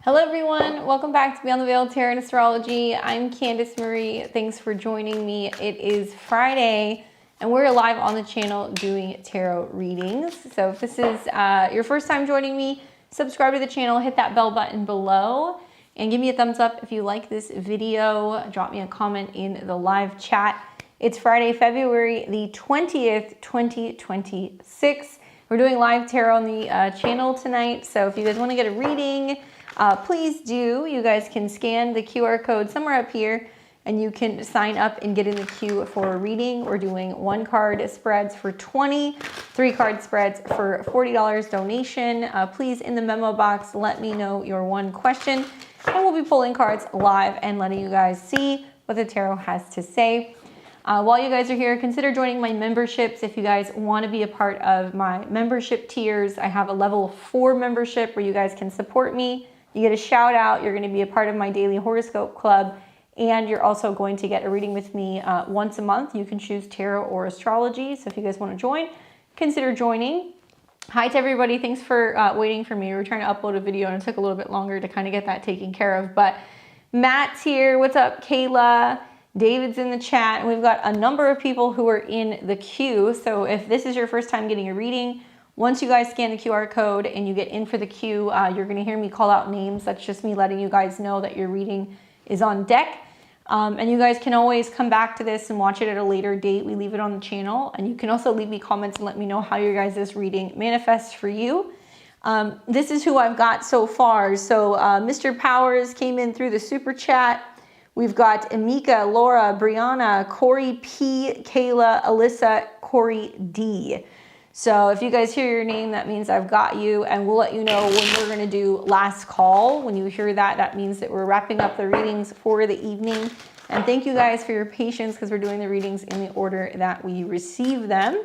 Hello everyone, welcome back to Beyond the Veil Tarot and Astrology. I'm Candace Marie. Thanks for joining me. It is Friday and we're live on the channel doing tarot readings. So if this is your first time joining me, subscribe to the channel, hit that bell button below, and give me a thumbs up if you like this video. Drop me a comment in the live chat. It's Friday, February the 20th, 2026. We're doing live tarot on the channel tonight. So if you guys want to get a reading, please do. You guys can scan the QR code somewhere up here and you can sign up and get in the queue for a reading. We're doing 1 card spreads for $20, 3 card spreads for $40 donation. Please, in the memo box, let me know your one question and we'll be pulling cards live and letting you guys see what the tarot has to say. While you guys are here, consider joining my memberships. If you guys want to be a part of my membership tiers, I have a level 4 membership where you guys can support me. You get a shout out, you're going to be a part of my daily horoscope club, and you're also going to get a reading with me once a month. You can choose tarot or astrology. So if you guys want to join, consider joining. Hi to everybody. Thanks for waiting for me. We were trying to upload a video and it took a little bit longer to kind of get that taken care of. But Matt's here. What's up, Kayla? David's in the chat. And we've got a number of people who are in the queue. So if this is your first time getting a reading, once you guys scan the QR code and you get in for the queue, you're going to hear me call out names. That's just me letting you guys know that your reading is on deck. And you guys can always come back to this and watch it at a later date. We leave it on the channel. And you can also leave me comments and let me know how your guys' reading manifests for you. This is who I've got so far. So Mr. Powers came in through the super chat. We've got Amika, Laura, Brianna, Corey P, Kayla, Alyssa, Corey D. So if you guys hear your name, that means I've got you, and we'll let you know when we're going to do last call. When you hear that, that means that we're wrapping up the readings for the evening. And thank you guys for your patience because we're doing the readings in the order that we receive them.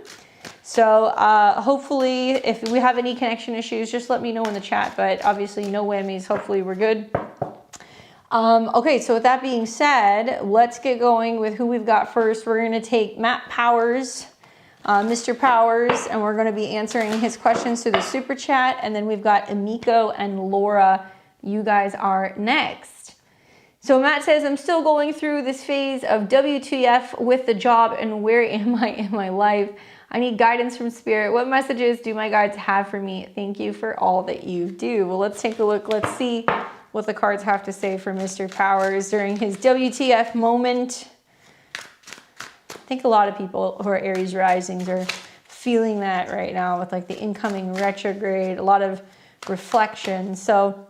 So hopefully, if we have any connection issues, just let me know in the chat, but obviously no whammies. Hopefully we're good. Okay, so with that being said, let's get going with who we've got first. We're going to take Matt Powers, Mr. Powers, and we're going to be answering his questions through the super chat. And then we've got Amiko and Laura. You guys are next. So Matt says, I'm still going through this phase of WTF with the job and where am I in my life? I need guidance from spirit. What messages do my guides have for me? Thank you for all that you do. Well, let's take a look. Let's see what the cards have to say for Mr. Powers during his WTF moment. I think a lot of people who are Aries risings are feeling that right now with like the incoming retrograde, a lot of reflection. So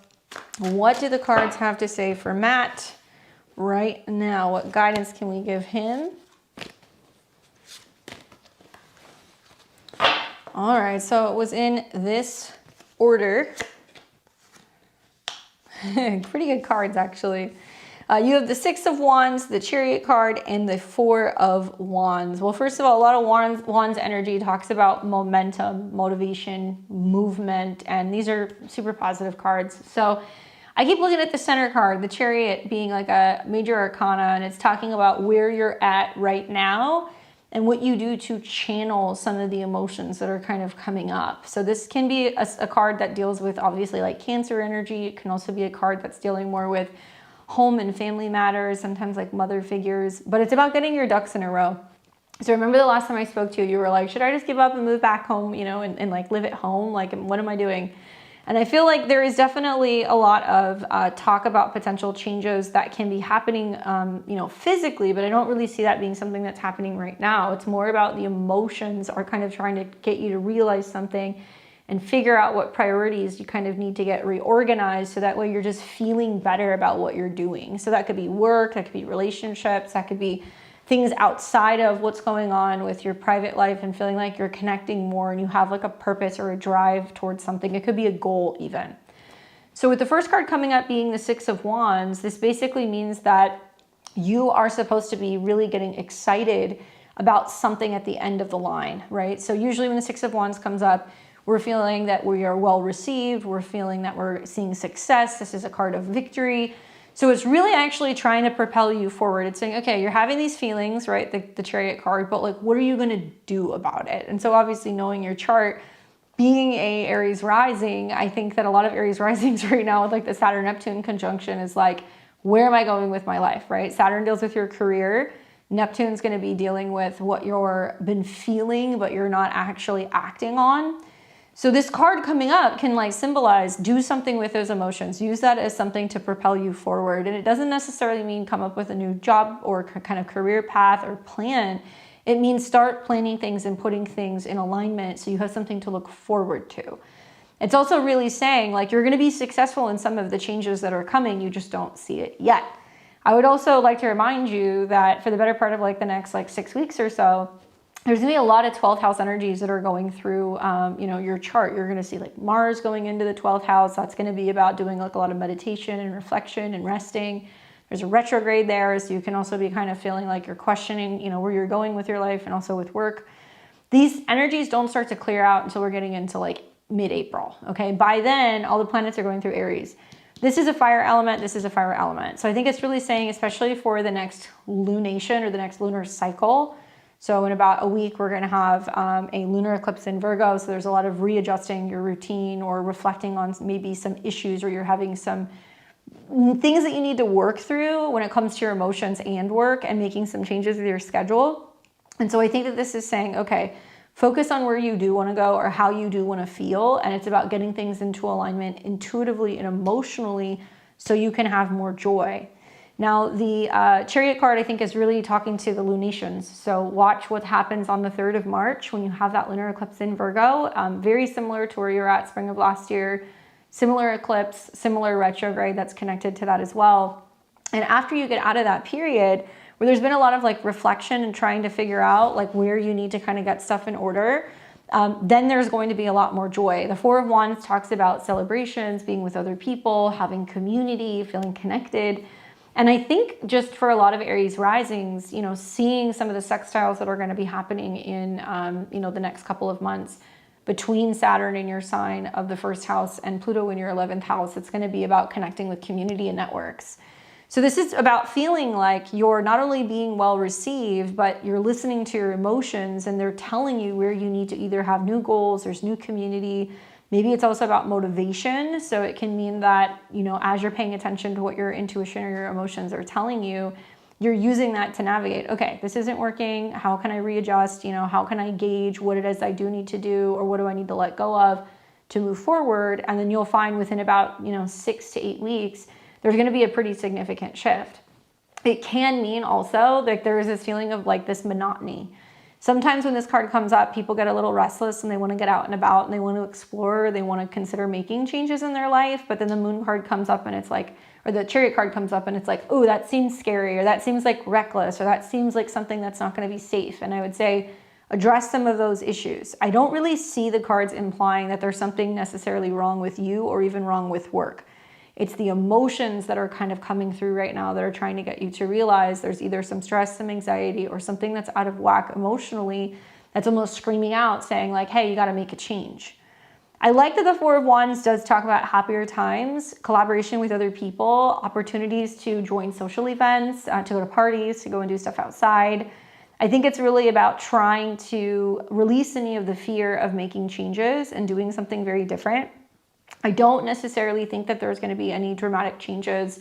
what do the cards have to say for Matt right now? What guidance can we give him? All right, so it was in this order. Pretty good cards, actually. You have the 6 of Wands, the Chariot card, and the 4 of Wands. Well, first of all, a lot of Wands energy talks about momentum, motivation, movement, and these are super positive cards. So I keep looking at the center card, the Chariot being like a major arcana, and it's talking about where you're at right now and what you do to channel some of the emotions that are kind of coming up. So this can be a card that deals with obviously like Cancer energy. It can also be a card that's dealing more with home and family matters, sometimes like mother figures, but it's about getting your ducks in a row. So remember the last time I spoke to you, you were like, should I just give up and move back home, you know, and like live at home? Like, what am I doing? And I feel like there is definitely a lot of talk about potential changes that can be happening, you know, physically, but I don't really see that being something that's happening right now. It's more about the emotions are kind of trying to get you to realize something and figure out what priorities you kind of need to get reorganized so that way you're just feeling better about what you're doing. So that could be work, that could be relationships, that could be things outside of what's going on with your private life and feeling like you're connecting more and you have like a purpose or a drive towards something. It could be a goal even. So with the first card coming up being the 6 of Wands, this basically means that you are supposed to be really getting excited about something at the end of the line, right? So usually when the 6 of Wands comes up, we're feeling that we are well received. We're feeling that we're seeing success. This is a card of victory. So it's really actually trying to propel you forward. It's saying, okay, you're having these feelings, right? The Chariot card, but like, what are you going to do about it? And so obviously knowing your chart, being a Aries rising, I think that a lot of Aries risings right now with like the Saturn Neptune conjunction is like, where am I going with my life, right? Saturn deals with your career. Neptune's going to be dealing with what you're been feeling, but you're not actually acting on. So this card coming up can like symbolize, do something with those emotions. Use that as something to propel you forward. And it doesn't necessarily mean come up with a new job or kind of career path or plan. It means start planning things and putting things in alignment so you have something to look forward to. It's also really saying like you're going to be successful in some of the changes that are coming. You just don't see it yet. I would also like to remind you that for the better part of like the next like 6 weeks or so, there's gonna be a lot of 12th house energies that are going through, your chart. You're gonna see like Mars going into the 12th house. That's gonna be about doing like a lot of meditation and reflection and resting. There's a retrograde there, so you can also be kind of feeling like you're questioning, where you're going with your life and also with work. These energies don't start to clear out until we're getting into like mid-April, okay? By then, all the planets are going through Aries. This is a fire element, this is a fire element. So I think it's really saying, especially for the next lunation or the next lunar cycle, so in about a week, we're going to have a lunar eclipse in Virgo. So there's a lot of readjusting your routine or reflecting on maybe some issues, or you're having some things that you need to work through when it comes to your emotions and work, and making some changes with your schedule. And so I think that this is saying, okay, focus on where you do want to go or how you do want to feel. And it's about getting things into alignment intuitively and emotionally so you can have more joy. Now, the Chariot card, I think, is really talking to the lunations. So watch what happens on the 3rd of March when you have that lunar eclipse in Virgo. Very similar to where you're at spring of last year. Similar eclipse, similar retrograde that's connected to that as well. And after you get out of that period, where there's been a lot of like reflection and trying to figure out like where you need to kind of get stuff in order, then there's going to be a lot more joy. The 4 of Wands talks about celebrations, being with other people, having community, feeling connected. And I think just for a lot of Aries risings, seeing some of the sextiles that are going to be happening in, the next couple of months between Saturn in your sign of the 1st house and Pluto in your 11th house, it's going to be about connecting with community and networks. So this is about feeling like you're not only being well received, but you're listening to your emotions and they're telling you where you need to either have new goals, there's new community. Maybe it's also about motivation. So it can mean that, as you're paying attention to what your intuition or your emotions are telling you, you're using that to navigate. Okay, this isn't working. How can I readjust? How can I gauge what it is I do need to do, or what do I need to let go of to move forward? And then you'll find within about, 6 to 8 weeks, there's going to be a pretty significant shift. It can mean also that there is this feeling of like this monotony. Sometimes when this card comes up, people get a little restless and they want to get out and about and they want to explore, they want to consider making changes in their life. But then the moon card comes up and it's like, or the chariot card comes up and it's like, oh, that seems scary, or that seems like reckless, or that seems like something that's not going to be safe. And I would say address some of those issues. I don't really see the cards implying that there's something necessarily wrong with you or even wrong with work. It's the emotions that are kind of coming through right now that are trying to get you to realize there's either some stress, some anxiety, or something that's out of whack emotionally that's almost screaming out saying like, hey, you got to make a change. I like that the 4 of Wands does talk about happier times, collaboration with other people, opportunities to join social events, to go to parties, to go and do stuff outside. I think it's really about trying to release any of the fear of making changes and doing something very different. I don't necessarily think that there's going to be any dramatic changes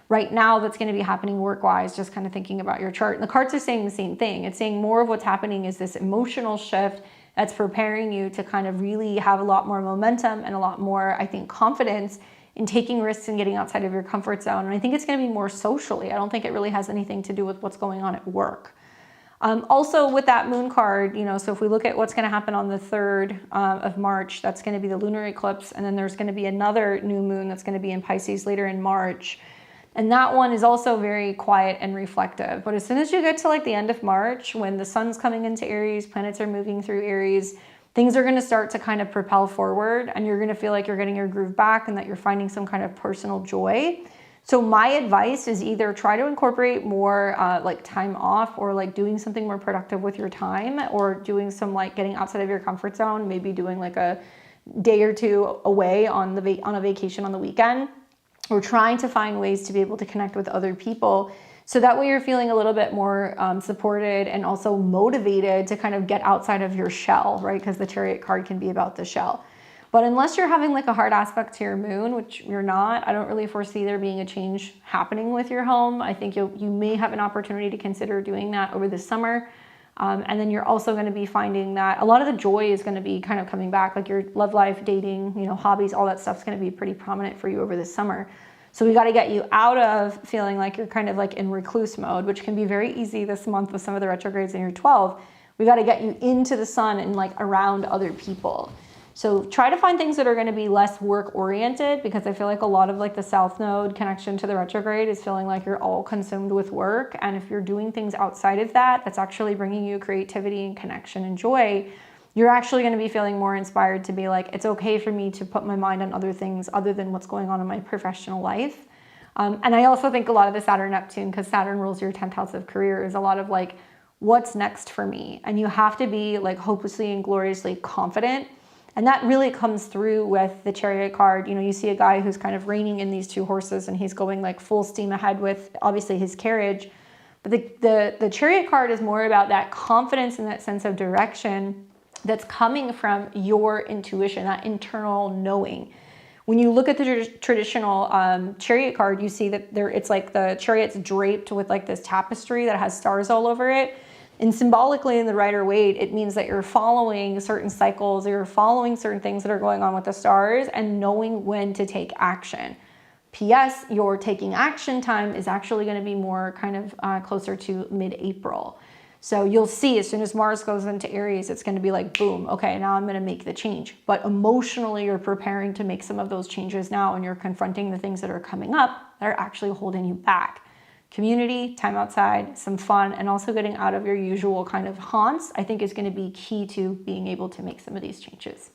right now that's going to be happening work-wise, just kind of thinking about your chart. And the cards are saying the same thing. It's saying more of what's happening is this emotional shift that's preparing you to kind of really have a lot more momentum and a lot more, I think, confidence in taking risks and getting outside of your comfort zone. And I think it's going to be more socially. I don't think it really has anything to do with what's going on at work. Also with that moon card, so if we look at what's going to happen on the 3rd of March, that's going to be the lunar eclipse. And then there's going to be another new moon that's going to be in Pisces later in March. And that one is also very quiet and reflective. But as soon as you get to like the end of March, when the sun's coming into Aries, planets are moving through Aries, things are going to start to kind of propel forward, and you're going to feel like you're getting your groove back and that you're finding some kind of personal joy. So my advice is either try to incorporate more like time off, or like doing something more productive with your time, or doing some like getting outside of your comfort zone, maybe doing like a day or two away on a vacation on the weekend, or trying to find ways to be able to connect with other people So that way you're feeling a little bit more supported and also motivated to kind of get outside of your shell, right? Because the Chariot card can be about the shell. But unless you're having like a hard aspect to your moon, which you're not, I don't really foresee there being a change happening with your home. I think you may have an opportunity to consider doing that over the summer. And then you're also going to be finding that a lot of the joy is going to be kind of coming back, like your love life, dating, you know, hobbies, all that stuff's going to be pretty prominent for you over the summer. So we got to get you out of feeling like you're kind of like in recluse mode, which can be very easy this month with some of the retrogrades in your 12. We got to get you into the sun and like around other people. So try to find things that are going to be less work oriented, because I feel like a lot of like the South Node connection to the retrograde is feeling like you're all consumed with work. And if you're doing things outside of that, that's actually bringing you creativity and connection and joy, you're actually going to be feeling more inspired to be like, it's okay for me to put my mind on other things other than what's going on in my professional life. And I also think a lot of the Saturn Neptune, because Saturn rules your 10th house of career, is a lot of like, what's next for me? And you have to be like hopelessly and gloriously confident. And that really comes through with the Chariot card. You know, you see a guy who's kind of reining in these two horses and he's going like full steam ahead with obviously his carriage. But the Chariot card is more about that confidence and that sense of direction that's coming from your intuition, that internal knowing. When you look at the traditional Chariot card, you see that it's like the Chariot's draped with like this tapestry that has stars all over it. And symbolically in the Rider-Waite, it means that you're following certain cycles, or you're following certain things that are going on with the stars and knowing when to take action. P.S. Your taking action time is actually going to be more kind of closer to mid-April. So you'll see as soon as Mars goes into Aries, it's going to be like, boom, okay, now I'm going to make the change. But emotionally, you're preparing to make some of those changes now, and you're confronting the things that are coming up that are actually holding you back. Community, time outside, some fun, and also getting out of your usual kind of haunts, I think is going to be key to being able to make some of these changes.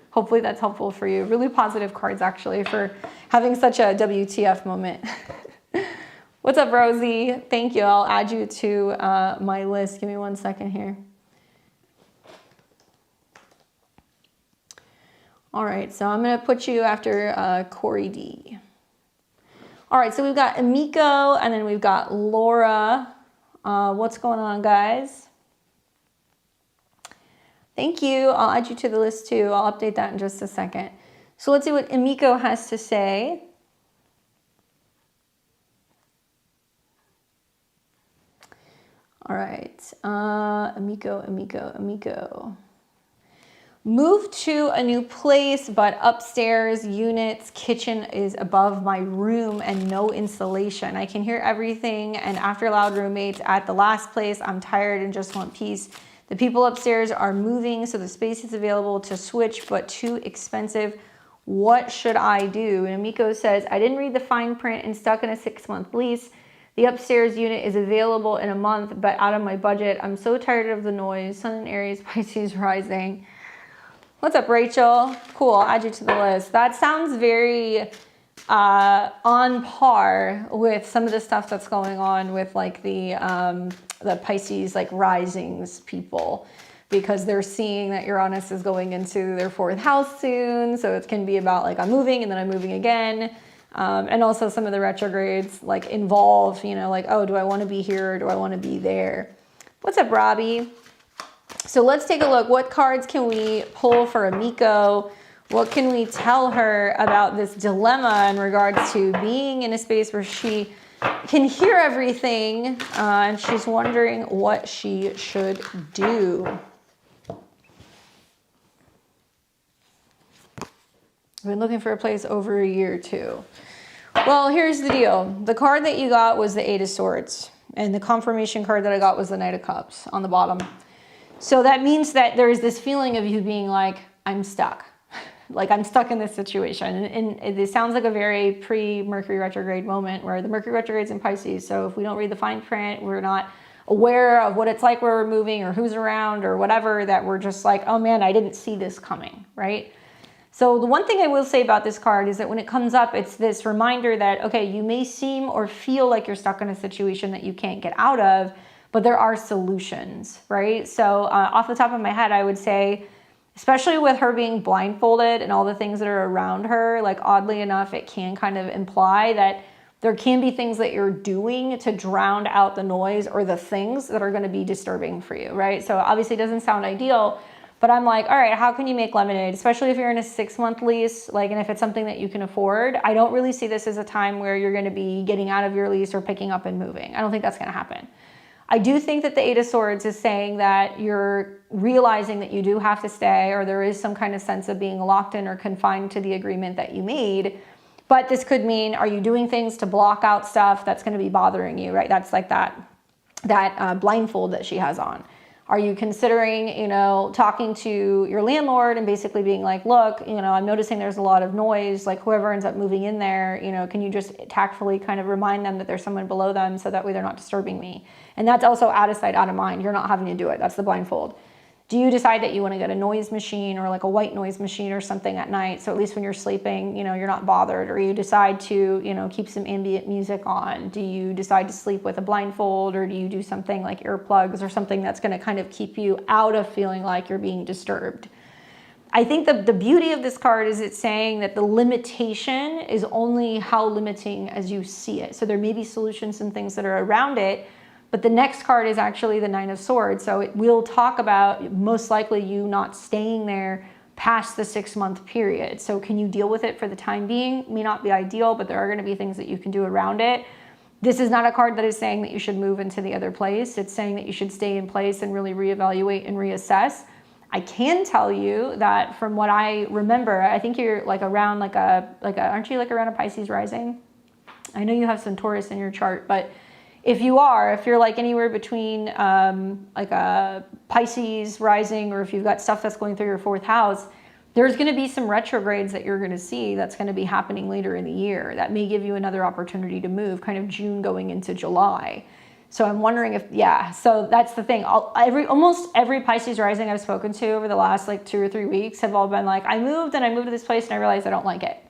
Hopefully that's helpful for you. Really positive cards, actually, for having such a WTF moment. What's up, Rosie? Thank you. I'll add you to my list. Give me 1 second here. All right, so I'm going to put you after Corey D. All right, so we've got Emiko, and then we've got Laura. What's going on, guys? Thank you. I'll add you to the list too. I'll update that in just a second. So let's see what Emiko has to say. All right, Emiko. Moved to a new place, but upstairs unit's kitchen is above my room and no insulation. I can hear everything, and after loud roommates at the last place, I'm tired and just want peace. The people upstairs are moving, so the space is available to switch, but too expensive. What should I do? And Emiko says, I didn't read the fine print and stuck in a 6-month lease. The upstairs unit is available in a month, but out of my budget. I'm so tired of the noise. Sun in Aries, Pisces rising. What's up, Rachel? Cool, I'll add you to the list. That sounds very on par with some of the stuff that's going on with like the Pisces like risings people, because they're seeing that Uranus is going into their 4th house soon. So it can be about like I'm moving and then I'm moving again. And also some of the retrogrades like involve, you know, like, oh, do I want to be here or do I want to be there? What's up, Robbie? So let's take a look. What cards can we pull for Emiko? What can we tell her about this dilemma in regards to being in a space where she can hear everything and she's wondering what she should do? I've been looking for a place over a year too. Well, here's the deal. The card that you got was the 8 of Swords, and the confirmation card that I got was the Knight of Cups on the bottom. So that means that there is this feeling of you being like, I'm stuck. Like I'm stuck in this situation. And it sounds like a very pre-Mercury retrograde moment where the Mercury retrograde's in Pisces. So if we don't read the fine print, we're not aware of what it's like where we're moving or who's around or whatever, that we're just like, oh man, I didn't see this coming, right? So the one thing I will say about this card is that when it comes up, it's this reminder that, okay, you may seem or feel like you're stuck in a situation that you can't get out of, but there are solutions, right? So off the top of my head, I would say, especially with her being blindfolded and all the things that are around her, like oddly enough, it can kind of imply that there can be things that you're doing to drown out the noise or the things that are going to be disturbing for you, right? So obviously it doesn't sound ideal, but I'm like, all right, how can you make lemonade? Especially if you're in a 6-month lease, like, and if it's something that you can afford. I don't really see this as a time where you're going to be getting out of your lease or picking up and moving. I don't think that's going to happen. I do think that the Eight of Swords is saying that you're realizing that you do have to stay, or there is some kind of sense of being locked in or confined to the agreement that you made. But this could mean, are you doing things to block out stuff that's going to be bothering you, right? That's like that blindfold that she has on. Are you considering, you know, talking to your landlord and basically being like, look, you know, I'm noticing there's a lot of noise, like whoever ends up moving in there, you know, can you just tactfully kind of remind them that there's someone below them so that way they're not disturbing me? And that's also out of sight, out of mind. You're not having to do it. That's the blindfold. Do you decide that you want to get a noise machine or like a white noise machine or something at night, so at least when you're sleeping, you know, you're not bothered? Or you decide to, you know, keep some ambient music on? Do you decide to sleep with a blindfold, or do you do something like earplugs or something that's going to kind of keep you out of feeling like you're being disturbed? I think the beauty of this card is it's saying that the limitation is only how limiting as you see it. So there may be solutions and things that are around it. But the next card is actually the Nine of Swords. So it will talk about most likely you not staying there past the 6-month period. So can you deal with it for the time being? May not be ideal, but there are going to be things that you can do around it. This is not a card that is saying that you should move into the other place. It's saying that you should stay in place and really reevaluate and reassess. I can tell you that from what I remember, I think you're like around aren't you like around a Pisces rising? I know you have some Taurus in your chart, but if you're like anywhere between like a Pisces rising, or if you've got stuff that's going through your 4th house, there's going to be some retrogrades that you're going to see that's going to be happening later in the year that may give you another opportunity to move, kind of June going into July. So I'm wondering if, yeah, so that's the thing. Almost every Pisces rising I've spoken to over the last like 2 or 3 weeks have all been like, I moved to this place and I realized I don't like it.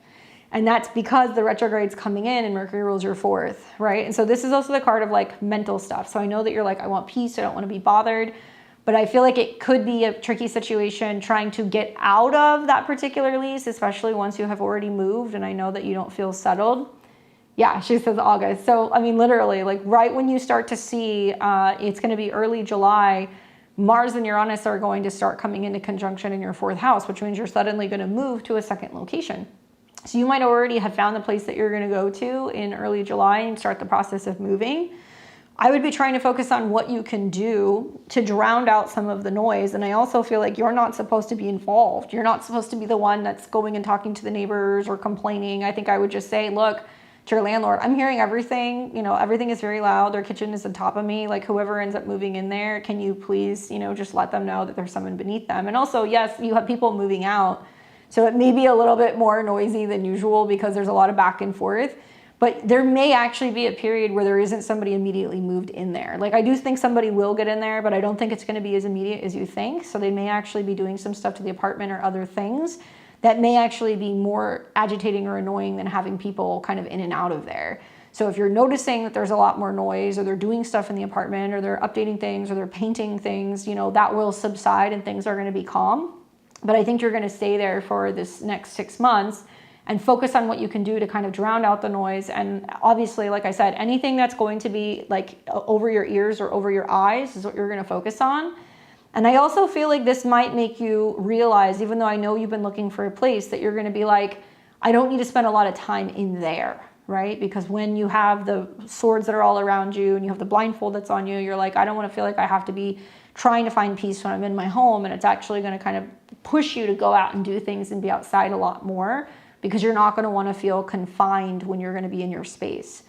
And that's because the retrograde's coming in and Mercury rules your 4th, right? And so this is also the card of like mental stuff. So I know that you're like, I want peace, I don't want to be bothered. But I feel like it could be a tricky situation trying to get out of that particular lease, especially once you have already moved and I know that you don't feel settled. Yeah, she says August. So, I mean, literally, like right when you start to see, it's going to be early July, Mars and Uranus are going to start coming into conjunction in your 4th house, which means you're suddenly going to move to a 2nd location. So you might already have found the place that you're going to go to in early July and start the process of moving. I would be trying to focus on what you can do to drown out some of the noise. And I also feel like you're not supposed to be involved. You're not supposed to be the one that's going and talking to the neighbors or complaining. I think I would just say, look, to your landlord, I'm hearing everything. You know, everything is very loud. Their kitchen is on top of me. Like whoever ends up moving in there, can you please, you know, just let them know that there's someone beneath them. And also, yes, you have people moving out. So it may be a little bit more noisy than usual because there's a lot of back and forth, but there may actually be a period where there isn't somebody immediately moved in there. Like I do think somebody will get in there, but I don't think it's going to be as immediate as you think. So they may actually be doing some stuff to the apartment or other things that may actually be more agitating or annoying than having people kind of in and out of there. So if you're noticing that there's a lot more noise, or they're doing stuff in the apartment, or they're updating things, or they're painting things, you know, that will subside and things are going to be calm. But I think you're going to stay there for this next 6 months and focus on what you can do to kind of drown out the noise. And obviously, like I said, anything that's going to be like over your ears or over your eyes is what you're going to focus on. And I also feel like this might make you realize, even though I know you've been looking for a place, that you're going to be like, I don't need to spend a lot of time in there, right? Because when you have the swords that are all around you and you have the blindfold that's on you, you're like, I don't want to feel like I have to be trying to find peace when I'm in my home. And it's actually going to kind of push you to go out and do things and be outside a lot more, because you're not going to want to feel confined when you're going to be in your space.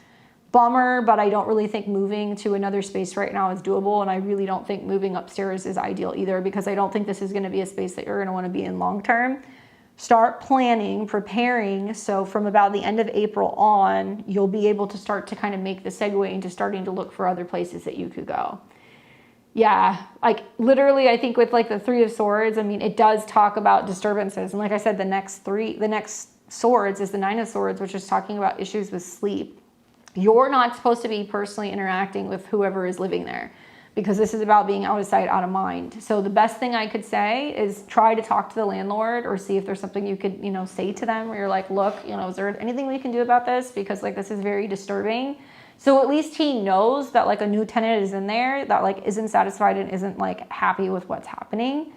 Bummer, but I don't really think moving to another space right now is doable. And I really don't think moving upstairs is ideal either, because I don't think this is going to be a space that you're going to want to be in long term. Start planning, preparing. So from about the end of April on, you'll be able to start to kind of make the segue into starting to look for other places that you could go. Yeah, like literally, I think with like the 3 of Swords, I mean, it does talk about disturbances. And like I said, the next swords is the 9 of Swords, which is talking about issues with sleep. You're not supposed to be personally interacting with whoever is living there. because this is about being out of sight, out of mind. So the best thing I could say is try to talk to the landlord or see if there's something you could, say to them where you're like, look, is there anything we can do about this? Because like, this is very disturbing. So at least he knows that like a new tenant is in there that like isn't satisfied and isn't like happy with what's happening.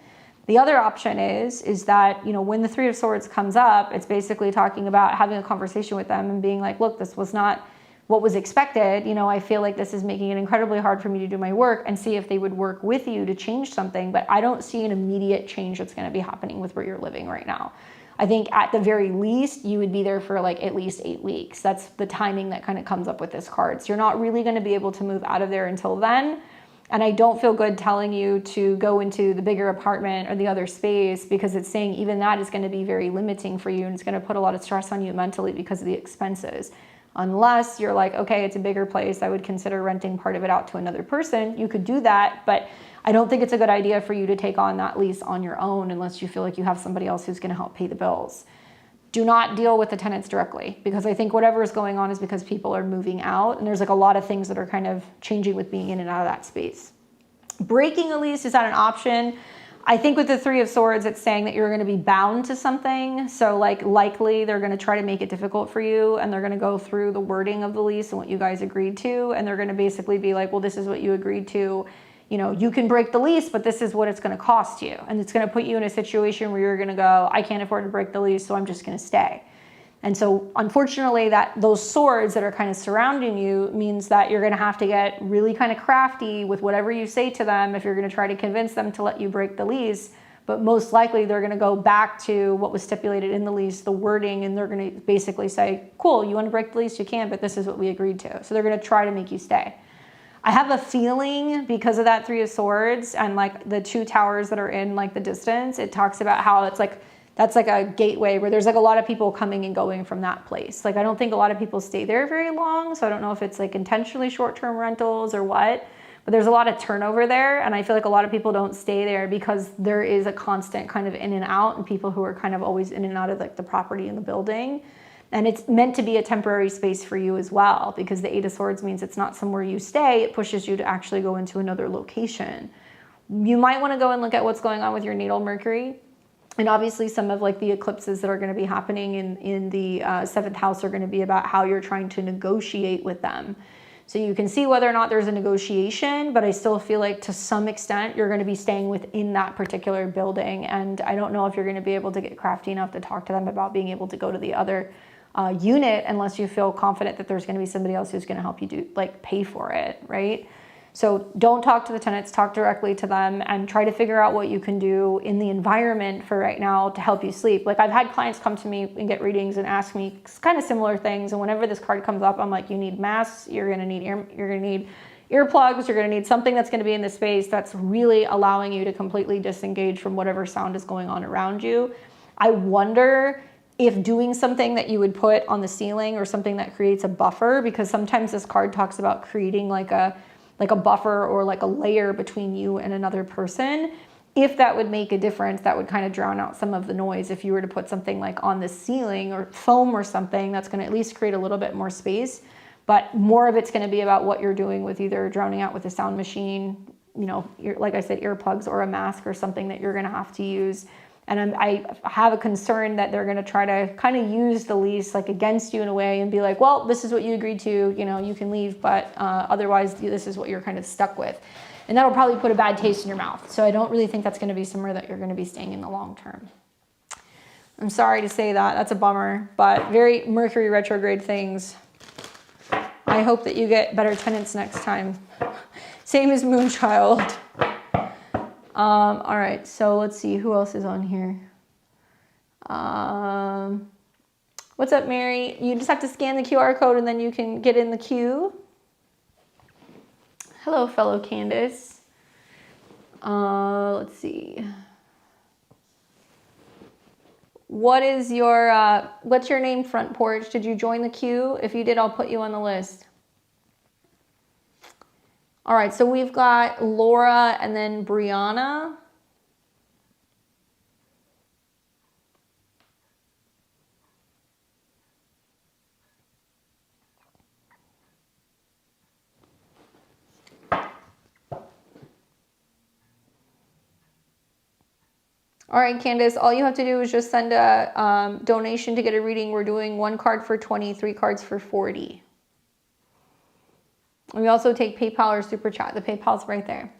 The other option is that, when the Three of Swords comes up, it's basically talking about having a conversation with them and being like, look, this was not what was expected. I feel like this is making it incredibly hard for me to do my work, and see if they would work with you to change something. But I don't see an immediate change that's going to be happening with where you're living right now. I think at the very least, you would be there for like at least 8 weeks. That's the timing that kind of comes up with this card. So you're not really going to be able to move out of there until then. And I don't feel good telling you to go into the bigger apartment or the other space, because it's saying even that is going to be very limiting for you, and it's going to put a lot of stress on you mentally because of the expenses. Unless you're like, okay, it's a bigger place, I would consider renting part of it out to another person. You could do that, but I don't think it's a good idea for you to take on that lease on your own unless you feel like you have somebody else who's going to help pay the bills. Do not deal with the tenants directly, because I think whatever is going on is because people are moving out, and there's like a lot of things that are kind of changing with being in and out of that space. Breaking a lease, is that an option? I think with the Three of Swords, it's saying that you're going to be bound to something. So like likely they're going to try to make it difficult for you, and they're going to go through the wording of the lease and what you guys agreed to. And they're going to basically be like, well, this is what you agreed to. You can break the lease, but this is what it's going to cost you. And it's going to put you in a situation where you're going to go, I can't afford to break the lease, so I'm just going to stay. And so unfortunately, those swords that are kind of surrounding you means that you're going to have to get really kind of crafty with whatever you say to them if you're going to try to convince them to let you break the lease. But most likely they're going to go back to what was stipulated in the lease, the wording, and they're going to basically say, cool, you want to break the lease, you can, but this is what we agreed to. So they're going to try to make you stay. I have a feeling because of that Three of Swords and like the 2 towers that are in like the distance, it talks about how it's like, that's like a gateway where there's like a lot of people coming and going from that place. Like, I don't think a lot of people stay there very long. So I don't know if it's like intentionally short-term rentals or what, but there's a lot of turnover there. And I feel like a lot of people don't stay there because there is a constant kind of in and out, and people who are kind of always in and out of like the property and the building. And it's meant to be a temporary space for you as well, because the Eight of Swords means it's not somewhere you stay. It pushes you to actually go into another location. You might want to go and look at what's going on with your natal Mercury. And obviously some of like the eclipses that are going to be happening in the 7th house are going to be about how you're trying to negotiate with them. So you can see whether or not there's a negotiation, but I still feel like to some extent you're going to be staying within that particular building. And I don't know if you're going to be able to get crafty enough to talk to them about being able to go to the other unit unless you feel confident that there's going to be somebody else who's going to help you pay for it, right? So don't talk to the tenants, talk directly to them, and try to figure out what you can do in the environment for right now to help you sleep. Like, I've had clients come to me and get readings and ask me kind of similar things. And whenever this card comes up, I'm like, you need masks, you're going to need earplugs, you're going to need something that's going to be in the space that's really allowing you to completely disengage from whatever sound is going on around you. I wonder if doing something that you would put on the ceiling or something that creates a buffer, because sometimes this card talks about creating like a buffer or like a layer between you and another person. If that would make a difference, that would kind of drown out some of the noise. If you were to put something like on the ceiling or foam or something, that's going to at least create a little bit more space. But more of it's going to be about what you're doing with either drowning out with a sound machine, like I said, earplugs, or a mask or something that you're going to have to use. And I have a concern that they're going to try to kind of use the lease like against you in a way and be like, well, this is what you agreed to, you can leave, but otherwise this is what you're kind of stuck with. And that'll probably put a bad taste in your mouth. So I don't really think that's going to be somewhere that you're going to be staying in the long term. I'm sorry to say that. That's a bummer, but very Mercury retrograde things. I hope that you get better tenants next time. Same as Moonchild. All right, so let's see who else is on here. What's up, Mary? You just have to scan the QR code and then you can get in the queue. Hello, fellow Candace. Let's see. What's your name, Front Porch? Did you join the queue? If you did, I'll put you on the list. All right, so we've got Laura and then Brianna. All right, Candace, all you have to do is just send a donation to get a reading. We're doing 1 card for 20, 3 cards for 40. And we also take PayPal or Super Chat. The PayPal's right there.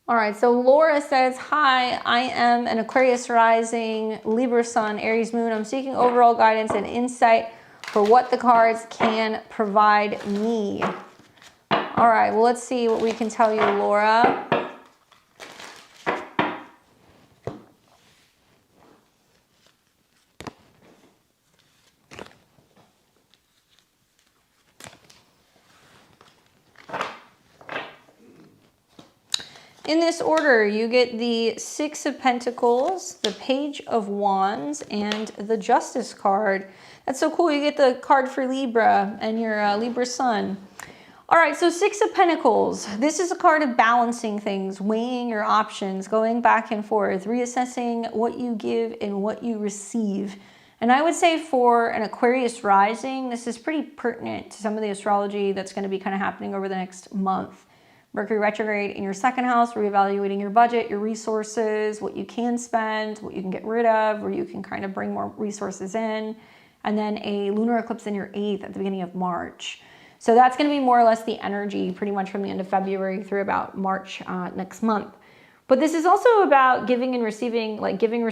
All right, so Laura says, hi, I am an Aquarius rising, Libra sun, Aries moon. I'm seeking overall guidance and insight for what the cards can provide me. All right, well, let's see what we can tell you, Laura. In this order, you get the 6 of Pentacles, the Page of Wands, and the Justice card. That's so cool. You get the card for Libra and your Libra sun. All right, so 6 of Pentacles. This is a card of balancing things, weighing your options, going back and forth, reassessing what you give and what you receive. And I would say for an Aquarius rising, this is pretty pertinent to some of the astrology that's going to be kind of happening over the next month. Mercury retrograde in your 2nd house, reevaluating your budget, your resources, what you can spend, what you can get rid of, where you can kind of bring more resources in. And then a lunar eclipse in your 8th at the beginning of March. So that's going to be more or less the energy pretty much from the end of February through about March next month. But this is also about giving and receiving, like giving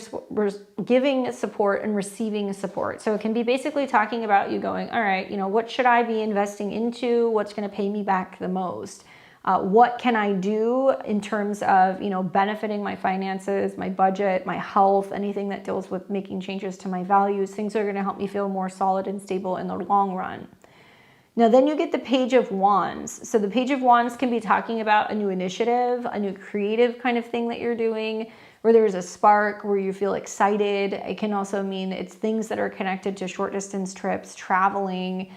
support and receiving support. So it can be basically talking about you going, all right, you know, what should I be investing into? What's going to pay me back the most? What can I do in terms of, you know, benefiting my finances, my budget, my health, anything that deals with making changes to my values, things that are going to help me feel more solid and stable in the long run. Now, then you get the Page of Wands. So the Page of Wands can be talking about a new initiative, a new creative kind of thing that you're doing, where there's a spark, where you feel excited. It can also mean it's things that are connected to short distance trips, traveling,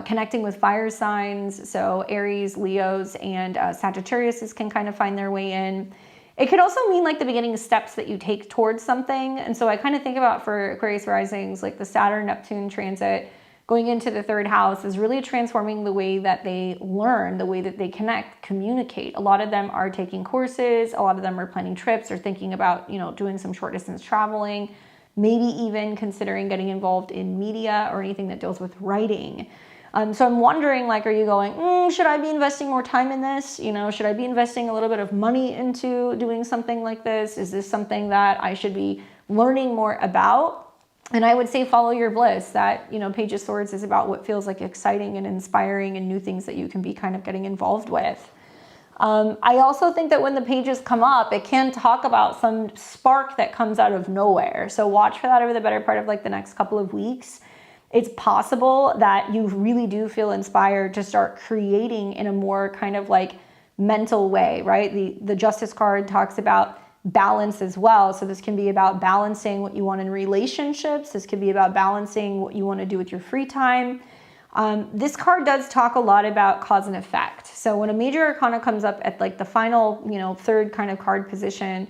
connecting with fire signs. So Aries, Leos, and Sagittarius can kind of find their way in. It could also mean like the beginning steps that you take towards something. And so I kind of think about for Aquarius risings, like the Saturn-Neptune transit going into the 3rd house is really transforming the way that they learn, the way that they connect, communicate. A lot of them are taking courses. A lot of them are planning trips or thinking about, you know, doing some short distance traveling, maybe even considering getting involved in media or anything that deals with writing. So I'm wondering, like, are you going, should I be investing more time in this? You know, should I be investing a little bit of money into doing something like this? Is this something that I should be learning more about? And I would say follow your bliss. That, you know, Page of Swords is about what feels like exciting and inspiring and new things that you can be kind of getting involved with. I also think that when the pages come up, it can talk about some spark that comes out of nowhere. So watch for that over the better part of like the next couple of weeks. It's possible that you really do feel inspired to start creating in a more kind of like mental way, right? The Justice card talks about balance as well. So this can be about balancing what you want in relationships. This could be about balancing what you want to do with your free time. This card does talk a lot about cause and effect. So when a major arcana comes up at like the final, you know, 3rd kind of card position,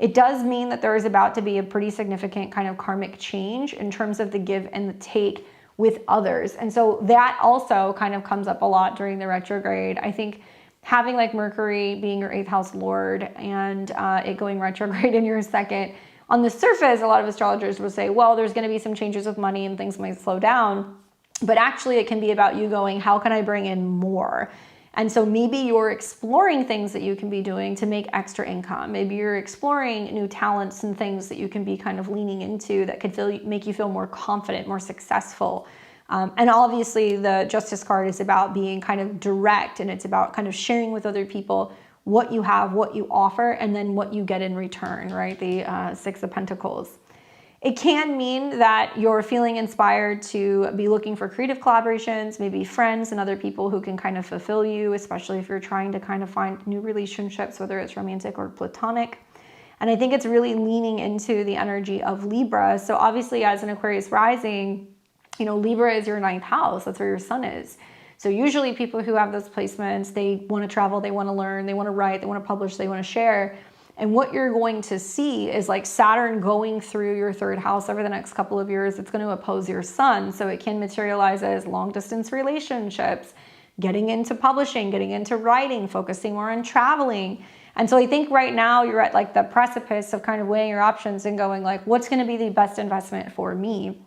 it does mean that there is about to be a pretty significant kind of karmic change in terms of the give and the take with others. And so that also kind of comes up a lot during the retrograde. I think having like Mercury being your 8th house lord and it going retrograde in your 2nd, on the surface, a lot of astrologers will say, well, there's going to be some changes with money and things might slow down. But actually it can be about you going, how can I bring in more? And so maybe you're exploring things that you can be doing to make extra income. Maybe you're exploring new talents and things that you can be kind of leaning into that could make you feel more confident, more successful. And obviously the Justice card is about being kind of direct, and it's about kind of sharing with other people what you have, what you offer, and then what you get in return, right? The 6 of Pentacles. It can mean that you're feeling inspired to be looking for creative collaborations, maybe friends and other people who can kind of fulfill you, especially if you're trying to kind of find new relationships, whether it's romantic or platonic. And I think it's really leaning into the energy of Libra. So obviously as an Aquarius rising, you know, Libra is your 9th house. That's where your sun is. So usually people who have those placements, they want to travel, they want to learn, they want to write, they want to publish, they want to share. And what you're going to see is like Saturn going through your 3rd house over the next couple of years. It's going to oppose your sun. So it can materialize as long distance relationships, getting into publishing, getting into writing, focusing more on traveling. And so I think right now you're at like the precipice of kind of weighing your options and going like, what's going to be the best investment for me?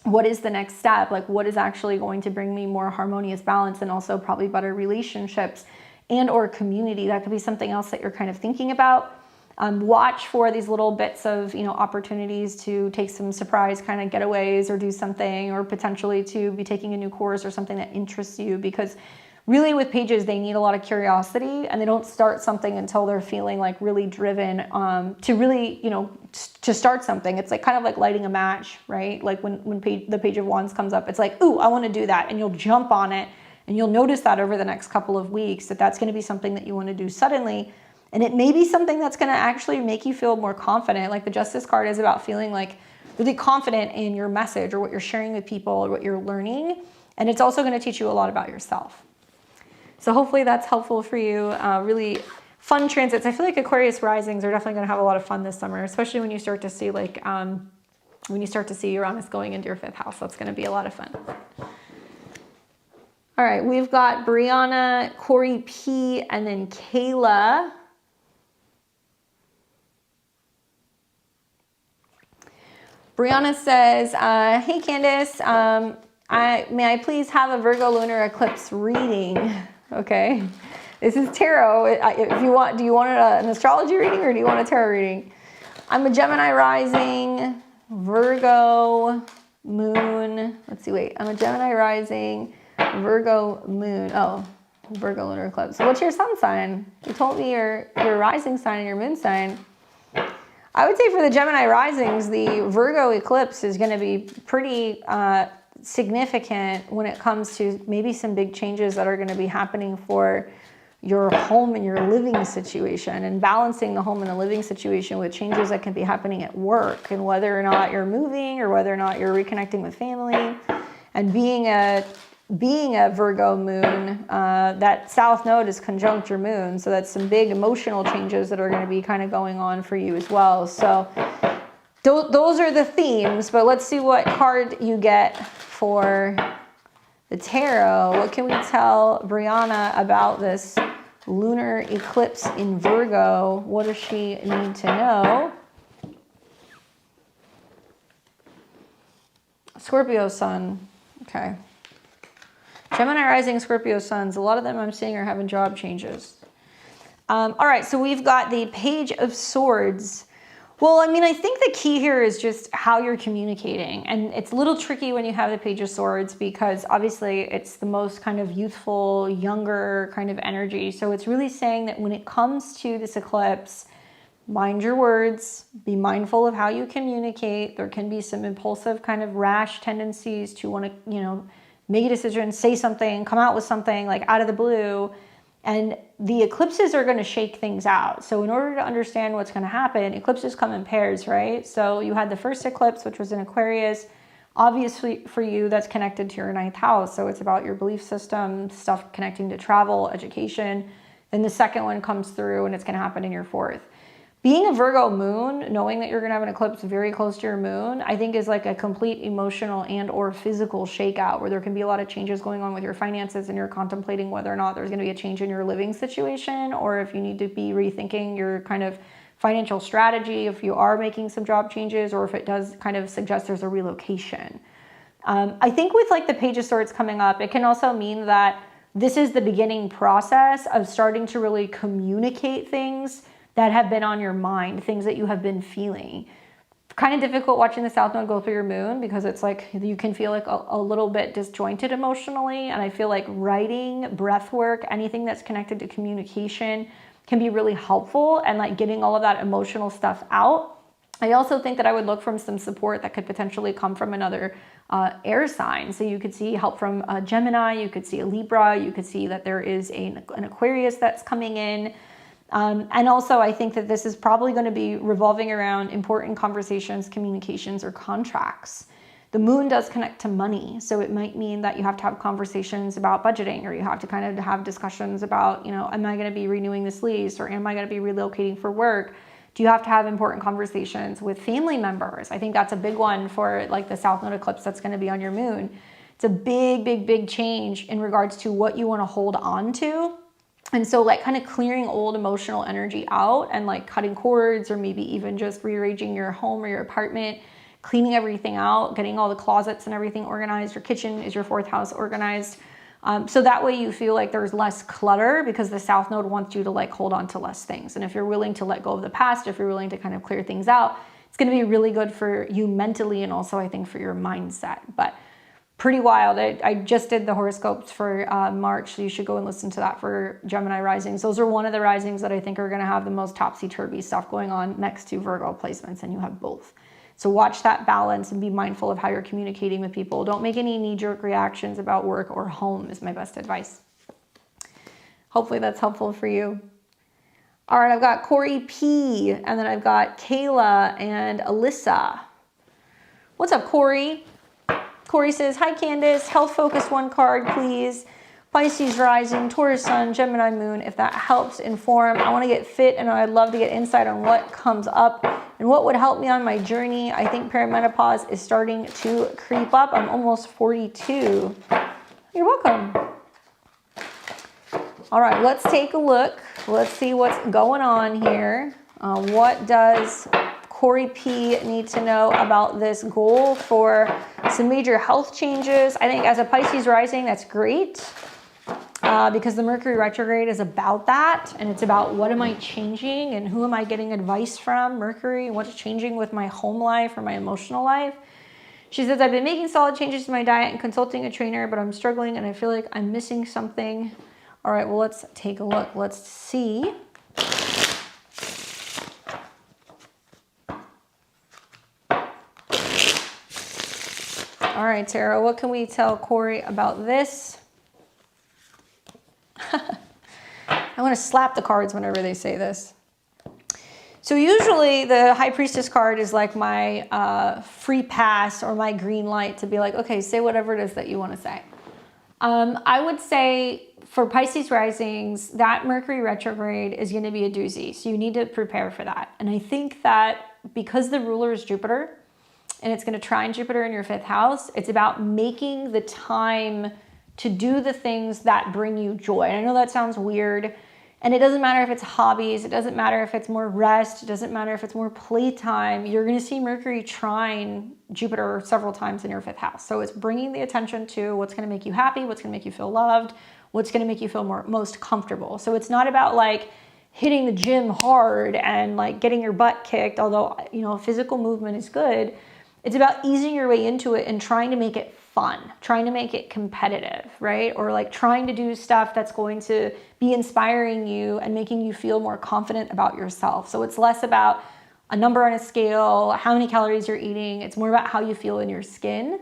What is the next step? Like, what is actually going to bring me more harmonious balance and also probably better relationships and or community? That could be something else that you're kind of thinking about. Watch for these little bits of, opportunities to take some surprise kind of getaways or do something, or potentially to be taking a new course or something that interests you, because really with pages, they need a lot of curiosity, and they don't start something until they're feeling like really driven to really, to start something. It's like kind of like lighting a match, right? Like when the Page of Wands comes up, it's like, ooh, I want to do that. And you'll jump on it, and you'll notice that over the next couple of weeks that that's going to be something that you want to do suddenly. And it may be something that's going to actually make you feel more confident. Like the Justice card is about feeling like really confident in your message or what you're sharing with people or what you're learning. And it's also going to teach you a lot about yourself. So hopefully that's helpful for you. Really fun transits. I feel like Aquarius risings are definitely going to have a lot of fun this summer, especially when you start to see Uranus going into your 5th house. That's going to be a lot of fun. All right, we've got Brianna, Corey P, and then Kayla. Brianna says, hey Candace, may I please have a Virgo lunar eclipse reading? Okay, this is tarot. If you want, do you want an astrology reading or do you want a tarot reading? I'm a Gemini rising, Virgo moon. Let's see, wait. I'm a Gemini rising, Virgo moon. Oh, Virgo lunar eclipse. So what's your sun sign? You told me your rising sign and your moon sign. I would say for the Gemini risings, the Virgo eclipse is going to be pretty significant when it comes to maybe some big changes that are going to be happening for your home and your living situation, and balancing the home and the living situation with changes that can be happening at work, and whether or not you're moving or whether or not you're reconnecting with family. And being a Virgo moon, that South Node is conjunct your moon. So that's some big emotional changes that are going to be kind of going on for you as well. So those are the themes, but let's see what card you get for the tarot. What can we tell Brianna about this lunar eclipse in Virgo? What does she need to know? Scorpio sun. Okay. Gemini rising, Scorpio suns. A lot of them I'm seeing are having job changes. All right, so we've got the Page of Swords. Well, I mean, I think the key here is just how you're communicating. And it's a little tricky when you have the Page of Swords because obviously it's the most kind of youthful, younger kind of energy. So it's really saying that when it comes to this eclipse, mind your words, be mindful of how you communicate. There can be some impulsive kind of rash tendencies to want to, make a decision, say something, come out with something like out of the blue. And the eclipses are going to shake things out. So in order to understand what's going to happen, eclipses come in pairs, right? So you had the first eclipse, which was in Aquarius. Obviously for you, that's connected to your 9th house. So it's about your belief system, stuff connecting to travel, education. Then the second one comes through and it's going to happen in your 4th. Being a Virgo moon, knowing that you're going to have an eclipse very close to your moon, I think is like a complete emotional and or physical shakeout where there can be a lot of changes going on with your finances and you're contemplating whether or not there's going to be a change in your living situation, or if you need to be rethinking your kind of financial strategy, if you are making some job changes, or if it does kind of suggest there's a relocation. I think with like the Page of Swords coming up, it can also mean that this is the beginning process of starting to really communicate things that have been on your mind, things that you have been feeling. Kind of difficult watching the South Node go through your moon because it's like you can feel like a little bit disjointed emotionally. And I feel like writing, breath work, anything that's connected to communication can be really helpful and like getting all of that emotional stuff out. I also think that I would look for some support that could potentially come from another air sign. So you could see help from a Gemini, you could see a Libra, you could see that there is an Aquarius that's coming in. And also I think that this is probably going to be revolving around important conversations, communications, or contracts. The moon does connect to money. So it might mean that you have to have conversations about budgeting, or you have to kind of have discussions about, am I going to be renewing this lease, or am I going to be relocating for work? Do you have to have important conversations with family members? I think that's a big one for like the South Node eclipse that's going to be on your moon. It's a big, big, big change in regards to what you want to hold on to And so like kind of clearing old emotional energy out and like cutting cords, or maybe even just rearranging your home or your apartment, cleaning everything out, getting all the closets and everything organized. Your kitchen is your 4th house organized. So that way you feel like there's less clutter, because the South Node wants you to like hold on to less things. And if you're willing to let go of the past, if you're willing to kind of clear things out, it's going to be really good for you mentally, and also I think for your mindset. But pretty wild. I just did the horoscopes for March, so you should go and listen to that for Gemini risings. Those are one of the risings that I think are going to have the most topsy-turvy stuff going on next to Virgo placements, and you have both. So watch that balance and be mindful of how you're communicating with people. Don't make any knee-jerk reactions about work or home is my best advice. Hopefully that's helpful for you. All right, I've got Corey P, and then I've got Kayla and Alyssa. What's up, Corey? Corey says, hi, Candace. Health focus 1 card, please. Pisces rising, Taurus sun, Gemini moon. If that helps inform, I want to get fit, and I'd love to get insight on what comes up and what would help me on my journey. I think perimenopause is starting to creep up. I'm almost 42. You're welcome. All right, let's take a look. Let's see what's going on here. What does Corey P need to know about this goal for some major health changes? I think as a Pisces rising, that's great, because the Mercury retrograde is about that, and it's about what am I changing and who am I getting advice from, Mercury, and what's changing with my home life or my emotional life. She says, I've been making solid changes to my diet and consulting a trainer, but I'm struggling and I feel like I'm missing something. All right, well, let's take a look. Let's see. All right, Tarot, what can we tell Corey about this? I want to slap the cards whenever they say this. So usually the High Priestess card is like my free pass or my green light to be like, okay, say whatever it is that you want to say. I would say for Pisces risings, that Mercury retrograde is going to be a doozy. So you need to prepare for that. And I think that because the ruler is Jupiter, and it's going to trine Jupiter in your 5th house, it's about making the time to do the things that bring you joy. And I know that sounds weird, and it doesn't matter if it's hobbies, it doesn't matter if it's more rest, it doesn't matter if it's more playtime. You're going to see Mercury trine Jupiter several times in your 5th house. So it's bringing the attention to what's going to make you happy, what's going to make you feel loved, what's going to make you feel most comfortable. So it's not about like hitting the gym hard and like getting your butt kicked, although, you know, physical movement is good. It's about easing your way into it and trying to make it fun, trying to make it competitive, right? Or like trying to do stuff that's going to be inspiring you and making you feel more confident about yourself. So it's less about a number on a scale, how many calories you're eating. It's more about how you feel in your skin.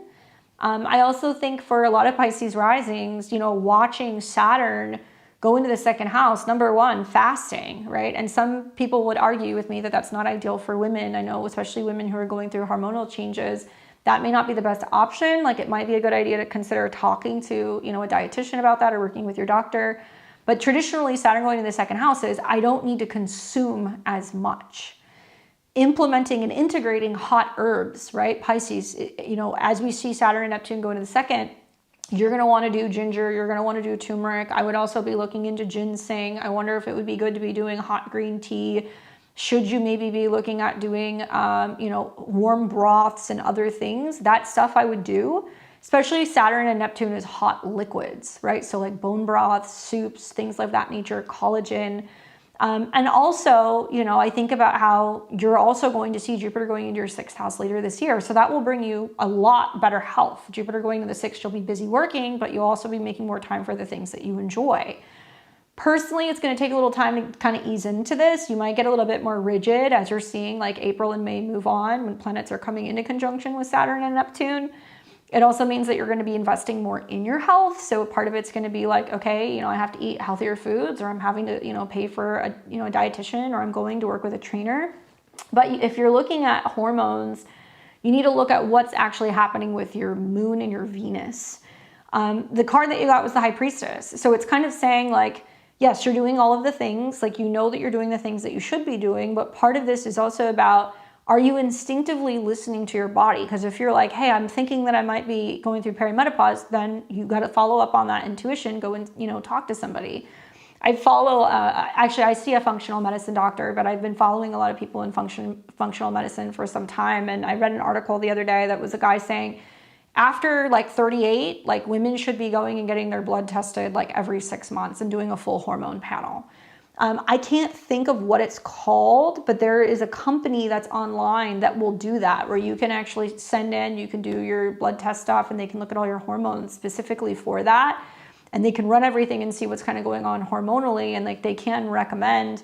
I also think for a lot of Pisces risings, you know, watching Saturn go into the 2nd house, number one, fasting, right? And some people would argue with me that that's not ideal for women. I know, especially women who are going through hormonal changes, that may not be the best option. Like it might be a good idea to consider talking to, you know, a dietitian about that or working with your doctor. But traditionally, Saturn going into the 2nd house is I don't need to consume as much. Implementing and integrating hot herbs, right? Pisces, you know, as we see Saturn and Neptune go into the 2nd, you're going to want to do ginger. You're going to want to do turmeric. I would also be looking into ginseng. I wonder if it would be good to be doing hot green tea. Should you maybe be looking at doing, you know, warm broths and other things? That stuff I would do, especially Saturn and Neptune is hot liquids, right? So like bone broths, soups, things like that nature, collagen. And also, you know, I think about how you're also going to see Jupiter going into your 6th house later this year. So that will bring you a lot better health. Jupiter going into the 6th, you'll be busy working, but you'll also be making more time for the things that you enjoy. Personally, it's going to take a little time to kind of ease into this. You might get a little bit more rigid as you're seeing like April and May move on when planets are coming into conjunction with Saturn and Neptune. It also means that you're going to be investing more in your health. So part of it's going to be like, okay, you know, I have to eat healthier foods, or I'm having to, you know, pay for a, you know, a dietitian, or I'm going to work with a trainer. But if you're looking at hormones, you need to look at what's actually happening with your moon and your Venus. The card that you got was the High Priestess. So it's kind of saying like, yes, you're doing all of the things, like you know that you're doing the things that you should be doing, but part of this is also about, are you instinctively listening to your body? Because if you're like, hey, I'm thinking that I might be going through perimenopause, then you got to follow up on that intuition, go and, you know, talk to somebody. I follow, actually I see a functional medicine doctor, but I've been following a lot of people in functional medicine for some time. And I read an article the other day that was a guy saying after like 38, like women should be going and getting their blood tested like every 6 months and doing a full hormone panel. I can't think of what it's called, but there is a company that's online that will do that, where you can actually send in, you can do your blood test stuff, and they can look at all your hormones specifically for that. And they can run everything and see what's kind of going on hormonally. And like they can recommend,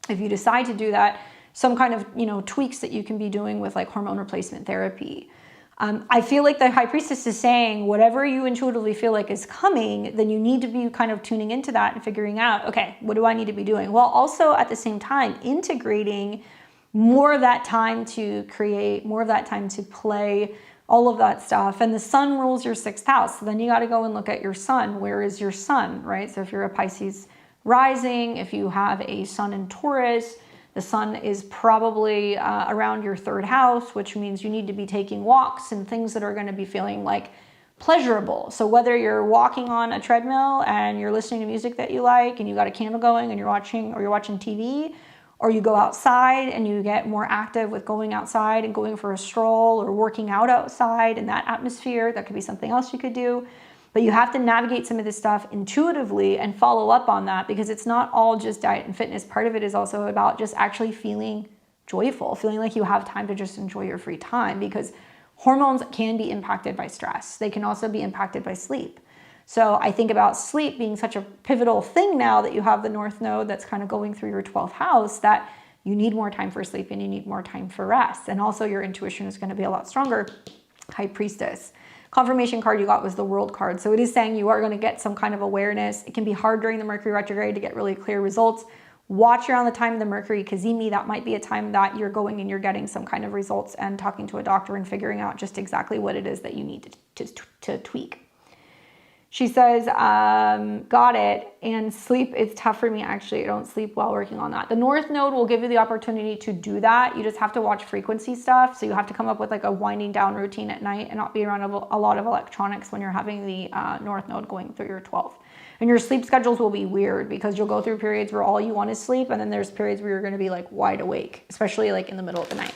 if you decide to do that, some kind of, you know, tweaks that you can be doing with like hormone replacement therapy. I feel like the high priestess is saying whatever you intuitively feel like is coming, then you need to be kind of tuning into that and figuring out, okay, what do I need to be doing? While also at the same time integrating more of that time to create, more of that time to play, all of that stuff. And the sun rules your 6th house. So then you got to go and look at your sun. Where is your sun, right? So if you're a Pisces rising, if you have a sun in Taurus, the sun is probably around your 3rd house, which means you need to be taking walks and things that are going to be feeling like pleasurable. So whether you're walking on a treadmill and you're listening to music that you like and you got a candle going and you're watching TV, or you go outside and you get more active with going outside and going for a stroll or working out outside in that atmosphere, that could be something else you could do. But you have to navigate some of this stuff intuitively and follow up on that, because it's not all just diet and fitness. Part of it is also about just actually feeling joyful, feeling like you have time to just enjoy your free time, because hormones can be impacted by stress. They can also be impacted by sleep. So I think about sleep being such a pivotal thing now that you have the North Node that's kind of going through your 12th house, that you need more time for sleep and you need more time for rest. And also your intuition is going to be a lot stronger. High priestess. Confirmation card you got was the World card. So it is saying you are going to get some kind of awareness. It can be hard during the Mercury retrograde to get really clear results. Watch around the time of the Mercury Cazimi. That might be a time that you're going and you're getting some kind of results and talking to a doctor and figuring out just exactly what it is that you need to tweak. She says, got it. And sleep is tough for me, actually. I don't sleep well working on that. The North Node will give you the opportunity to do that. You just have to watch frequency stuff. So you have to come up with like a winding down routine at night and not be around a lot of electronics when you're having the North Node going through your 12th. And your sleep schedules will be weird, because you'll go through periods where all you want is sleep. And then there's periods where you're going to be like wide awake, especially like in the middle of the night.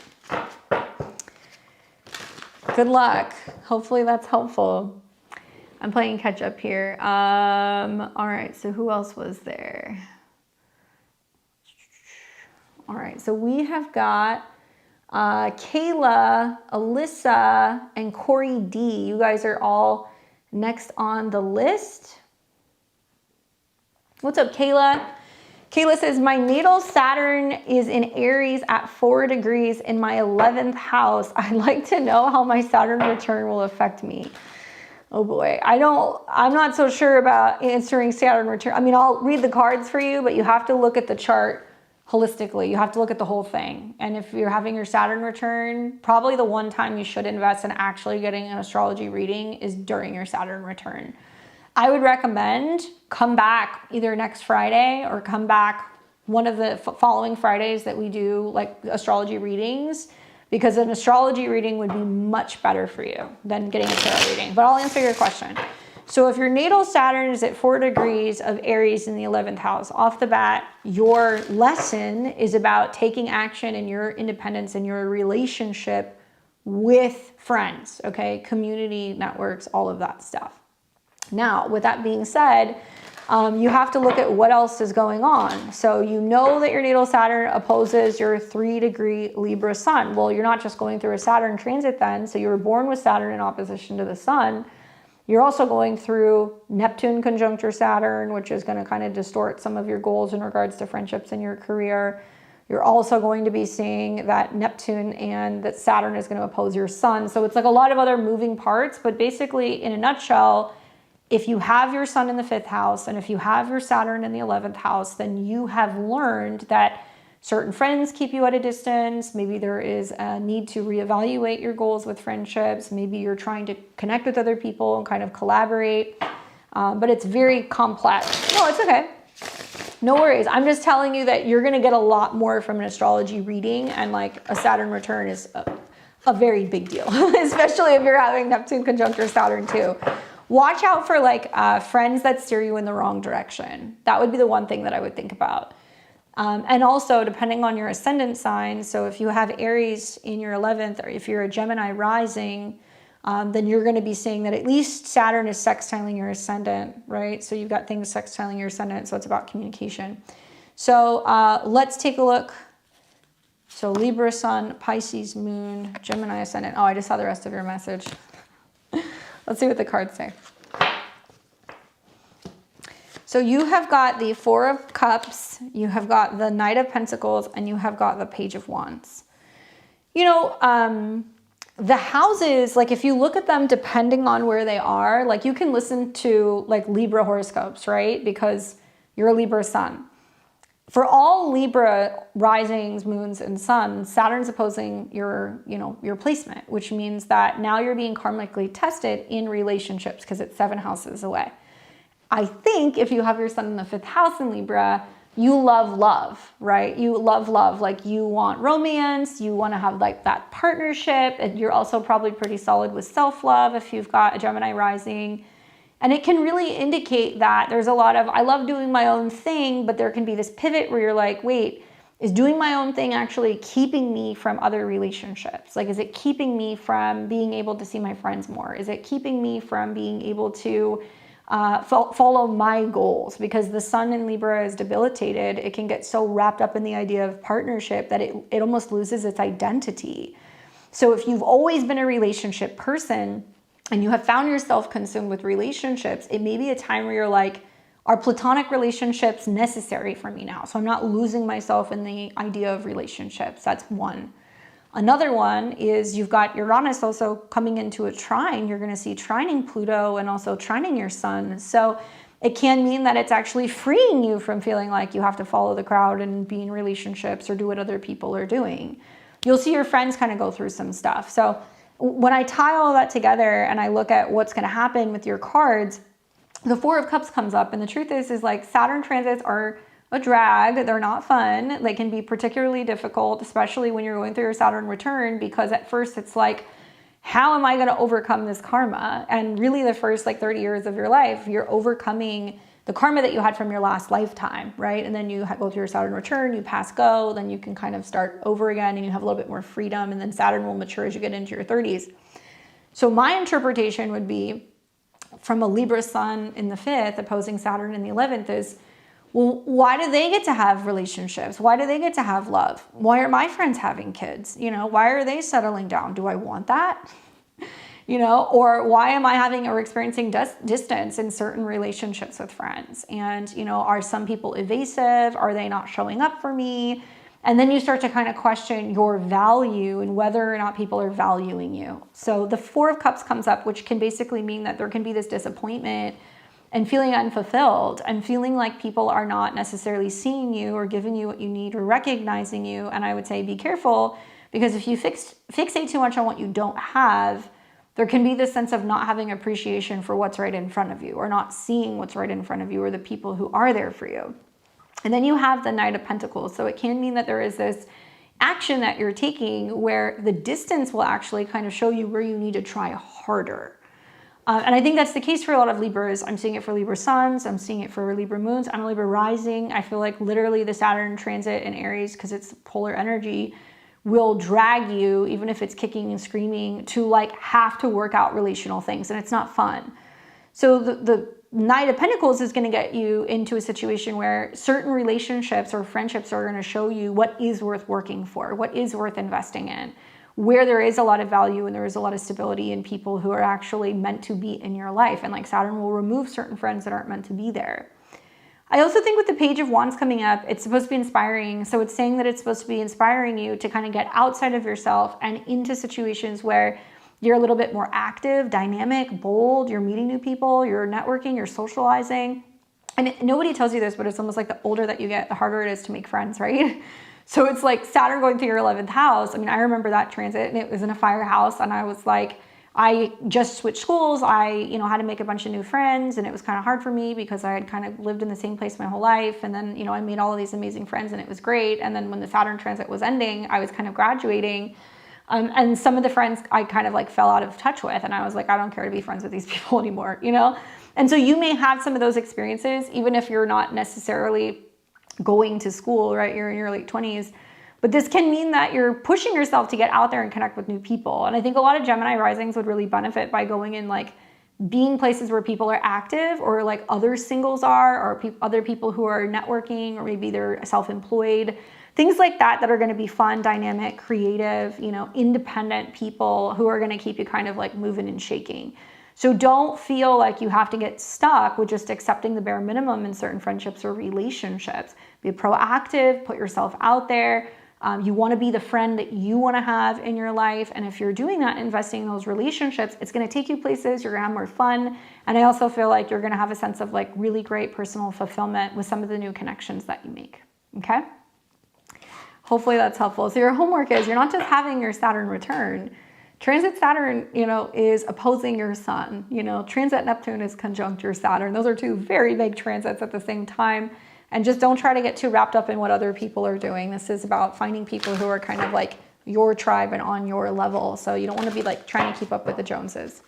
Good luck. Hopefully that's helpful. I'm playing catch up here. All right, so who else was there? All right, so we have got Kayla, Alyssa, and Corey D. You guys are all next on the list. What's up, Kayla? Kayla says, my natal Saturn is in Aries at 4 degrees in my 11th house. I'd like to know how my Saturn return will affect me. Oh boy, I'm not so sure about answering Saturn return. I mean, I'll read the cards for you, but you have to look at the chart holistically. You have to look at the whole thing. And if you're having your Saturn return, probably the one time you should invest in actually getting an astrology reading is during your Saturn return. I would recommend come back either next Friday or come back one of the following Fridays that we do like astrology readings, because an astrology reading would be much better for you than getting a tarot reading. But I'll answer your question. So if your natal Saturn is at 4 degrees of Aries in the 11th house, off the bat, your lesson is about taking action in your independence and your relationship with friends, okay? Community networks, all of that stuff. Now, with that being said, you have to look at what else is going on. So you know that your natal Saturn opposes your 3-degree Libra sun. Well, you're not just going through a Saturn transit then. So you were born with Saturn in opposition to the sun. You're also going through Neptune conjunct your Saturn, which is going to kind of distort some of your goals in regards to friendships in your career. You're also going to be seeing that Neptune and that Saturn is going to oppose your sun. So it's like a lot of other moving parts, but basically in a nutshell, if you have your sun in the 5th house and if you have your Saturn in the 11th house, then you have learned that certain friends keep you at a distance. Maybe there is a need to reevaluate your goals with friendships. Maybe you're trying to connect with other people and kind of collaborate. But it's very complex. No, it's okay. No worries. I'm just telling you that you're going to get a lot more from an astrology reading, and like a Saturn return is a very big deal, especially if you're having Neptune conjunct your Saturn too. watch out for like friends that steer you in the wrong direction. That would be the one thing that I would think about. And also, depending on your ascendant sign, so if you have Aries in your 11th, or if you're a Gemini rising, then you're going to be seeing that at least Saturn is sextiling your ascendant, right? So you've got things sextiling your ascendant, so it's about communication. So let's take a look. So Libra sun, Pisces moon, Gemini ascendant. Oh, I just saw the rest of your message. Let's see what the cards say. So you have got the Four of Cups, you have got the Knight of Pentacles, and you have got the Page of Wands. You know, the houses, like if you look at them depending on where they are, like you can listen to like Libra horoscopes, right? Because you're a Libra sun. For all Libra risings, moons, and suns, Saturn's opposing your, your placement, which means that now you're being karmically tested in relationships because it's 7 houses away. I think if you have your sun in the 5th house in Libra, you love love, right? You love love. Like you want romance, you want to have like that partnership, and you're also probably pretty solid with self-love if you've got a Gemini rising. And it can really indicate that there's a lot of, I love doing my own thing, but there can be this pivot where you're like, wait, is doing my own thing actually keeping me from other relationships? Like, is it keeping me from being able to see my friends more? Is it keeping me from being able to follow my goals? Because the sun in Libra is debilitated. It can get so wrapped up in the idea of partnership that it almost loses its identity. So if you've always been a relationship person and you have found yourself consumed with relationships, it may be a time where you're like, are platonic relationships necessary for me now? So I'm not losing myself in the idea of relationships. That's one. Another one is you've got Uranus also coming into a trine. You're going to see trining Pluto and also trining your sun. So it can mean that it's actually freeing you from feeling like you have to follow the crowd and be in relationships or do what other people are doing. You'll see your friends kind of go through some stuff. So when I tie all that together and I look at what's going to happen with your cards, the Four of Cups comes up. And the truth is like Saturn transits are a drag. They're not fun. They can be particularly difficult, especially when you're going through your Saturn return, because at first it's like, how am I going to overcome this karma? And really the first like 30 years of your life, you're overcoming the karma that you had from your last lifetime, right? And then you go through your Saturn return, you pass go, then you can kind of start over again and you have a little bit more freedom, and then Saturn will mature as you get into your 30s. So my interpretation would be from a Libra sun in the 5th opposing Saturn in the 11th is, well, why do they get to have relationships? Why do they get to have love? Why are my friends having kids? Why are they settling down? Do I want that? Or why am I having or experiencing distance in certain relationships with friends? And, are some people evasive? Are they not showing up for me? And then you start to kind of question your value and whether or not people are valuing you. So the Four of Cups comes up, which can basically mean that there can be this disappointment and feeling unfulfilled and feeling like people are not necessarily seeing you or giving you what you need or recognizing you. And I would say be careful, because if you fixate too much on what you don't have, there can be this sense of not having appreciation for what's right in front of you or not seeing what's right in front of you or the people who are there for you. And then you have the Knight of Pentacles. So it can mean that there is this action that you're taking where the distance will actually kind of show you where you need to try harder. And I think that's the case for a lot of Libras. I'm seeing it for Libra suns. I'm seeing it for Libra moons. I'm a Libra rising. I feel like literally the Saturn transit in Aries, because it's polar energy, will drag you, even if it's kicking and screaming, to like have to work out relational things. And it's not fun. So the Knight of Pentacles is going to get you into a situation where certain relationships or friendships are going to show you what is worth working for, what is worth investing in, where there is a lot of value and there is a lot of stability in people who are actually meant to be in your life. And like Saturn will remove certain friends that aren't meant to be there. I also think with the Page of Wands coming up, it's supposed to be inspiring. So it's saying that it's supposed to be inspiring you to kind of get outside of yourself and into situations where you're a little bit more active, dynamic, bold, you're meeting new people, you're networking, you're socializing. And nobody tells you this, but it's almost like the older that you get, the harder it is to make friends, right? So it's like Saturn going through your 11th house. I mean, I remember that transit and it was in a fire house and I was like, I just switched schools. I, had to make a bunch of new friends and it was kind of hard for me because I had kind of lived in the same place my whole life. And then, I made all of these amazing friends and it was great. And then when the Saturn transit was ending, I was kind of graduating. And some of the friends I kind of like fell out of touch with, and I was like, I don't care to be friends with these people anymore, you know? And so you may have some of those experiences, even if you're not necessarily going to school, right? You're in your late 20s. But this can mean that you're pushing yourself to get out there and connect with new people. And I think a lot of Gemini risings would really benefit by going in like being places where people are active, or like other singles are, or other people who are networking, or maybe they're self-employed, things like that that are going to be fun, dynamic, creative, you know, independent people who are going to keep you kind of like moving and shaking. So don't feel like you have to get stuck with just accepting the bare minimum in certain friendships or relationships. Be proactive, put yourself out there. You want to be the friend that you want to have in your life. And if you're doing that, investing in those relationships, it's going to take you places, you're going to have more fun. And I also feel like you're going to have a sense of like really great personal fulfillment with some of the new connections that you make. Okay? Hopefully that's helpful. So your homework is, you're not just having your Saturn return. Transit Saturn, you know, is opposing your sun. You know, transit Neptune is conjunct your Saturn. Those are two very big transits at the same time. And just don't try to get too wrapped up in what other people are doing. This is about finding people who are kind of like your tribe and on your level. So you don't want to be like trying to keep up with the Joneses.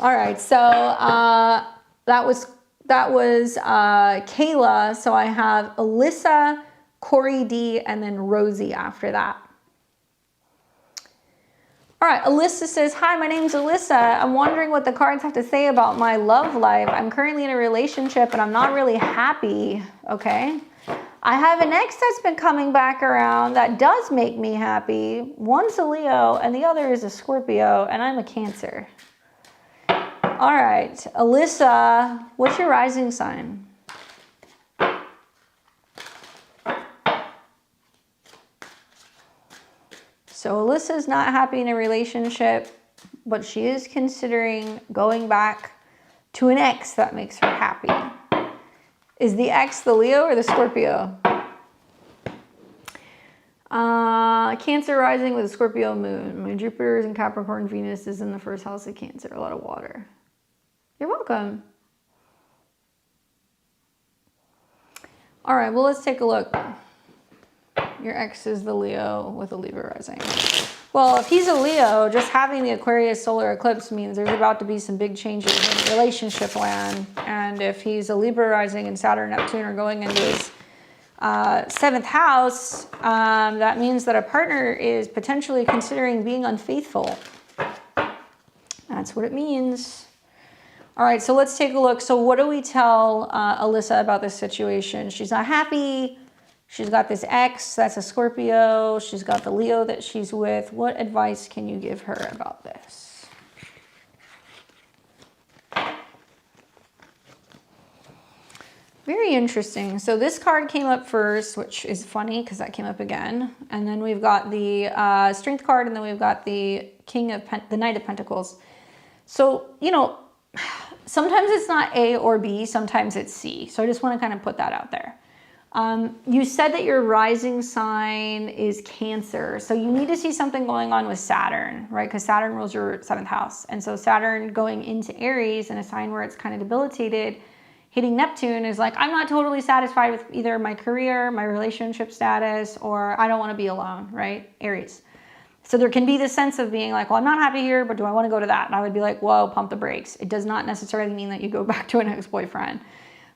All right, so that was Kayla. So I have Alyssa, Corey D, and then Rosie after that. All right, Alyssa says, hi, my name's Alyssa. I'm wondering what the cards have to say about my love life. I'm currently in a relationship and I'm not really happy, okay? I have an ex that's been coming back around that does make me happy. One's a Leo and the other is a Scorpio, and I'm a Cancer. All right, Alyssa, what's your rising sign? So Alyssa's not happy in a relationship, but she is considering going back to an ex that makes her happy. Is the ex the Leo or the Scorpio? Cancer rising with a Scorpio moon. My Jupiter is in Capricorn, Venus is in the first house of Cancer. A lot of water. You're welcome. All right, well, let's take a look. Your ex is the Leo with a Libra rising. Well, if he's a Leo, just having the Aquarius solar eclipse means there's about to be some big changes in relationship land. And if he's a Libra rising and Saturn and Neptune are going into his 7th house, that means that a partner is potentially considering being unfaithful. That's what it means. All right, so let's take a look. So what do we tell Alyssa about this situation? She's not happy. She's got this ex, that's a Scorpio. She's got the Leo that she's with. What advice can you give her about this? Very interesting. So this card came up first, which is funny because that came up again. And then we've got the Strength card, and then we've got the the Knight of Pentacles. So, you know, sometimes it's not A or B, sometimes it's C. So I just want to kind of put that out there. You said that your rising sign is Cancer. So you need to see something going on with Saturn, right? Because Saturn rules your 7th house. And so Saturn going into Aries in a sign where it's kind of debilitated, hitting Neptune is like, I'm not totally satisfied with either my career, my relationship status, or I don't want to be alone, right? Aries. So there can be this sense of being like, well, I'm not happy here, but do I want to go to that? And I would be like, whoa, pump the brakes. It does not necessarily mean that you go back to an ex-boyfriend.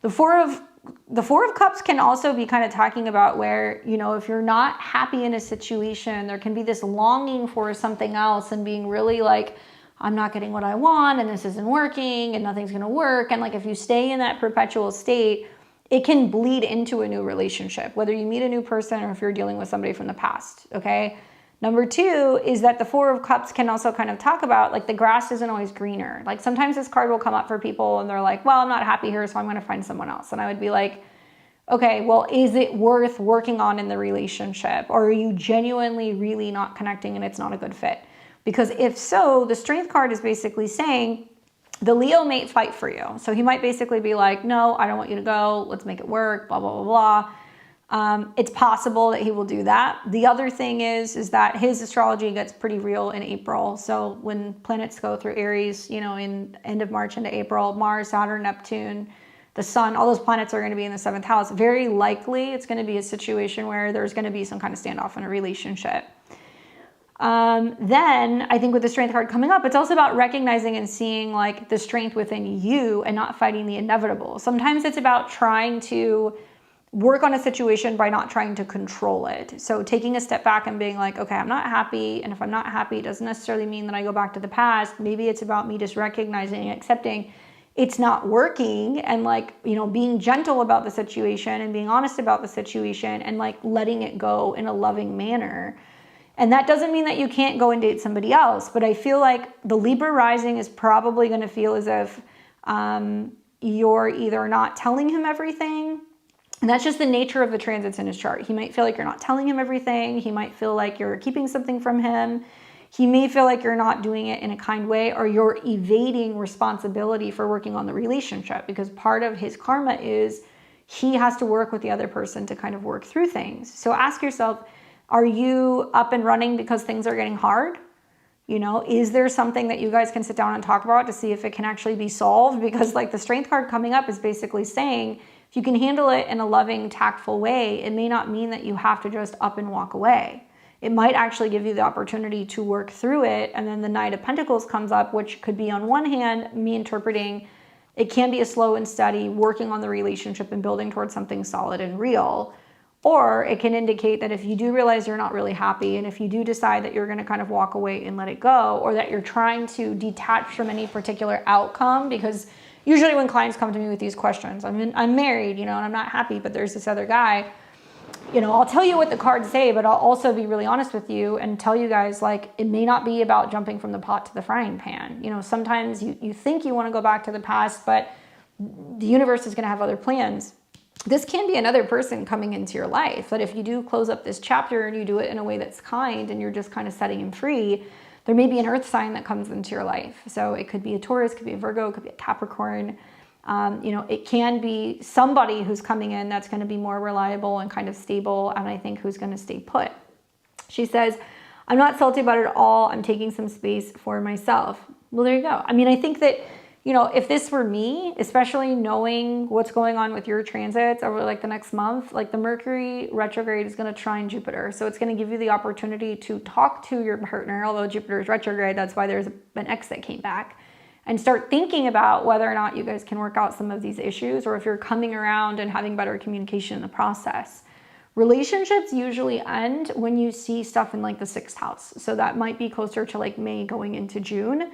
The Four of Cups can also be kind of talking about where, you know, if you're not happy in a situation, there can be this longing for something else and being really like, I'm not getting what I want and this isn't working and nothing's going to work. And like, if you stay in that perpetual state, it can bleed into a new relationship, whether you meet a new person or if you're dealing with somebody from the past. Okay. Number 2 is that the Four of Cups can also kind of talk about like the grass isn't always greener. Like sometimes this card will come up for people and they're like, well, I'm not happy here, so I'm going to find someone else. And I would be like, okay, well, is it worth working on in the relationship? Or are you genuinely really not connecting and it's not a good fit? Because if so, the Strength card is basically saying the Leo may fight for you. So he might basically be like, no, I don't want you to go. Let's make it work, blah, blah, blah, blah. It's possible that he will do that. The other thing is that his astrology gets pretty real in April. So when planets go through Aries, you know, in end of March into April, Mars, Saturn, Neptune, the sun, all those planets are going to be in the 7th house. Very likely it's going to be a situation where there's going to be some kind of standoff in a relationship. Then I think with the strength card coming up, it's also about recognizing and seeing like the strength within you and not fighting the inevitable. Sometimes it's about trying to work on a situation by not trying to control it. So taking a step back and being like, okay, I'm not happy. And if I'm not happy, it doesn't necessarily mean that I go back to the past. Maybe it's about me just recognizing and accepting it's not working, and like, you know, being gentle about the situation and being honest about the situation and like letting it go in a loving manner. And that doesn't mean that you can't go and date somebody else, but I feel like the Libra rising is probably going to feel as if you're either not telling him everything, and that's just the nature of the transits in his chart. He might feel like you're not telling him everything. He might feel like you're keeping something from him. He may feel like you're not doing it in a kind way, or you're evading responsibility for working on the relationship, because part of his karma is he has to work with the other person to kind of work through things. So ask yourself, are you up and running because things are getting hard? You know, is there something that you guys can sit down and talk about to see if it can actually be solved? Because like the strength card coming up is basically saying, if you can handle it in a loving, tactful way, it may not mean that you have to just up and walk away. It might actually give you the opportunity to work through it. And then the Knight of Pentacles comes up, which could be on one hand, me interpreting it can be a slow and steady working on the relationship and building towards something solid and real. Or it can indicate that if you do realize you're not really happy, and if you do decide that you're going to kind of walk away and let it go, or that you're trying to detach from any particular outcome, because usually when clients come to me with these questions, I'm married, you know, and I'm not happy, but there's this other guy, you know, I'll tell you what the cards say, but I'll also be really honest with you and tell you guys, like, it may not be about jumping from the pot to the frying pan. You know, sometimes you think you want to go back to the past, but the universe is going to have other plans. This can be another person coming into your life, but if you do close up this chapter and you do it in a way that's kind and you're just kind of setting him free, there may be an earth sign that comes into your life. So it could be a Taurus, could be a Virgo, could be a Capricorn. You know, it can be somebody who's coming in that's going to be more reliable and kind of stable, and I think who's going to stay put. She says, I'm not salty about it at all. I'm taking some space for myself. Well, there you go. I mean, I think that, you know, if this were me, especially knowing what's going on with your transits over like the next month, like the Mercury retrograde is going to trine Jupiter. So it's going to give you the opportunity to talk to your partner, although Jupiter is retrograde. That's why there's an ex that came back, and start thinking about whether or not you guys can work out some of these issues, or if you're coming around and having better communication in the process. Relationships usually end when you see stuff in like the 6th house. So that might be closer to like May going into June.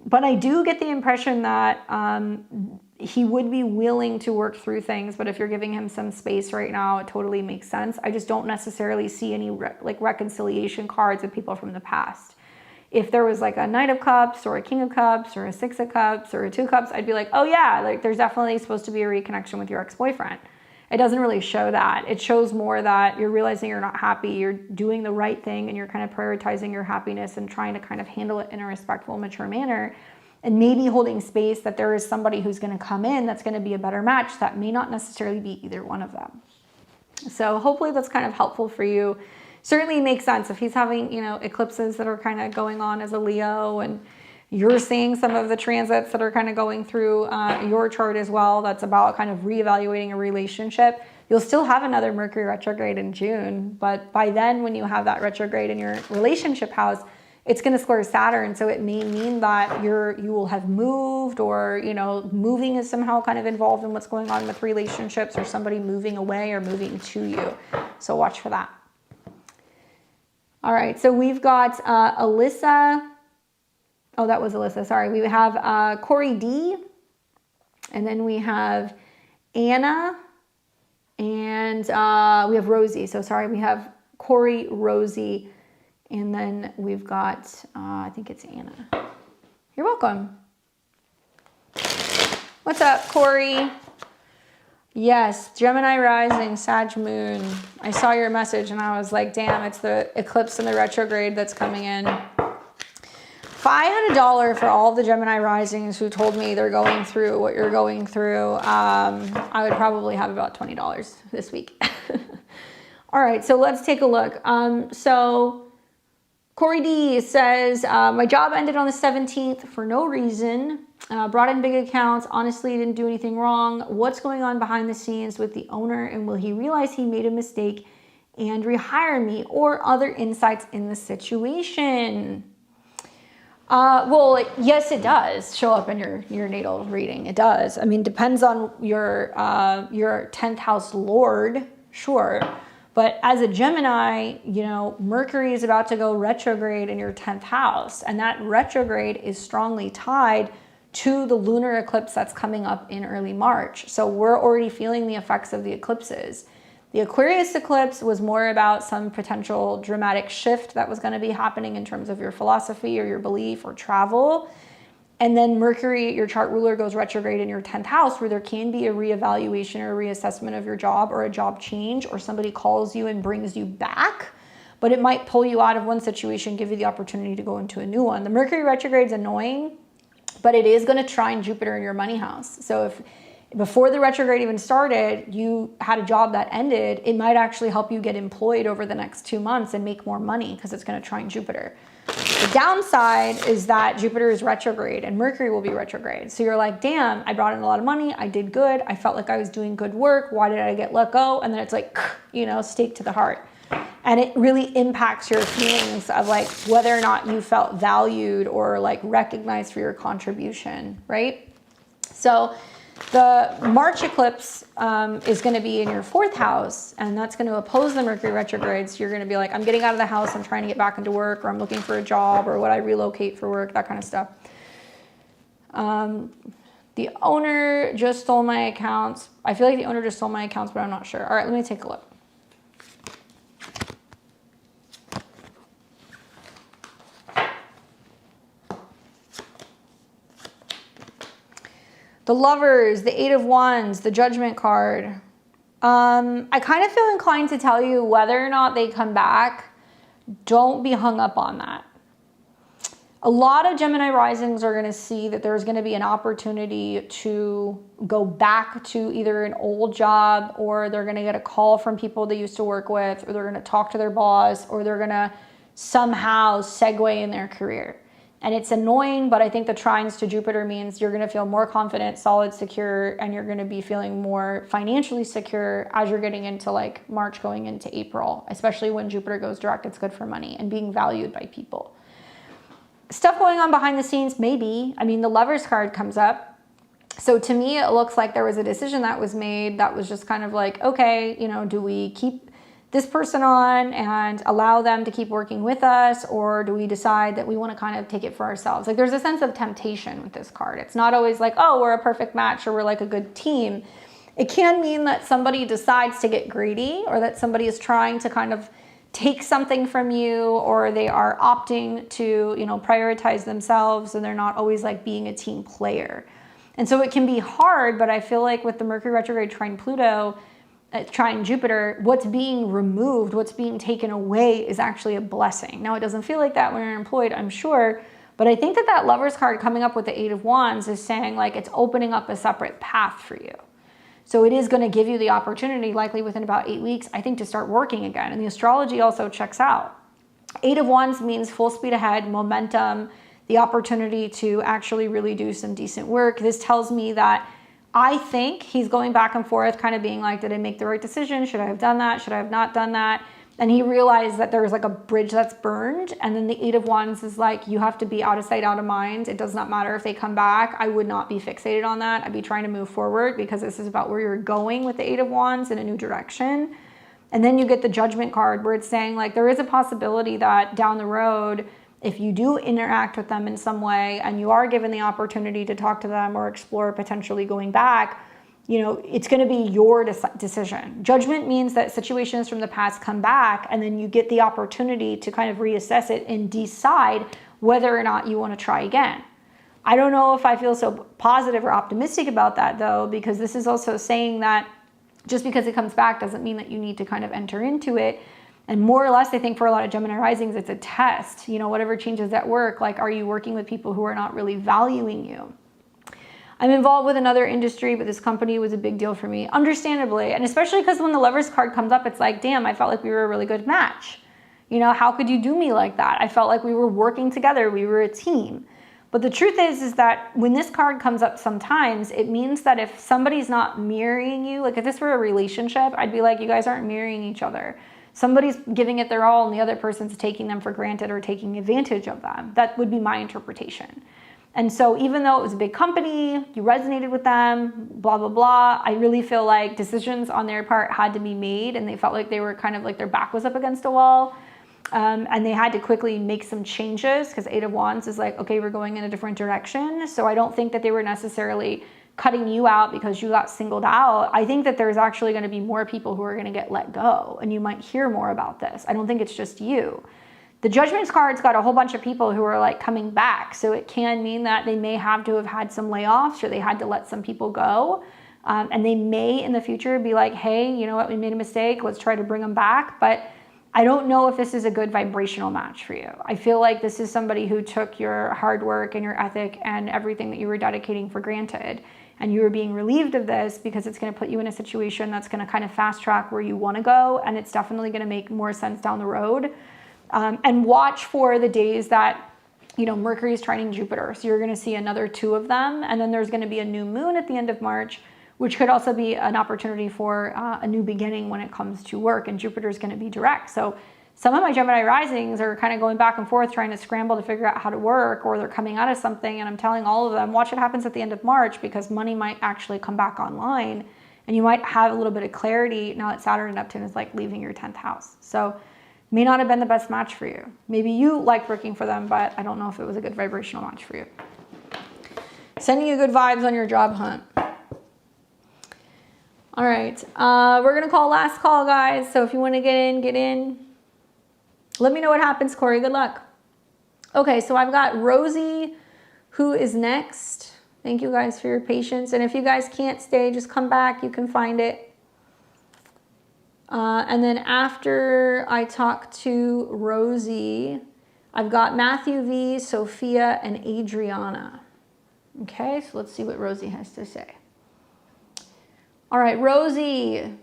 But I do get the impression that he would be willing to work through things. But if you're giving him some space right now, it totally makes sense. I just don't necessarily see any reconciliation cards with people from the past. If there was like a Knight of Cups or a King of Cups or a 6 of Cups or a 2 Cups, I'd be like, oh yeah, like there's definitely supposed to be a reconnection with your ex-boyfriend. It doesn't really show that. It shows more that you're realizing you're not happy, you're doing the right thing, and you're kind of prioritizing your happiness and trying to kind of handle it in a respectful, mature manner, and maybe holding space that there is somebody who's going to come in that's going to be a better match that may not necessarily be either one of them. So hopefully that's kind of helpful for you. Certainly makes sense if he's having, you know, eclipses that are kind of going on as a Leo, and you're seeing some of the transits that are kind of going through your chart as well. That's about kind of reevaluating a relationship. You'll still have another Mercury retrograde in June, but by then when you have that retrograde in your relationship house, it's going to square Saturn. So it may mean that you will have moved, or, you know, moving is somehow kind of involved in what's going on with relationships, or somebody moving away or moving to you. So watch for that. All right, so we've got Alyssa. Oh, that was Alyssa, sorry. We have Corey D. And then we have Anna. And we have Rosie. So sorry, we have Corey, Rosie. And then we've got, I think it's Anna. You're welcome. What's up, Corey? Yes, Gemini rising, Sag moon. I saw your message and I was like, damn, it's the eclipse and the retrograde that's coming in. If I had $1 for all the Gemini risings who told me they're going through what you're going through, I would probably have about $20 this week. All right, so let's take a look. So Corey D says, my job ended on the 17th for no reason. Brought in big accounts. Honestly, didn't do anything wrong. What's going on behind the scenes with the owner, and will he realize he made a mistake and rehire me, or other insights in the situation? Well, yes, it does show up in your natal reading. It does. I mean, depends on your 10th house lord, sure. But as a Gemini, you know, Mercury is about to go retrograde in your 10th house. And that retrograde is strongly tied to the lunar eclipse that's coming up in early March. So we're already feeling the effects of the eclipses. The Aquarius eclipse was more about some potential dramatic shift that was going to be happening in terms of your philosophy or your belief or travel. And then Mercury, your chart ruler, goes retrograde in your 10th house, where there can be a reevaluation or a reassessment of your job, or a job change, or somebody calls you and brings you back. But it might pull you out of one situation, give you the opportunity to go into a new one. The Mercury retrograde is annoying, but it is going to trine Jupiter in your money house. So if before the retrograde even started, you had a job that ended, it might actually help you get employed over the next 2 months and make more money, because it's going to trine Jupiter. The downside is that Jupiter is retrograde and Mercury will be retrograde. So you're like, damn, I brought in a lot of money. I did good. I felt like I was doing good work. Why did I get let go? And then it's like, you know, stake to the heart. And it really impacts your feelings of like whether or not you felt valued or like recognized for your contribution, right? So the March eclipse is going to be in your 4th house, and that's going to oppose the Mercury retrograde. So you're going to be like, I'm getting out of the house, I'm trying to get back into work, or I'm looking for a job, or would I relocate for work, that kind of stuff. The owner just stole my accounts. I feel like the owner just stole my accounts, but I'm not sure. All right, let me take a look. The Lovers, the 8 of Wands, the Judgment card. I kind of feel inclined to tell you whether or not they come back, don't be hung up on that. A lot of Gemini risings are going to see that there's going to be an opportunity to go back to either an old job, or they're going to get a call from people they used to work with, or they're going to talk to their boss, or they're going to somehow segue in their career. And it's annoying, but I think the trines to Jupiter means you're going to feel more confident, solid, secure, and you're going to be feeling more financially secure as you're getting into like March going into April, especially when Jupiter goes direct. It's good for money and being valued by people. Stuff going on behind the scenes, maybe. I mean, the Lovers card comes up. So to me, it looks like there was a decision that was made that was just kind of like, okay, you know, do we keep this person on and allow them to keep working with us, or do we decide that we want to kind of take it for ourselves? Like there's a sense of temptation with this card. It's not always like, oh, we're a perfect match or we're like a good team. It can mean that somebody decides to get greedy, or that somebody is trying to kind of take something from you, or they are opting to, you know, prioritize themselves, and they're not always like being a team player. And so it can be hard, but I feel like with the Mercury retrograde trine Pluto, trine Jupiter, what's being removed, what's being taken away is actually a blessing. Now, it doesn't feel like that when you're employed, I'm sure, but I think that that Lovers card coming up with the 8 of Wands is saying like it's opening up a separate path for you. So it is going to give you the opportunity, likely within about 8 weeks, I think, to start working again. And the astrology also checks out. 8 of Wands means full speed ahead, momentum, the opportunity to actually really do some decent work. This tells me that I think he's going back and forth, kind of being like, did I make the right decision? Should I have done that? Should I have not done that? And he realized that there was like a bridge that's burned. And then the 8 of Wands is like, you have to be out of sight, out of mind. It does not matter if they come back. I would not be fixated on that. I'd be trying to move forward, because this is about where you're going with the 8 of Wands in a new direction. And then you get the Judgment card, where it's saying like, there is a possibility that down the road, if you do interact with them in some way and you are given the opportunity to talk to them or explore potentially going back, you know, it's going to be your decision. Judgment means that situations from the past come back, and then you get the opportunity to kind of reassess it and decide whether or not you want to try again. I don't know if I feel so positive or optimistic about that, though, because this is also saying that just because it comes back doesn't mean that you need to kind of enter into it. And more or less, I think for a lot of Gemini risings, it's a test. You know, whatever changes at work, like, are you working with people who are not really valuing you? I'm involved with another industry, but this company was a big deal for me, understandably. And especially because when the Lovers card comes up, it's like, damn, I felt like we were a really good match. You know, how could you do me like that? I felt like we were working together. We were a team. But the truth is that when this card comes up sometimes, it means that if somebody's not mirroring you, like if this were a relationship, I'd be like, you guys aren't mirroring each other. Somebody's giving it their all and the other person's taking them for granted or taking advantage of them. That would be my interpretation. And so even though it was a big company, you resonated with them, blah, blah, blah, I really feel like decisions on their part had to be made and they felt like they were kind of like their back was up against a wall. And they had to quickly make some changes because Eight of Wands is like, okay, we're going in a different direction. So I don't think that they were necessarily cutting you out because you got singled out. I think that there's actually going to be more people who are going to get let go, and you might hear more about this. I don't think it's just you. The Judgment card's got a whole bunch of people who are like coming back. So it can mean that they may have to have had some layoffs or they had to let some people go. And they may in the future be like, hey, you know what, we made a mistake. Let's try to bring them back. But I don't know if this is a good vibrational match for you. I feel like this is somebody who took your hard work and your ethic and everything that you were dedicating for granted. And you were being relieved of this because it's going to put you in a situation that's going to kind of fast track where you want to go. And it's definitely going to make more sense down the road. And watch for the days that, you know, Mercury is trining Jupiter. So you're going to see another 2 of them. And then there's going to be a new moon at the end of March, which could also be an opportunity for a new beginning when it comes to work. And Jupiter is going to be direct. So some of my Gemini risings are kind of going back and forth trying to scramble to figure out how to work, or they're coming out of something. And I'm telling all of them, watch what happens at the end of March, because money might actually come back online and you might have a little bit of clarity now that Saturn and Neptune is like leaving your 10th house. So may not have been the best match for you. Maybe you liked working for them, but I don't know if it was a good vibrational match for you. Sending you good vibes on your job hunt. All right, we're gonna call last call, guys. So if you wanna get in, get in. Let me know what happens, Corey, good luck. Okay, so I've got Rosie, who is next. Thank you guys for your patience. And if you guys can't stay, just come back, you can find it. And then after I talk to Rosie, I've got Matthew V, Sophia, and Adriana. Okay, so let's see what Rosie has to say. All right, Rosie.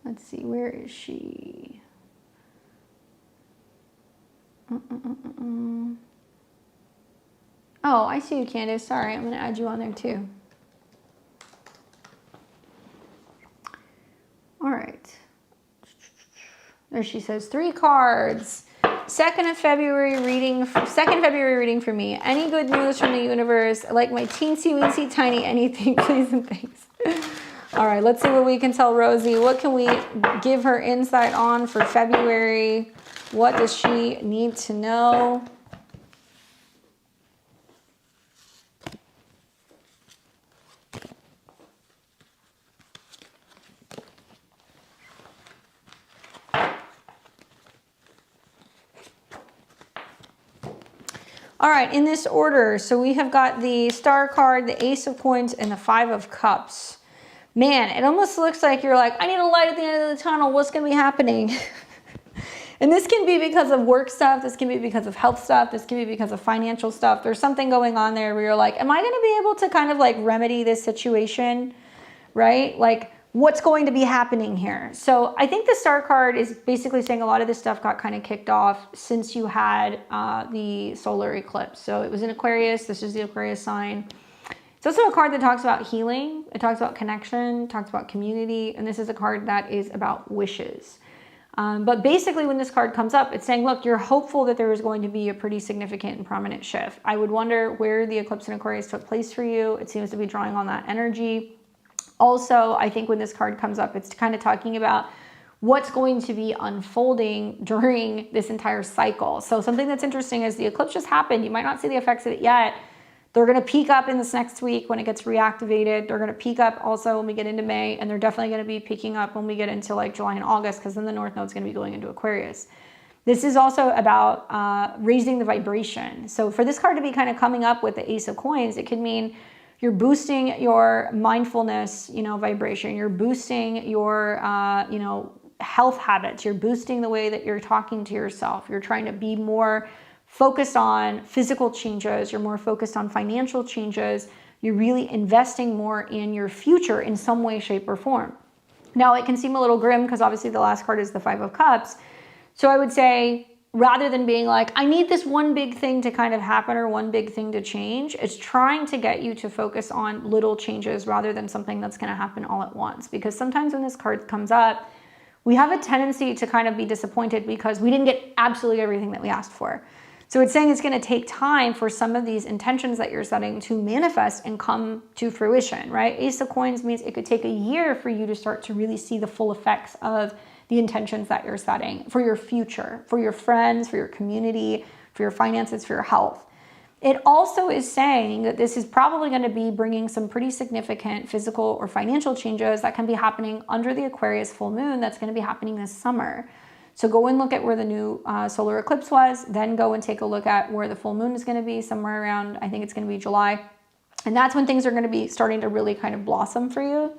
Let's see, where is she? Oh, I see you, Candace. Sorry, I'm going to add you on there too. All right. There she says 3 cards. 2nd February reading for me. Any good news from the universe? I like my teensy weensy tiny anything, please and thanks. All right, let's see what we can tell Rosie. What can we give her insight on for February? What does she need to know? All right, in this order, so we have got the Star card, the Ace of Coins, and the 5 of Cups. Man, it almost looks like you're like, I need a light at the end of the tunnel. What's going to be happening? And this can be because of work stuff. This can be because of health stuff. This can be because of financial stuff. There's something going on there where you're like, am I going to be able to kind of like remedy this situation, right? Like, what's going to be happening here? So I think the Star card is basically saying a lot of this stuff got kind of kicked off since you had the solar eclipse. So it was in Aquarius. This is the Aquarius sign. It's also a card that talks about healing. It talks about connection, talks about community. And this is a card that is about wishes. But basically when this card comes up, it's saying, look, you're hopeful that there is going to be a pretty significant and prominent shift. I would wonder where the eclipse in Aquarius took place for you. It seems to be drawing on that energy. Also, I think when this card comes up, it's kind of talking about what's going to be unfolding during this entire cycle. So something that's interesting is the eclipse just happened. You might not see the effects of it yet. They're going to peak up in this next week when it gets reactivated. They're going to peak up also when we get into May, and they're definitely going to be peaking up when we get into like July and August, because then the North Node's going to be going into Aquarius. This is also about raising the vibration. So for this card to be kind of coming up with the Ace of Coins, it could mean you're boosting your mindfulness, vibration. You're boosting your, health habits. You're boosting the way that you're talking to yourself. You're trying to be more focused on physical changes. You're more focused on financial changes. You're really investing more in your future in some way, shape, or form. Now, it can seem a little grim because obviously the last card is the 5 of Cups. So I would say, rather than being like, I need this one big thing to kind of happen or one big thing to change, it's trying to get you to focus on little changes rather than something that's going to happen all at once. Because sometimes when this card comes up, we have a tendency to kind of be disappointed because we didn't get absolutely everything that we asked for. So it's saying it's going to take time for some of these intentions that you're setting to manifest and come to fruition, right? Ace of Coins means it could take a year for you to start to really see the full effects of the intentions that you're setting for your future, for your friends, for your community, for your finances, for your health. It also is saying that this is probably going to be bringing some pretty significant physical or financial changes that can be happening under the Aquarius full moon that's going to be happening this summer. So go and look at where the new solar eclipse was, then go and take a look at where the full moon is going to be somewhere around, I think it's going to be July. And that's when things are going to be starting to really kind of blossom for you.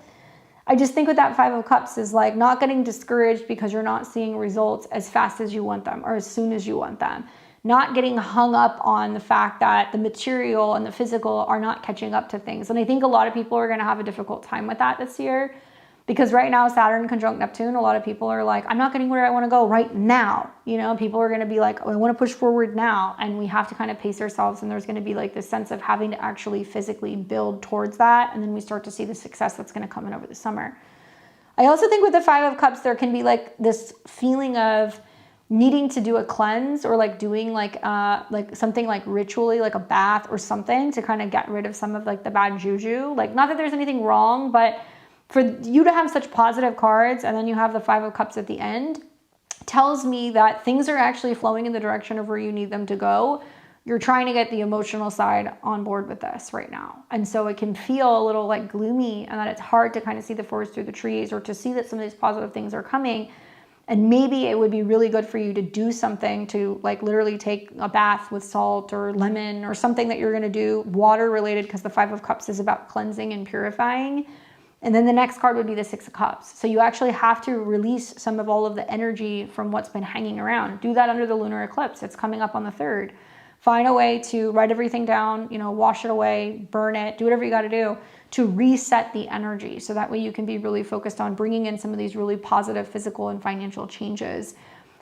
I just think with that Five of Cups is like not getting discouraged because you're not seeing results as fast as you want them or as soon as you want them. Not getting hung up on the fact that the material and the physical are not catching up to things. And I think a lot of people are going to have a difficult time with that this year because right now Saturn conjunct Neptune, a lot of people are like, I'm not getting where I want to go right now. You know, people are going to be like, oh, I want to push forward now. And we have to kind of pace ourselves. And there's going to be like this sense of having to actually physically build towards that. And then we start to see the success that's going to come in over the summer. I also think with the Five of Cups, there can be like this feeling of needing to do a cleanse or like doing like something like ritually, like a bath or something to kind of get rid of some of like the bad juju. Like not that there's anything wrong, but for you to have such positive cards and then you have the Five of Cups at the end tells me that things are actually flowing in the direction of where you need them to go. You're trying to get the emotional side on board with this right now. And so it can feel a little like gloomy and that it's hard to kind of see the forest through the trees or to see that some of these positive things are coming. And maybe it would be really good for you to do something to like literally take a bath with salt or lemon or something that you're going to do water related because the Five of Cups is about cleansing and purifying. And then the next card would be the Six of Cups. So you actually have to release some of all of the energy from what's been hanging around. Do that under the lunar eclipse. It's coming up on the 3rd. Find a way to write everything down, wash it away, burn it, do whatever you got to do to reset the energy. So that way you can be really focused on bringing in some of these really positive physical and financial changes.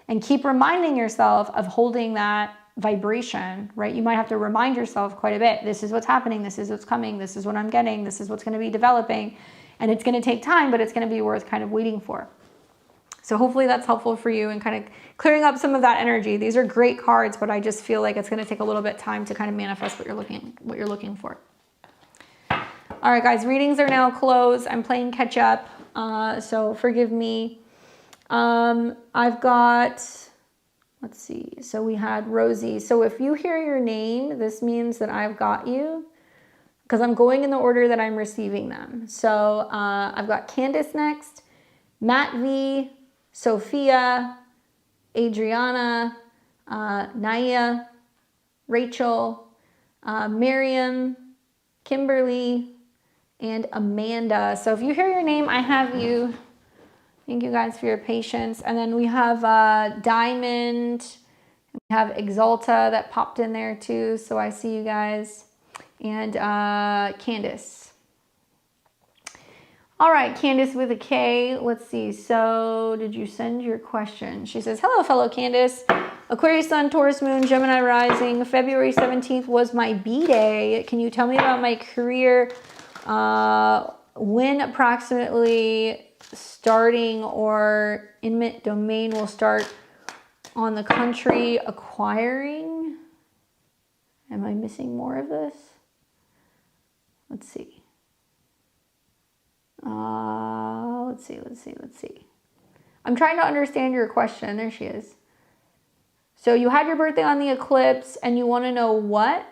And keep reminding yourself of holding that vibration, right? You might have to remind yourself quite a bit. This is what's happening. This is what's coming. This is what I'm getting. This is what's going to be developing. And it's going to take time, but it's going to be worth kind of waiting for. So hopefully that's helpful for you and kind of clearing up some of that energy. These are great cards, but I just feel like it's going to take a little bit of time to kind of manifest what you're looking for. All right, guys, readings are now closed. I'm playing catch up, so forgive me. I've got, let's see. So we had Rosie. So if you hear your name, this means that I've got you, because I'm going in the order that I'm receiving them. So I've got Candace next, Matt V, Sophia, Adriana, Naya, Rachel, Miriam, Kimberly, and Amanda. So if you hear your name, I have you. Thank you guys for your patience. And then we have Diamond, we have Exalta that popped in there too. So I see you guys. And Candace. All right, Candace with a K. Let's see. So did you send your question? She says, hello, fellow Candace. Aquarius Sun, Taurus Moon, Gemini Rising. February 17th was my B-Day. Can you tell me about my career? When approximately starting or eminent domain will start on the country acquiring? Am I missing more of this? Let's see. Let's see. I'm trying to understand your question. There she is. So you had your birthday on the eclipse and you want to know what?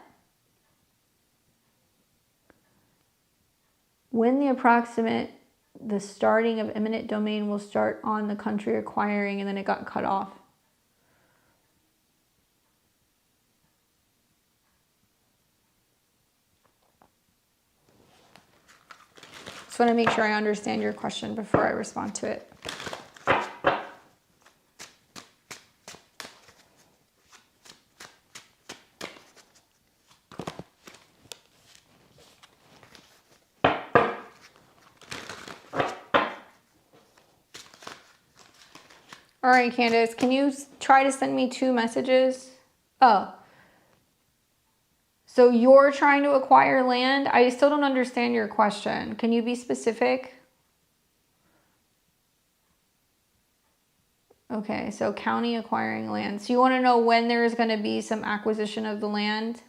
When the starting of eminent domain will start on the country acquiring, and then it got cut off. Just want to make sure I understand your question before I respond to it. All right, Candace, can you try to send me 2 messages? Oh. So you're trying to acquire land? I still don't understand your question. Can you be specific? Okay, so county acquiring land. So you want to know when there is going to be some acquisition of the land?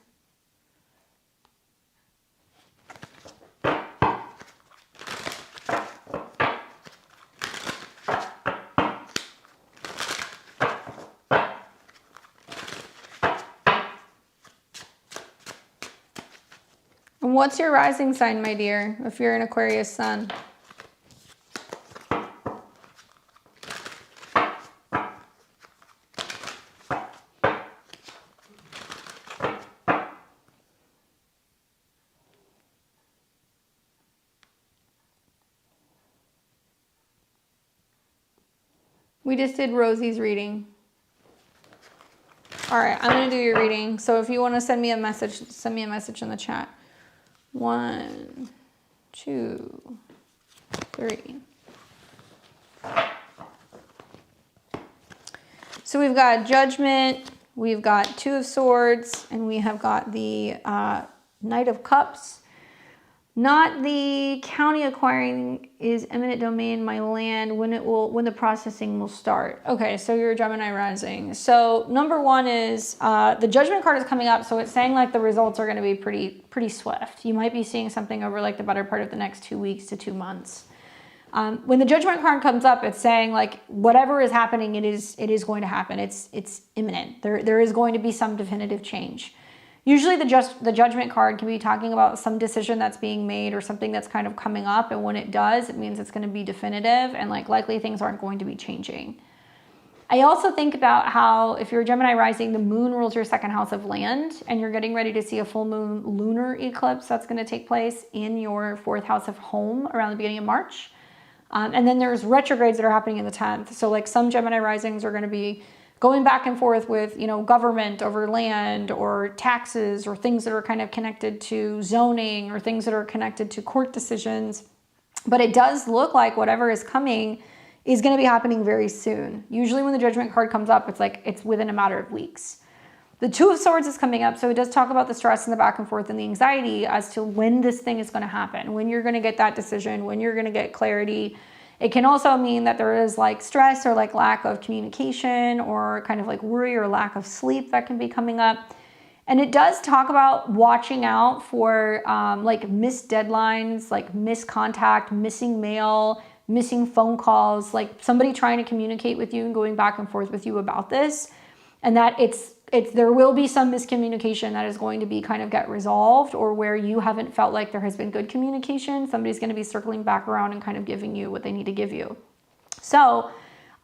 And what's your rising sign, my dear, if you're an Aquarius sun? We just did Rosie's reading. All right, I'm going to do your reading. So if you want to send me a message in the chat. 1, 2, 3. So we've got Judgment, we've got 2 of Swords, and we have got the Knight of Cups. Not the county acquiring is eminent domain, my land, when the processing will start. Okay, so you're a Gemini rising. So number 1 is the Judgment card is coming up, so it's saying like the results are going to be pretty swift. You might be seeing something over like the better part of the next 2 weeks to 2 months. When the Judgment card comes up, it's saying like whatever is happening, it is going to happen. It's imminent. There is going to be some definitive change. Usually the Judgment card can be talking about some decision that's being made or something that's kind of coming up, and when it does, it means it's going to be definitive and like likely things aren't going to be changing. I also think about how if you're a Gemini rising, the moon rules your 2nd house of land, and you're getting ready to see a full moon lunar eclipse that's going to take place in your 4th house of home around the beginning of March. And then there's retrogrades that are happening in the 10th. So like some Gemini risings are going to be going back and forth with, government over land or taxes or things that are kind of connected to zoning or things that are connected to court decisions. But it does look like whatever is coming is going to be happening very soon. Usually when the Judgment card comes up, it's within a matter of weeks. The 2 of Swords is coming up, so it does talk about the stress and the back and forth and the anxiety as to when this thing is going to happen, when you're going to get that decision, when you're going to get clarity. It can also mean that there is like stress or like lack of communication or kind of like worry or lack of sleep that can be coming up. And it does talk about watching out for like missed deadlines, like missed contact, missing mail, missing phone calls, like somebody trying to communicate with you and going back and forth with you about this. And that there will be some miscommunication that is going to be kind of get resolved, or where you haven't felt like there has been good communication. Somebody's going to be circling back around and kind of giving you what they need to give you. So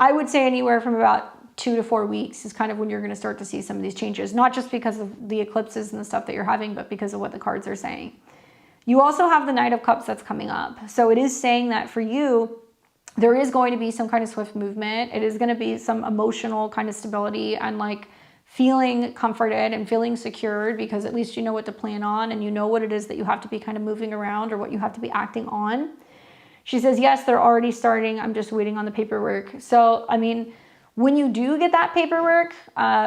I would say anywhere from about 2 to 4 weeks is kind of when you're going to start to see some of these changes, not just because of the eclipses and the stuff that you're having, but because of what the cards are saying. You also have the Knight of Cups that's coming up. So it is saying that for you, there is going to be some kind of swift movement. It is going to be some emotional kind of stability and like feeling comforted and feeling secured, because at least you know what to plan on and you know what it is that you have to be kind of moving around or what you have to be acting on. She says, yes, they're already starting. I'm just waiting on the paperwork. So, I mean, when you do get that paperwork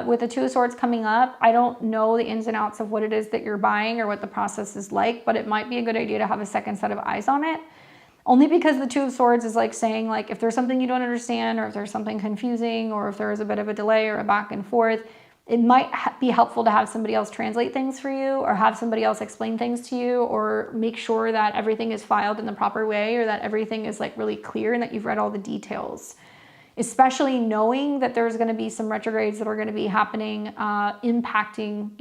with the 2 of Swords coming up, I don't know the ins and outs of what it is that you're buying or what the process is like, but it might be a good idea to have a second set of eyes on it. Only because the 2 of Swords is like saying, like, if there's something you don't understand, or if there's something confusing, or if there is a bit of a delay or a back and forth, it might be helpful to have somebody else translate things for you, or have somebody else explain things to you, or make sure that everything is filed in the proper way, or that everything is like really clear and that you've read all the details. Especially knowing that there's going to be some retrogrades that are going to be happening, impacting,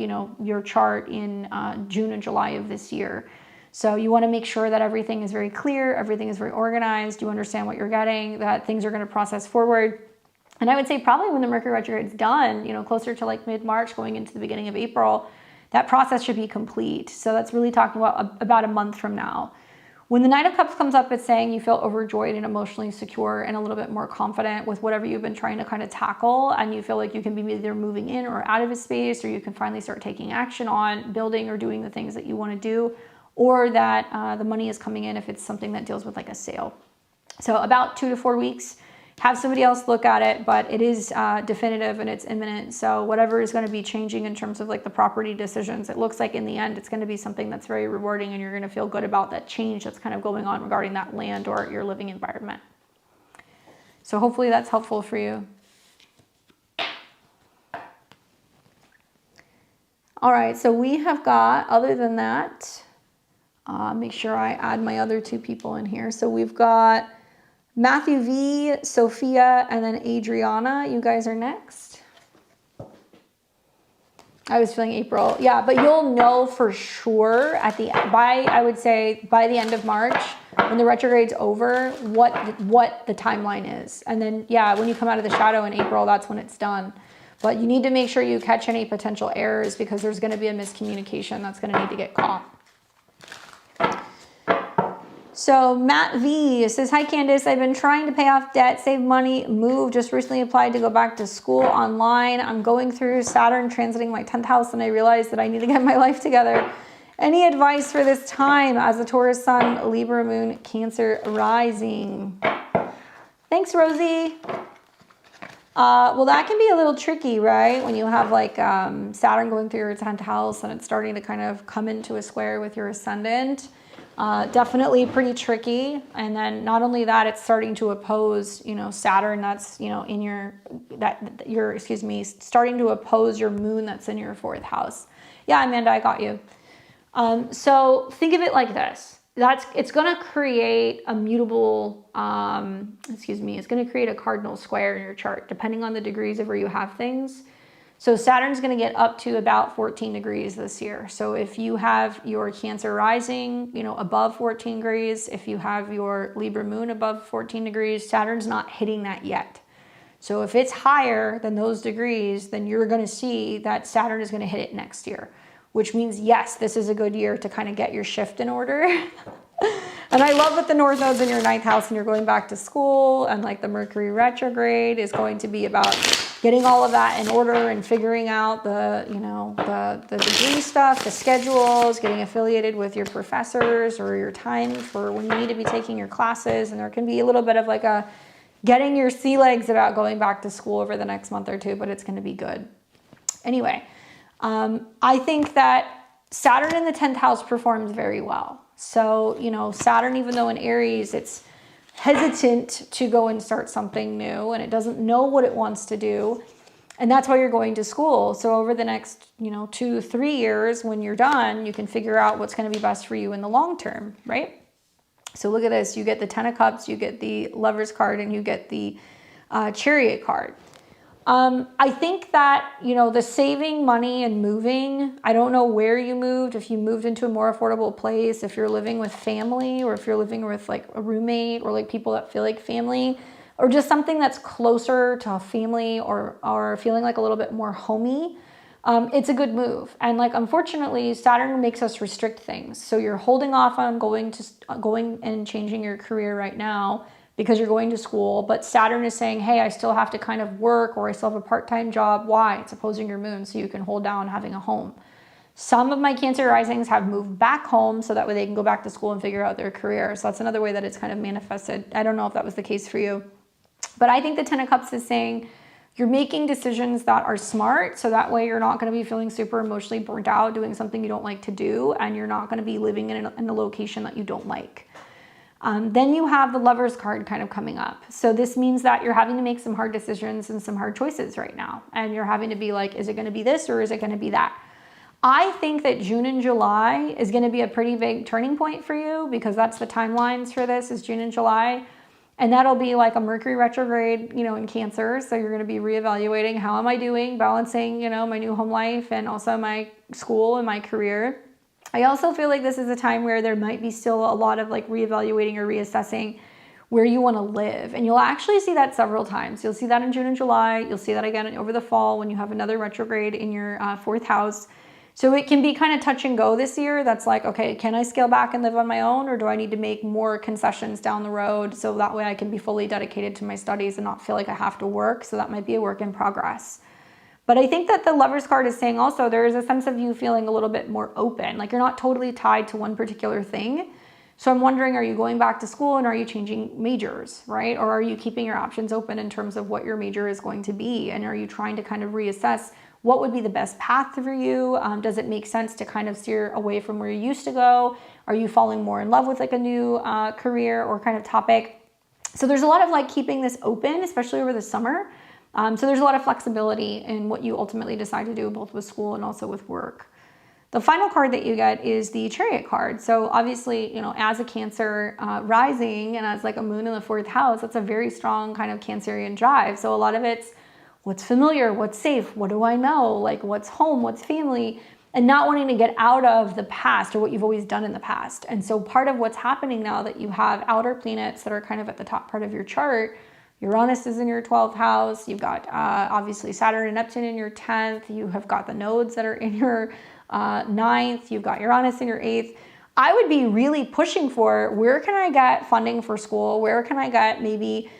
your chart in June and July of this year. So you want to make sure that everything is very clear, everything is very organized, you understand what you're getting, that things are going to process forward. And I would say probably when the Mercury retrograde is done, closer to like mid-March going into the beginning of April, that process should be complete. So that's really talking about a month from now. When the Knight of Cups comes up, it's saying you feel overjoyed and emotionally secure and a little bit more confident with whatever you've been trying to kind of tackle, and you feel like you can be either moving in or out of a space, or you can finally start taking action on building or doing the things that you want to do, or that the money is coming in if it's something that deals with like a sale. So about 2 to 4 weeks have somebody else look at it, but it is definitive and it's imminent. So whatever is going to be changing in terms of like the property decisions, it looks like in the end it's going to be something that's very rewarding, and you're going to feel good about that change that's kind of going on regarding that land or your living environment. So hopefully that's helpful for you. All right, so we have got, other than that, make sure I add my other two people in here. So we've got Matthew V, Sophia, and then Adriana. You guys are next. I was feeling April. Yeah, but you'll know for sure I would say by the end of March, when the retrograde's over, what the timeline is. And then, yeah, when you come out of the shadow in April, that's when it's done. But you need to make sure you catch any potential errors, because there's going to be a miscommunication that's going to need to get caught. So Matt V says, hi Candace, I've been trying to pay off debt, save money, move, just recently applied to go back to school online. I'm going through Saturn transiting my 10th house, and I realized that I need to get my life together. Any advice for this time as a Taurus sun, Libra moon, Cancer rising? Thanks, Rosie. Well, that can be a little tricky, right? When you have like Saturn going through your 10th house and it's starting to kind of come into a square with your ascendant. Definitely pretty tricky. And then not only that, it's starting to oppose, Saturn that's, in starting to oppose your moon that's in your 4th house. Yeah, Amanda, I got you. So think of it like this. It's going to create a mutable, it's going to create a cardinal square in your chart, depending on the degrees of where you have things. So Saturn's going to get up to about 14 degrees this year. So if you have your Cancer rising, above 14 degrees, if you have your Libra moon above 14 degrees, Saturn's not hitting that yet. So if it's higher than those degrees, then you're going to see that Saturn is going to hit it next year, which means, yes, this is a good year to kind of get your shift in order. And I love that the North Node's in your 9th house and you're going back to school, and like the Mercury retrograde is going to be about getting all of that in order and figuring out the degree stuff, the schedules, getting affiliated with your professors or your time for when you need to be taking your classes. And there can be a little bit of like a getting your sea legs about going back to school over the next month or two, but it's going to be good. Anyway, I think that Saturn in the 10th house performs very well. So, Saturn, even though in Aries, it's hesitant to go and start something new, and it doesn't know what it wants to do. And that's why you're going to school. So over the next, 2-3 years, when you're done, you can figure out what's going to be best for you in the long term, right? So look at this. You get the 10 of Cups, you get the Lovers card, and you get the Chariot card. I think that, the saving money and moving, I don't know where you moved, if you moved into a more affordable place, if you're living with family, or if you're living with like a roommate, or like people that feel like family, or just something that's closer to a family, or feeling like a little bit more homey. It's a good move. And like, unfortunately, Saturn makes us restrict things. So you're holding off on going and changing your career right now, because you're going to school, but Saturn is saying, hey, I still have to kind of work, or I still have a part-time job. Why? It's opposing your moon, so you can hold down having a home. Some of my Cancer risings have moved back home so that way they can go back to school and figure out their career. So that's another way that it's kind of manifested. I don't know if that was the case for you. But I think the 10 of Cups is saying you're making decisions that are smart, so that way you're not going to be feeling super emotionally burnt out doing something you don't like to do, and you're not going to be living in a location that you don't like. Then you have the Lovers card kind of coming up. So this means that you're having to make some hard decisions and some hard choices right now. And you're having to be like, is it going to be this or is it going to be that? I think that June and July is going to be a pretty big turning point for you, because that's the timelines for this, is June and July. And that'll be like a Mercury retrograde, in Cancer. So you're going to be reevaluating, how am I doing, balancing, my new home life and also my school and my career. I also feel like this is a time where there might be still a lot of like reevaluating or reassessing where you want to live. And you'll actually see that several times. You'll see that in June and July. You'll see that again over the fall when you have another retrograde in your 4th house. So it can be kind of touch and go this year. That's like, okay, can I scale back and live on my own, or do I need to make more concessions down the road so that way I can be fully dedicated to my studies and not feel like I have to work? So that might be a work in progress. But I think that the Lovers card is saying also there is a sense of you feeling a little bit more open. Like you're not totally tied to one particular thing. So I'm wondering, are you going back to school and are you changing majors, right? Or are you keeping your options open in terms of what your major is going to be? And are you trying to kind of reassess what would be the best path for you? Does it make sense to kind of steer away from where you used to go? Are you falling more in love with like a new career or kind of topic? So there's a lot of like keeping this open, especially over the summer. So there's a lot of flexibility in what you ultimately decide to do, both with school and also with work. The final card that you get is the Chariot card. So obviously, as a Cancer rising and as like a moon in the 4th house, that's a very strong kind of Cancerian drive. So a lot of it's what's familiar, what's safe, what do I know, like what's home, what's family, and not wanting to get out of the past or what you've always done in the past. And so part of what's happening now that you have outer planets that are kind of at the top part of your chart, Uranus is in your 12th house, you've got obviously Saturn and Neptune in your 10th, you have got the nodes that are in your 9th, you've got Uranus in your 8th. I would be really pushing for, where can I get funding for school? Where can I get maybe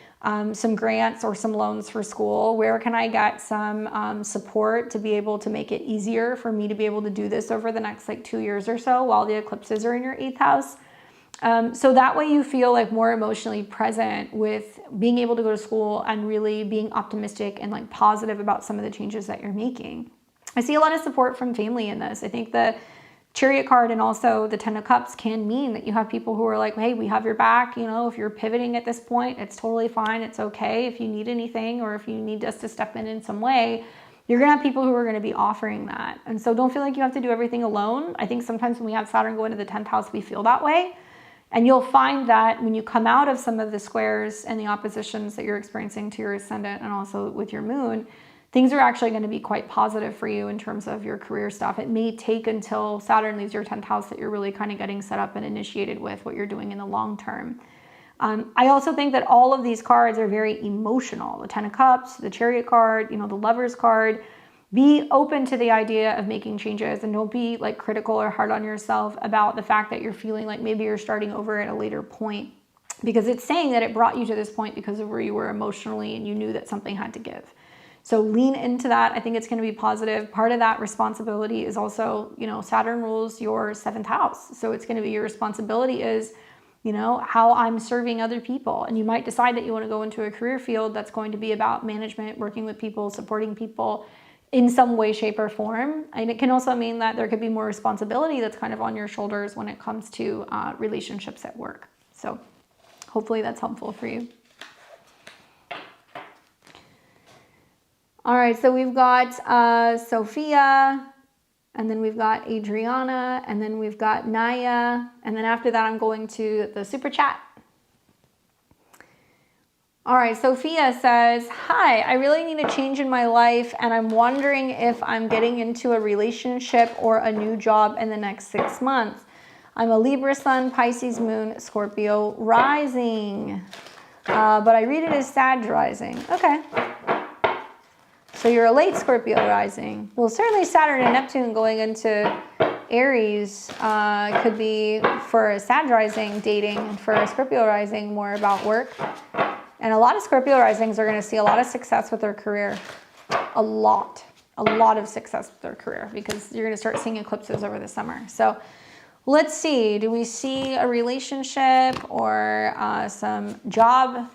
some grants or some loans for school? Where can I get some support to be able to make it easier for me to be able to do this over the next like 2 years or so while the eclipses are in your 8th house? So that way you feel like more emotionally present with being able to go to school and really being optimistic and like positive about some of the changes that you're making. I see a lot of support from family in this. I think the Chariot card and also the 10 of Cups can mean that you have people who are like, hey, we have your back. If you're pivoting at this point, it's totally fine. It's okay. If you need anything or if you need us to step in some way, you're going to have people who are going to be offering that. And so don't feel like you have to do everything alone. I think sometimes when we have Saturn go into the 10th house, we feel that way. And you'll find that when you come out of some of the squares and the oppositions that you're experiencing to your ascendant and also with your moon, things are actually going to be quite positive for you in terms of your career stuff. It may take until Saturn leaves your 10th house that you're really kind of getting set up and initiated with what you're doing in the long term. I also think that all of these cards are very emotional. The 10 of Cups, the Chariot card, the Lovers card. Be open to the idea of making changes and don't be like critical or hard on yourself about the fact that you're feeling like maybe you're starting over at a later point, because it's saying that it brought you to this point because of where you were emotionally and you knew that something had to give. So lean into that. I think it's going to be positive. Part of that responsibility is also, Saturn rules your 7th house. So it's going to be your responsibility is, how I'm serving other people. And you might decide that you want to go into a career field that's going to be about management, working with people, supporting people in some way, shape, or form. And it can also mean that there could be more responsibility that's kind of on your shoulders when it comes to relationships at work. So hopefully that's helpful for you. All right, so we've got Sophia, and then we've got Adriana, and then we've got Naya, and then after that I'm going to the super chat. All right, Sophia says, hi, I really need a change in my life, and I'm wondering if I'm getting into a relationship or a new job in the next 6 months. I'm a Libra sun, Pisces moon, Scorpio rising, but I read it as Sag rising. Okay. So you're a late Scorpio rising. Well, certainly Saturn and Neptune going into Aries could be for a Sag rising dating, and for a Scorpio rising more about work. And a lot of Scorpio risings are going to see a lot of success with their career. A lot of success with their career, because you're going to start seeing eclipses over the summer. So let's see. Do we see a relationship or some job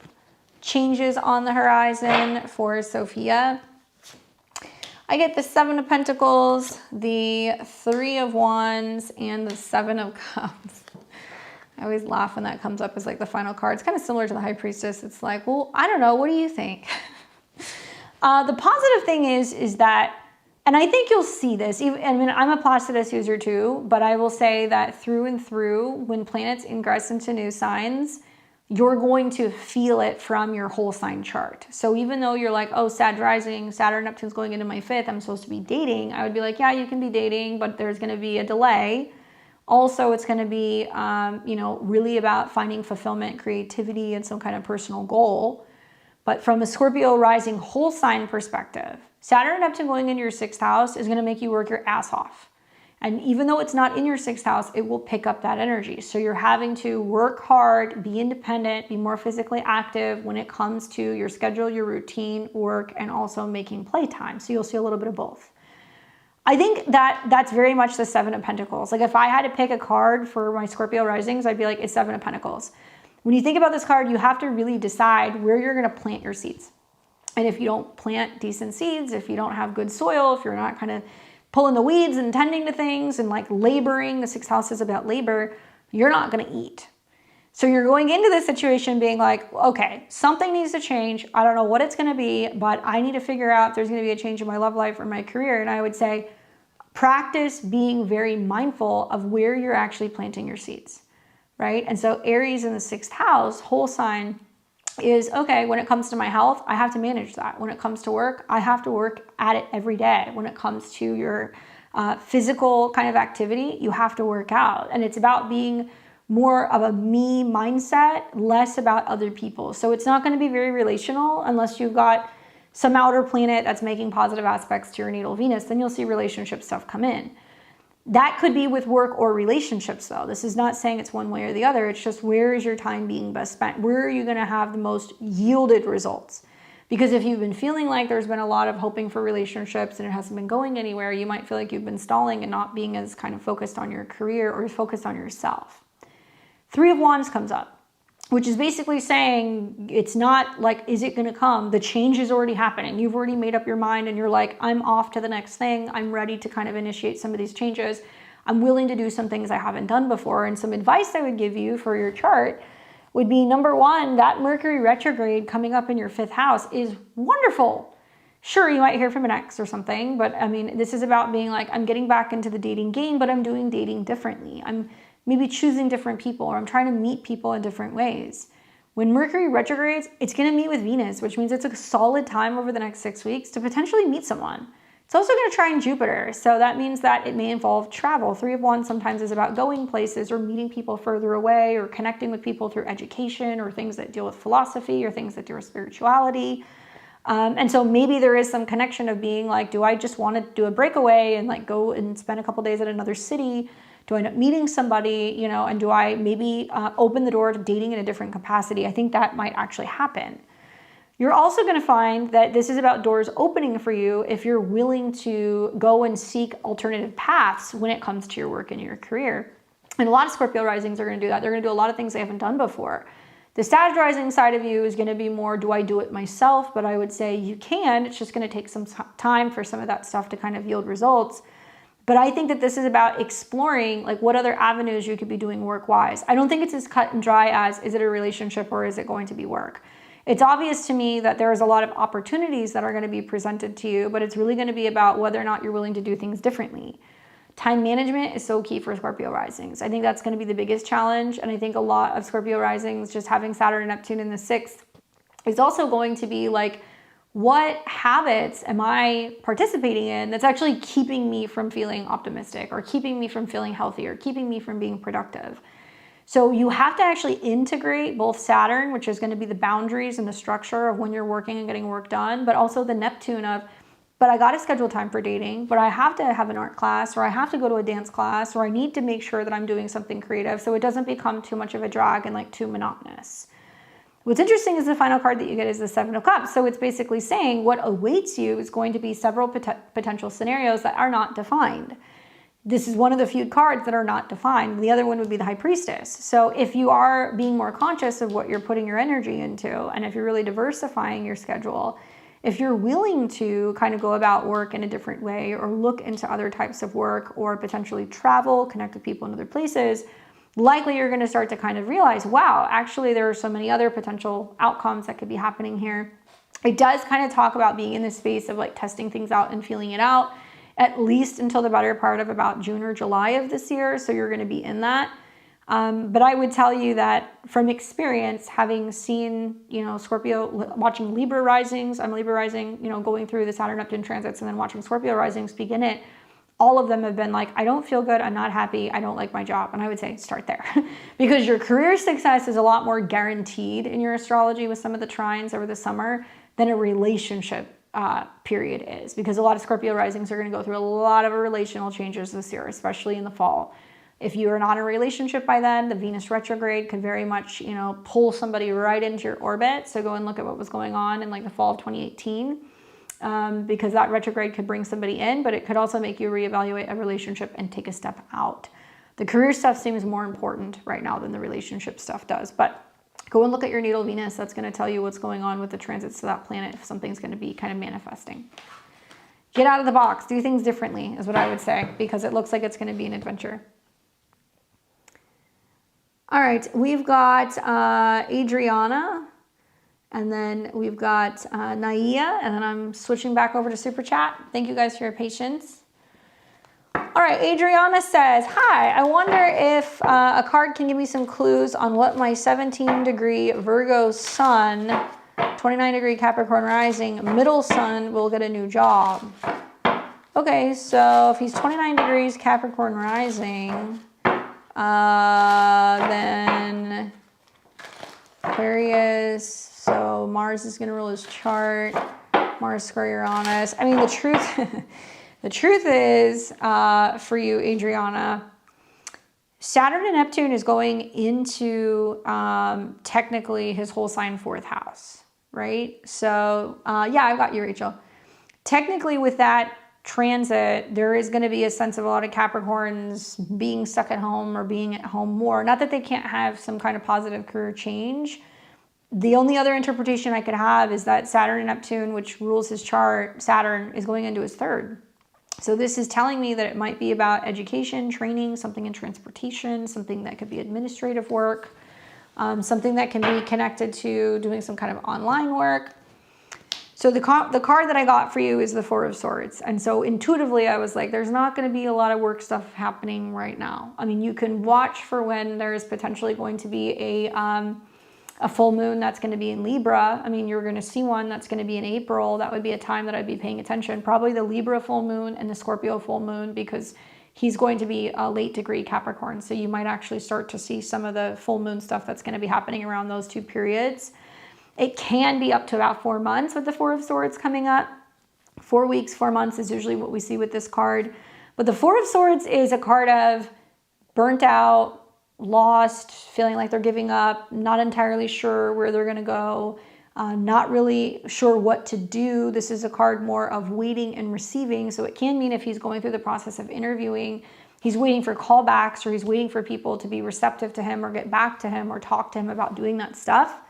changes on the horizon for Sophia? I get the 7 of Pentacles, the 3 of Wands, and the 7 of Cups. I always laugh when that comes up as like the final card. It's kind of similar to the High Priestess. It's like, well, I don't know. What do you think? The positive thing is that, and I think you'll see this, I'm a Placidus user too, but I will say that through and through, when planets ingress into new signs, you're going to feel it from your whole sign chart. So even though you're like, oh, Sag rising, Saturn, Neptune's going into my 5th, I'm supposed to be dating, I would be like, yeah, you can be dating, but there's going to be a delay. Also, it's going to be, really about finding fulfillment, creativity, and some kind of personal goal. But from a Scorpio rising whole sign perspective, Saturn and Neptune going into your 6th house is going to make you work your ass off. And even though it's not in your 6th house, it will pick up that energy. So you're having to work hard, be independent, be more physically active when it comes to your schedule, your routine, work, and also making playtime. So you'll see a little bit of both. I think that that's very much the Seven of Pentacles. Like if I had to pick a card for my Scorpio risings, I'd be like, it's Seven of Pentacles. When you think about this card, you have to really decide where you're going to plant your seeds. And if you don't plant decent seeds, if you don't have good soil, if you're not kind of pulling the weeds and tending to things and like laboring, the sixth house is about labor, you're not going to eat. So you're going into this situation being like, okay, something needs to change. I don't know what it's going to be, but I need to figure out if there's going to be a change in my love life or my career. And I would say practice being very mindful of where you're actually planting your seeds, right? And so Aries in the sixth house, whole sign, is okay, when it comes to my health, I have to manage that. When it comes to work, I have to work at it every day. When it comes to your physical kind of activity, you have to work out. And it's about being more of a me mindset, less about other people. So it's not going to be very relational unless you've got some outer planet that's making positive aspects to your natal Venus, then you'll see relationship stuff come in. That could be with work or relationships though. This is not saying it's one way or the other. It's just where is your time being best spent? Where are you going to have the most yielded results? Because if you've been feeling like there's been a lot of hoping for relationships and it hasn't been going anywhere, you might feel like you've been stalling and not being as kind of focused on your career or focused on yourself. Three of Wands comes up, which is basically saying it's not like, is it going to come? The change is already happening. You've already made up your mind and you're like, I'm off to the next thing. I'm ready to kind of initiate some of these changes. I'm willing to do some things I haven't done before. And some advice I would give you for your chart would be, number one, that Mercury retrograde coming up in your fifth house is wonderful. Sure, you might hear from an ex or something, but I mean, this is about being like, I'm getting back into the dating game, but I'm doing dating differently. I'm maybe choosing different people, or I'm trying to meet people in different ways. When Mercury retrogrades, it's going to meet with Venus, which means it's a solid time over the next 6 weeks to potentially meet someone. It's also going to trine Jupiter, so that means that it may involve travel. Three of Wands sometimes is about going places or meeting people further away or connecting with people through education or things that deal with philosophy or things that deal with spirituality. And so maybe there is some connection of being like, do I just want to do a breakaway and like go and spend a couple days at another city? Do I end up meeting somebody, you know, and do I maybe open the door to dating in a different capacity? I think that might actually happen. You're also going to find that this is about doors opening for you if you're willing to go and seek alternative paths when it comes to your work and your career. And a lot of Scorpio risings are going to do that. They're going to do a lot of things they haven't done before. The Sag rising side of you is going to be more, do I do it myself? But I would say you can. It's just going to take some time for some of that stuff to kind of yield results. But I think that this is about exploring like what other avenues you could be doing work-wise. I don't think it's as cut and dry as, is it a relationship or is it going to be work? It's obvious to me that there's a lot of opportunities that are going to be presented to you, but it's really going to be about whether or not you're willing to do things differently. Time management is so key for Scorpio risings. I think that's going to be the biggest challenge. And I think a lot of Scorpio risings, just having Saturn and Neptune in the sixth, is also going to be like, what habits am I participating in that's actually keeping me from feeling optimistic or keeping me from feeling healthy or keeping me from being productive? So you have to actually integrate both Saturn, which is going to be the boundaries and the structure of when you're working and getting work done, but also the Neptune of, but I got to schedule time for dating, but I have to have an art class, or I have to go to a dance class, or I need to make sure that I'm doing something creative so it doesn't become too much of a drag and like too monotonous. What's interesting is the final card that you get is the Seven of Cups. So it's basically saying what awaits you is going to be several potential scenarios that are not defined. This is one of the few cards that are not defined. The other one would be the High Priestess. So if you are being more conscious of what you're putting your energy into, and if you're really diversifying your schedule, if you're willing to kind of go about work in a different way or look into other types of work or potentially travel, connect with people in other places, likely you're going to start to kind of realize, wow, actually there are so many other potential outcomes that could be happening here. It does kind of talk about being in the space of like testing things out and feeling it out, at least until the better part of about June or July of this year. So you're going to be in that. But I would tell you that from experience, having seen, you know, Scorpio, watching Libra risings, I'm Libra rising, you know, going through the Saturn Neptune transits and then watching Scorpio risings begin it, all of them have been like, I don't feel good, I'm not happy, I don't like my job. And I would say start there because your career success is a lot more guaranteed in your astrology with some of the trines over the summer than a relationship period is, because a lot of Scorpio risings are going to go through a lot of relational changes this year, especially in the fall. If you are not in a relationship by then, the Venus retrograde could very much, you know, pull somebody right into your orbit. So go and look at what was going on in like the fall of 2018. because that retrograde could bring somebody in, but it could also make you reevaluate a relationship and take a step out. The career stuff seems more important right now than the relationship stuff does, but go and look at your natal Venus. That's going to tell you what's going on with the transits to that planet, if something's going to be kind of manifesting. Get out of the box. Do things differently is what I would say, because it looks like it's going to be an adventure. All right, we've got Adriana, and then we've got Naya, and then I'm switching back over to Super Chat. Thank you guys for your patience. All right, Adriana says, hi, I wonder if a card can give me some clues on what my 17-degree Virgo sun, 29-degree Capricorn rising, middle sun will get a new job. Okay, so if he's 29 degrees Capricorn rising, then Aquarius, so Mars is going to rule his chart, Mars square Uranus. I mean, the truth is, for you, Adriana, Saturn and Neptune is going into technically his whole sign 4th house, right? So, yeah, I've got you, Rachel. Technically, with that transit, there is going to be a sense of a lot of Capricorns being stuck at home or being at home more. Not that they can't have some kind of positive career change. The only other interpretation I could have is that Saturn and Neptune, which rules his chart, Saturn is going into his 3rd. So this is telling me that it might be about education, training, something in transportation, something that could be administrative work, something that can be connected to doing some kind of online work. So the card that I got for you is the 4 of Swords. And so intuitively, I was like, there's not going to be a lot of work stuff happening right now. I mean, you can watch for when there's potentially going to be a full moon that's going to be in Libra. I mean, you're going to see one that's going to be in April. That would be a time that I'd be paying attention. Probably the Libra full moon and the Scorpio full moon, because he's going to be a late degree Capricorn. So you might actually start to see some of the full moon stuff that's going to be happening around those 2 periods. It can be up to about 4 months with the 4 of Swords coming up. 4 weeks, 4 months is usually what we see with this card. But the 4 of Swords is a card of burnt out, lost, feeling like they're giving up, not entirely sure where they're going to go, not really sure what to do. This is a card more of waiting and receiving. So it can mean if he's going through the process of interviewing, he's waiting for callbacks, or he's waiting for people to be receptive to him or get back to him or talk to him about doing that stuff.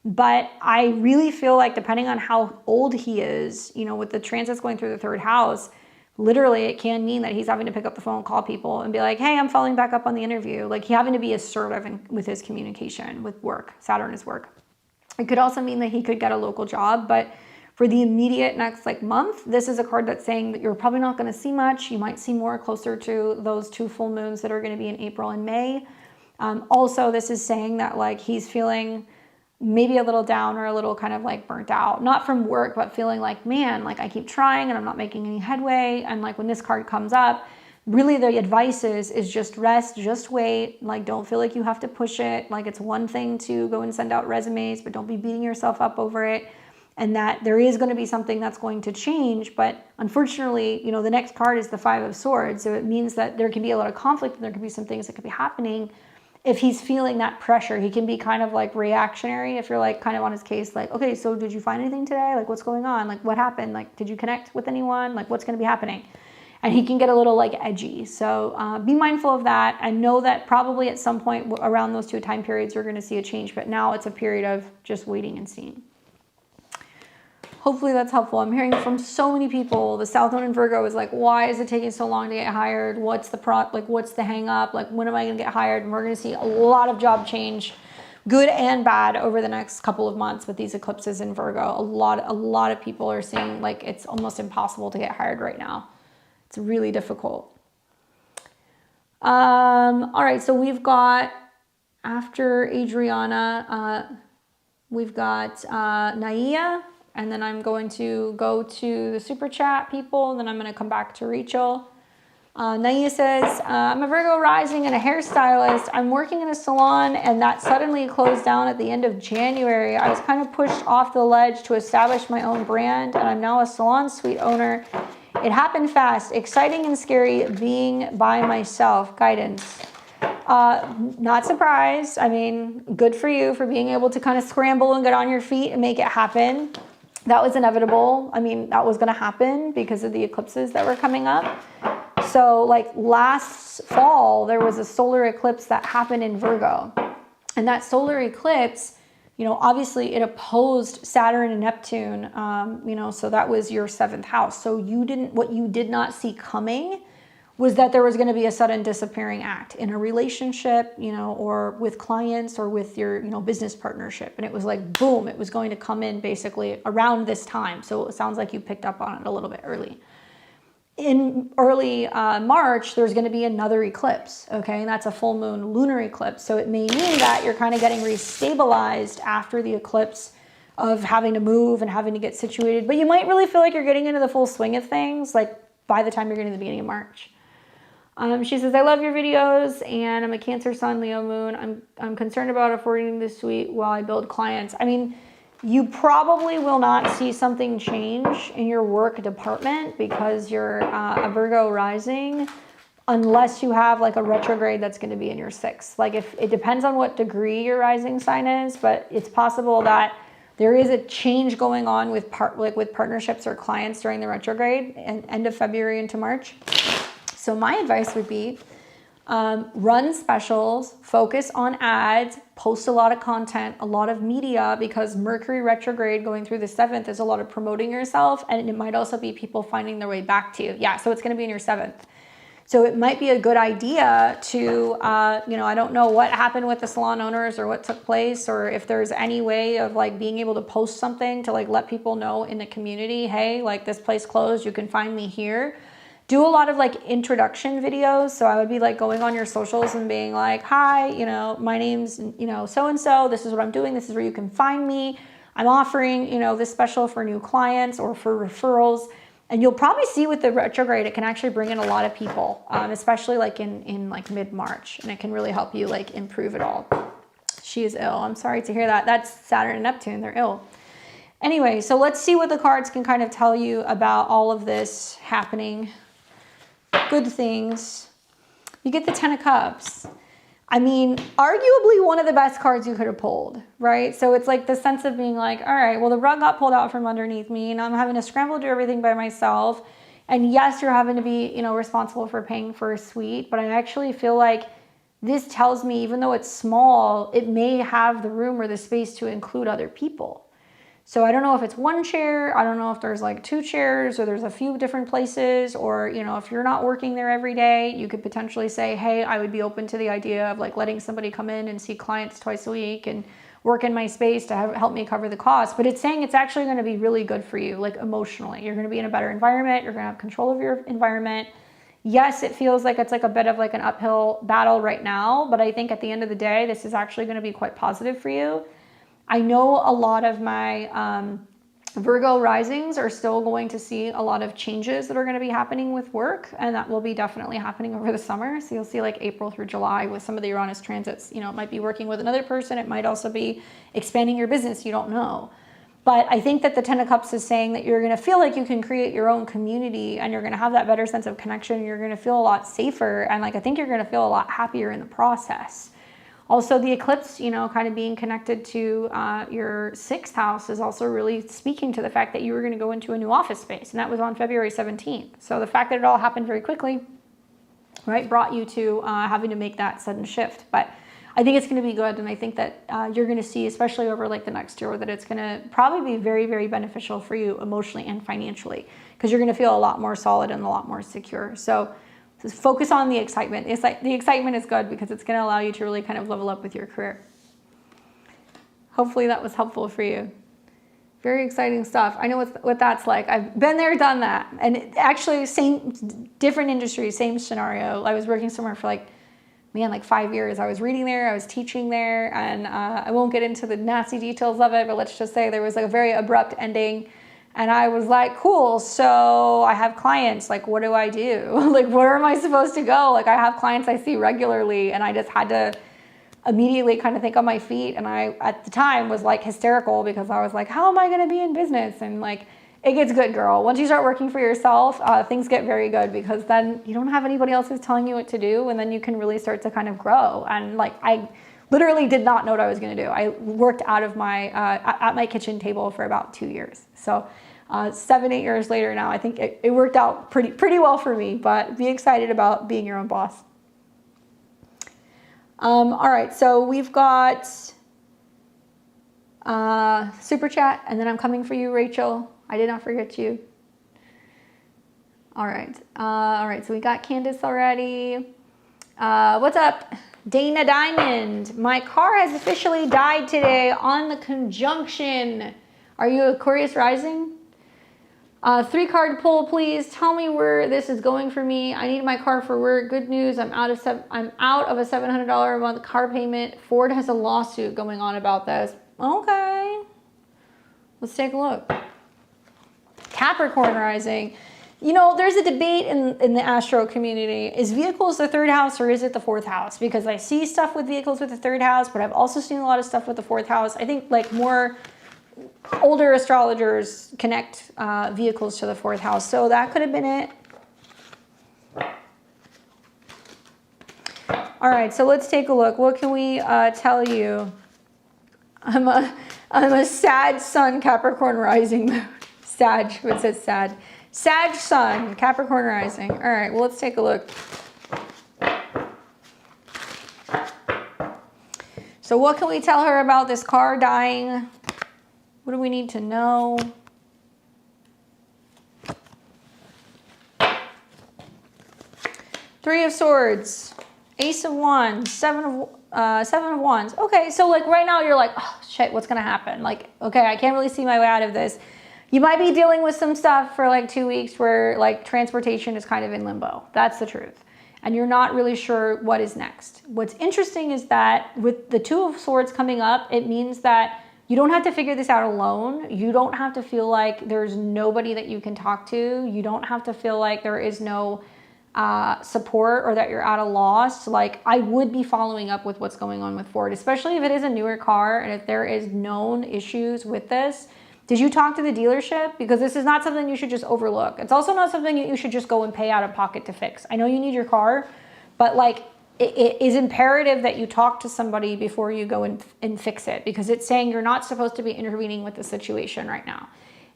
But I really feel like, depending on how old he is, you know, with the transits going through the 3rd house, literally it can mean that he's having to pick up the phone, call people and be like, hey, I'm following back up on the interview. Like, he having to be assertive with his communication with work. Saturn is work. It could also mean that he could get a local job, but for the immediate next month, this is a card that's saying that you're probably not going to see much. You might see more closer to those 2 full moons that are going to be in April and May. Also, this is saying that he's feeling maybe a little down or a little kind of burnt out, not from work, but feeling like, man, I keep trying and I'm not making any headway. And when this card comes up, really the advice is just rest, just wait. Don't feel like you have to push it. It's one thing to go and send out resumes, but don't be beating yourself up over it. And that there is going to be something that's going to change. But unfortunately, the next card is the 5 of Swords. So it means that there can be a lot of conflict and there can be some things that could be happening. If he's feeling that pressure, he can be kind of reactionary. If you're kind of on his case, okay, so did you find anything today? What's going on? What happened? Did you connect with anyone? What's going to be happening? And he can get a little edgy. So be mindful of that, and know that probably at some point around those 2 time periods, you're going to see a change. But now it's a period of just waiting and seeing. Hopefully that's helpful. I'm hearing from so many people. The South Node in Virgo is why is it taking so long to get hired? What's the what's the hang up? When am I going to get hired? And we're going to see a lot of job change, good and bad, over the next couple of months with these eclipses in Virgo. A lot of people are seeing it's almost impossible to get hired right now. It's really difficult. All right, so we've got, after Adriana, we've got Naya. And then I'm going to go to the Super Chat people, and then I'm going to come back to Rachel. Naya says, I'm a Virgo rising and a hairstylist. I'm working in a salon, and that suddenly closed down at the end of January. I was kind of pushed off the ledge to establish my own brand, and I'm now a salon suite owner. It happened fast, exciting and scary being by myself. Guidance. Not surprised. I mean, good for you for being able to kind of scramble and get on your feet and make it happen. That was inevitable. I mean, that was going to happen because of the eclipses that were coming up. So like last fall, there was a solar eclipse that happened in Virgo. And that solar eclipse, you know, obviously it opposed Saturn and Neptune, you know, so that was your 7th house. So what you did not see coming was that there was going to be a sudden disappearing act in a relationship, you know, or with clients or with your, you know, business partnership. And it was like, boom, it was going to come in basically around this time. So it sounds like you picked up on it a little bit early. In early March, there's going to be another eclipse, okay? And that's a full moon lunar eclipse. So it may mean that you're kind of getting restabilized after the eclipse of having to move and having to get situated. But you might really feel like you're getting into the full swing of things, like by the time you're getting to the beginning of March. She says, I love your videos and I'm a Cancer Sun, Leo Moon. I'm concerned about affording this suite while I build clients. I mean, you probably will not see something change in your work department because you're a Virgo rising unless you have like a retrograde that's going to be in your 6th. Like if it depends on what degree your rising sign is, but it's possible that there is a change going on with partnerships or clients during the retrograde and end of February into March. So my advice would be run specials, focus on ads, post a lot of content, a lot of media, because Mercury retrograde going through the 7th is a lot of promoting yourself, and it might also be people finding their way back to you. Yeah, so it's going to be in your 7th. So it might be a good idea to, you know, I don't know what happened with the salon owners or what took place, or if there's any way of like being able to post something to like let people know in the community, hey, like this place closed, you can find me here. Do a lot of like introduction videos. So I would be like going on your socials and being like, hi, you know, my name's, you know, so-and-so, this is what I'm doing. This is where you can find me. I'm offering, you know, this special for new clients or for referrals. And you'll probably see with the retrograde, it can actually bring in a lot of people, especially like in like mid-March, and it can really help you like improve it all. She is ill. I'm sorry to hear that. That's Saturn and Neptune. They're ill. Anyway, so let's see what the cards can kind of tell you about all of this happening. Good things. You get the 10 of Cups. I mean, arguably one of the best cards you could have pulled, right? So it's like the sense of being like, all right, well, the rug got pulled out from underneath me and I'm having to scramble to do everything by myself. And yes, you're having to be, you know, responsible for paying for a suite, but I actually feel like this tells me, even though it's small, it may have the room or the space to include other people. So I don't know if it's one chair, I don't know if there's like 2 chairs or there's a few different places, or, you know, if you're not working there every day, you could potentially say, hey, I would be open to the idea of like letting somebody come in and see clients twice a week and work in my space to help me cover the cost. But it's saying it's actually going to be really good for you, like emotionally. You're going to be in a better environment. You're going to have control of your environment. Yes, it feels like it's like a bit of like an uphill battle right now, but I think at the end of the day, this is actually going to be quite positive for you. I know a lot of my Virgo risings are still going to see a lot of changes that are going to be happening with work, and that will be definitely happening over the summer. So you'll see like April through July with some of the Uranus transits. You know, it might be working with another person. It might also be expanding your business. You don't know. But I think that the 10 of Cups is saying that you're going to feel like you can create your own community, and you're going to have that better sense of connection. You're going to feel a lot safer, and like I think you're going to feel a lot happier in the process. Also, the eclipse, you know, kind of being connected to your 6th house is also really speaking to the fact that you were going to go into a new office space, and that was on February 17th. So the fact that it all happened very quickly, right, brought you to having to make that sudden shift. But I think it's going to be good, and I think that you're going to see, especially over like the next year, that it's going to probably be very, very beneficial for you emotionally and financially, because you're going to feel a lot more solid and a lot more secure. So focus on the excitement. The excitement is good because it's going to allow you to really kind of level up with your career. Hopefully that was helpful for you. Very exciting stuff. I know what that's like. I've been there, done that. And actually, different industry, same scenario. I was working somewhere for like 5 years. I was reading there, I was teaching there, and I won't get into the nasty details of it, but let's just say there was like a very abrupt ending. And I was like, cool, so I have clients, like, what do I do? Like, where am I supposed to go? Like, I have clients I see regularly, and I just had to immediately kind of think on my feet. And I, at the time, was like hysterical because I was like, how am I going to be in business? And like, it gets good, girl. Once you start working for yourself, things get very good, because then you don't have anybody else who's telling you what to do, and then you can really start to kind of grow. And like, I literally did not know what I was going to do. I worked out of my, at my kitchen table for about 2 years. So 7, 8 years later now, I think it worked out pretty well for me, but be excited about being your own boss. All right, so we've got super chat, and then I'm coming for you, Rachel. I did not forget you. All right, so we got Candace already. What's up? Dana Diamond. My car has officially died today on the conjunction. Are you Aquarius rising? 3-card pull, please. Tell me where this is going for me. I need my car for work. Good news. I'm out of a $700 a month car payment. Ford has a lawsuit going on about this. Okay. Let's take a look. Capricorn rising. You know, there's a debate in the Astro community. Is vehicles the 3rd house or is it the 4th house? Because I see stuff with vehicles with the 3rd house, but I've also seen a lot of stuff with the 4th house. I think like more older astrologers connect vehicles to the 4th house. So that could have been it. All right, so let's take a look. What can we tell you? I'm a sad sun, Capricorn rising. Sag, it says sad. Sag sun, Capricorn rising. All right, well, let's take a look. So what can we tell her about this car dying? What do we need to know? Three of Swords, Ace of Wands, Seven of Wands. Okay, so like right now you're like, oh shit, what's gonna happen? Like, okay, I can't really see my way out of this. You might be dealing with some stuff for like 2 weeks where like transportation is kind of in limbo. That's the truth. And you're not really sure what is next. What's interesting is that with the Two of Swords coming up, it means that you don't have to figure this out alone. You don't have to feel like there's nobody that you can talk to. You don't have to feel like there is no support or that you're at a loss. Like I would be following up with what's going on with Ford, especially if it is a newer car and if there is known issues with this. Did you talk to the dealership? Because this is not something you should just overlook. It's also not something that you should just go and pay out of pocket to fix. I know you need your car, but like it is imperative that you talk to somebody before you go and fix it, because it's saying you're not supposed to be intervening with the situation right now.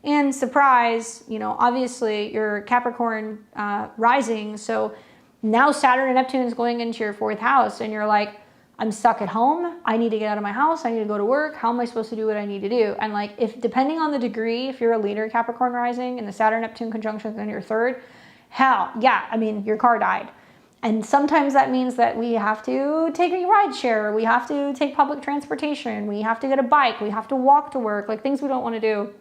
And surprise, you know, obviously you're Capricorn rising, so now Saturn and Neptune is going into your 4th house and you're like, I'm stuck at home. I need to get out of my house. I need to go to work. How am I supposed to do what I need to do? And like, if depending on the degree, if you're a leader Capricorn rising and the Saturn Neptune conjunction is in your 3rd, hell yeah, I mean, your car died. And sometimes that means that we have to take a ride share. We have to take public transportation. We have to get a bike. We have to walk to work, like things we don't want to do.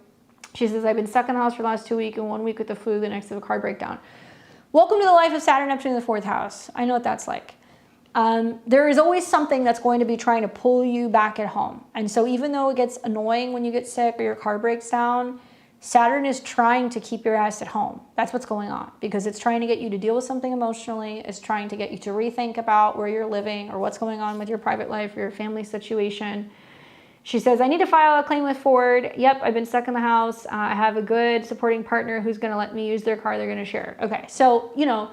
She says, I've been stuck in the house for the last 2 weeks and 1 week with the flu, the next of a car breakdown. Welcome to the life of Saturn Neptune in the 4th house. I know what that's like. There is always something that's going to be trying to pull you back at home. And so even though it gets annoying when you get sick or your car breaks down, Saturn is trying to keep your ass at home. That's what's going on, because it's trying to get you to deal with something emotionally. It's trying to get you to rethink about where you're living or what's going on with your private life or your family situation. She says, I need to file a claim with Ford. Yep, I've been stuck in the house. I have a good supporting partner who's going to let me use their car. They're going to share. Okay, so, you know,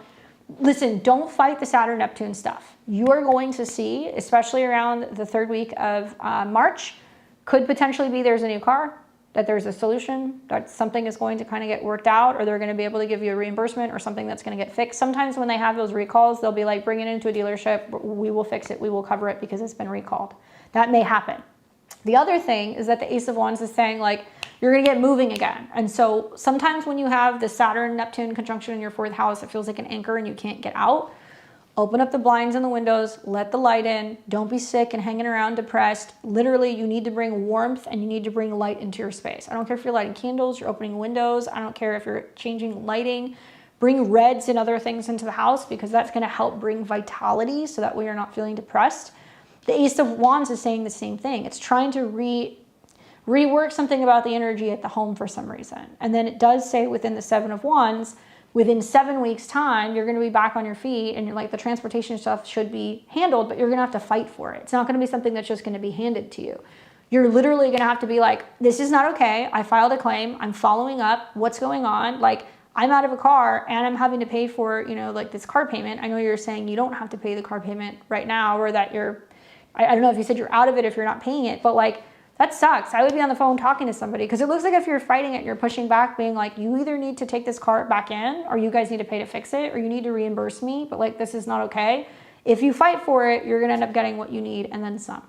listen, don't fight the Saturn Neptune stuff. You are going to see, especially around the 3rd week of March, could potentially be there's a new car, that there's a solution, that something is going to kind of get worked out, or they're going to be able to give you a reimbursement or something that's going to get fixed. Sometimes when they have those recalls, they'll be like, bring it into a dealership. We will fix it. We will cover it because it's been recalled. That may happen. The other thing is that the Ace of Wands is saying like, you're going to get moving again. And so sometimes when you have the Saturn Neptune conjunction in your 4th house, it feels like an anchor and you can't get out. Open up the blinds and the windows, let the light in. Don't be sick and hanging around depressed. Literally, you need to bring warmth and you need to bring light into your space. I don't care if you're lighting candles, you're opening windows. I don't care if you're changing lighting. Bring reds and other things into the house, because that's going to help bring vitality so that way you're not feeling depressed. The Ace of Wands is saying the same thing. It's trying to rework something about the energy at the home for some reason. And then it does say within the 7 of Wands, within 7 weeks time, you're going to be back on your feet, and you're like, the transportation stuff should be handled, but you're going to have to fight for it. It's not going to be something that's just going to be handed to you. You're literally going to have to be like, this is not okay. I filed a claim. I'm following up. What's going on? Like, I'm out of a car and I'm having to pay for, you know, like this car payment. I know you're saying you don't have to pay the car payment right now, or that you're I don't know if you said you're out of it if you're not paying it, but like, that sucks. I would be on the phone talking to somebody because it looks like if you're fighting it and you're pushing back, being like, you either need to take this car back in or you guys need to pay to fix it or you need to reimburse me, but like, this is not okay. If you fight for it, you're going to end up getting what you need and then some.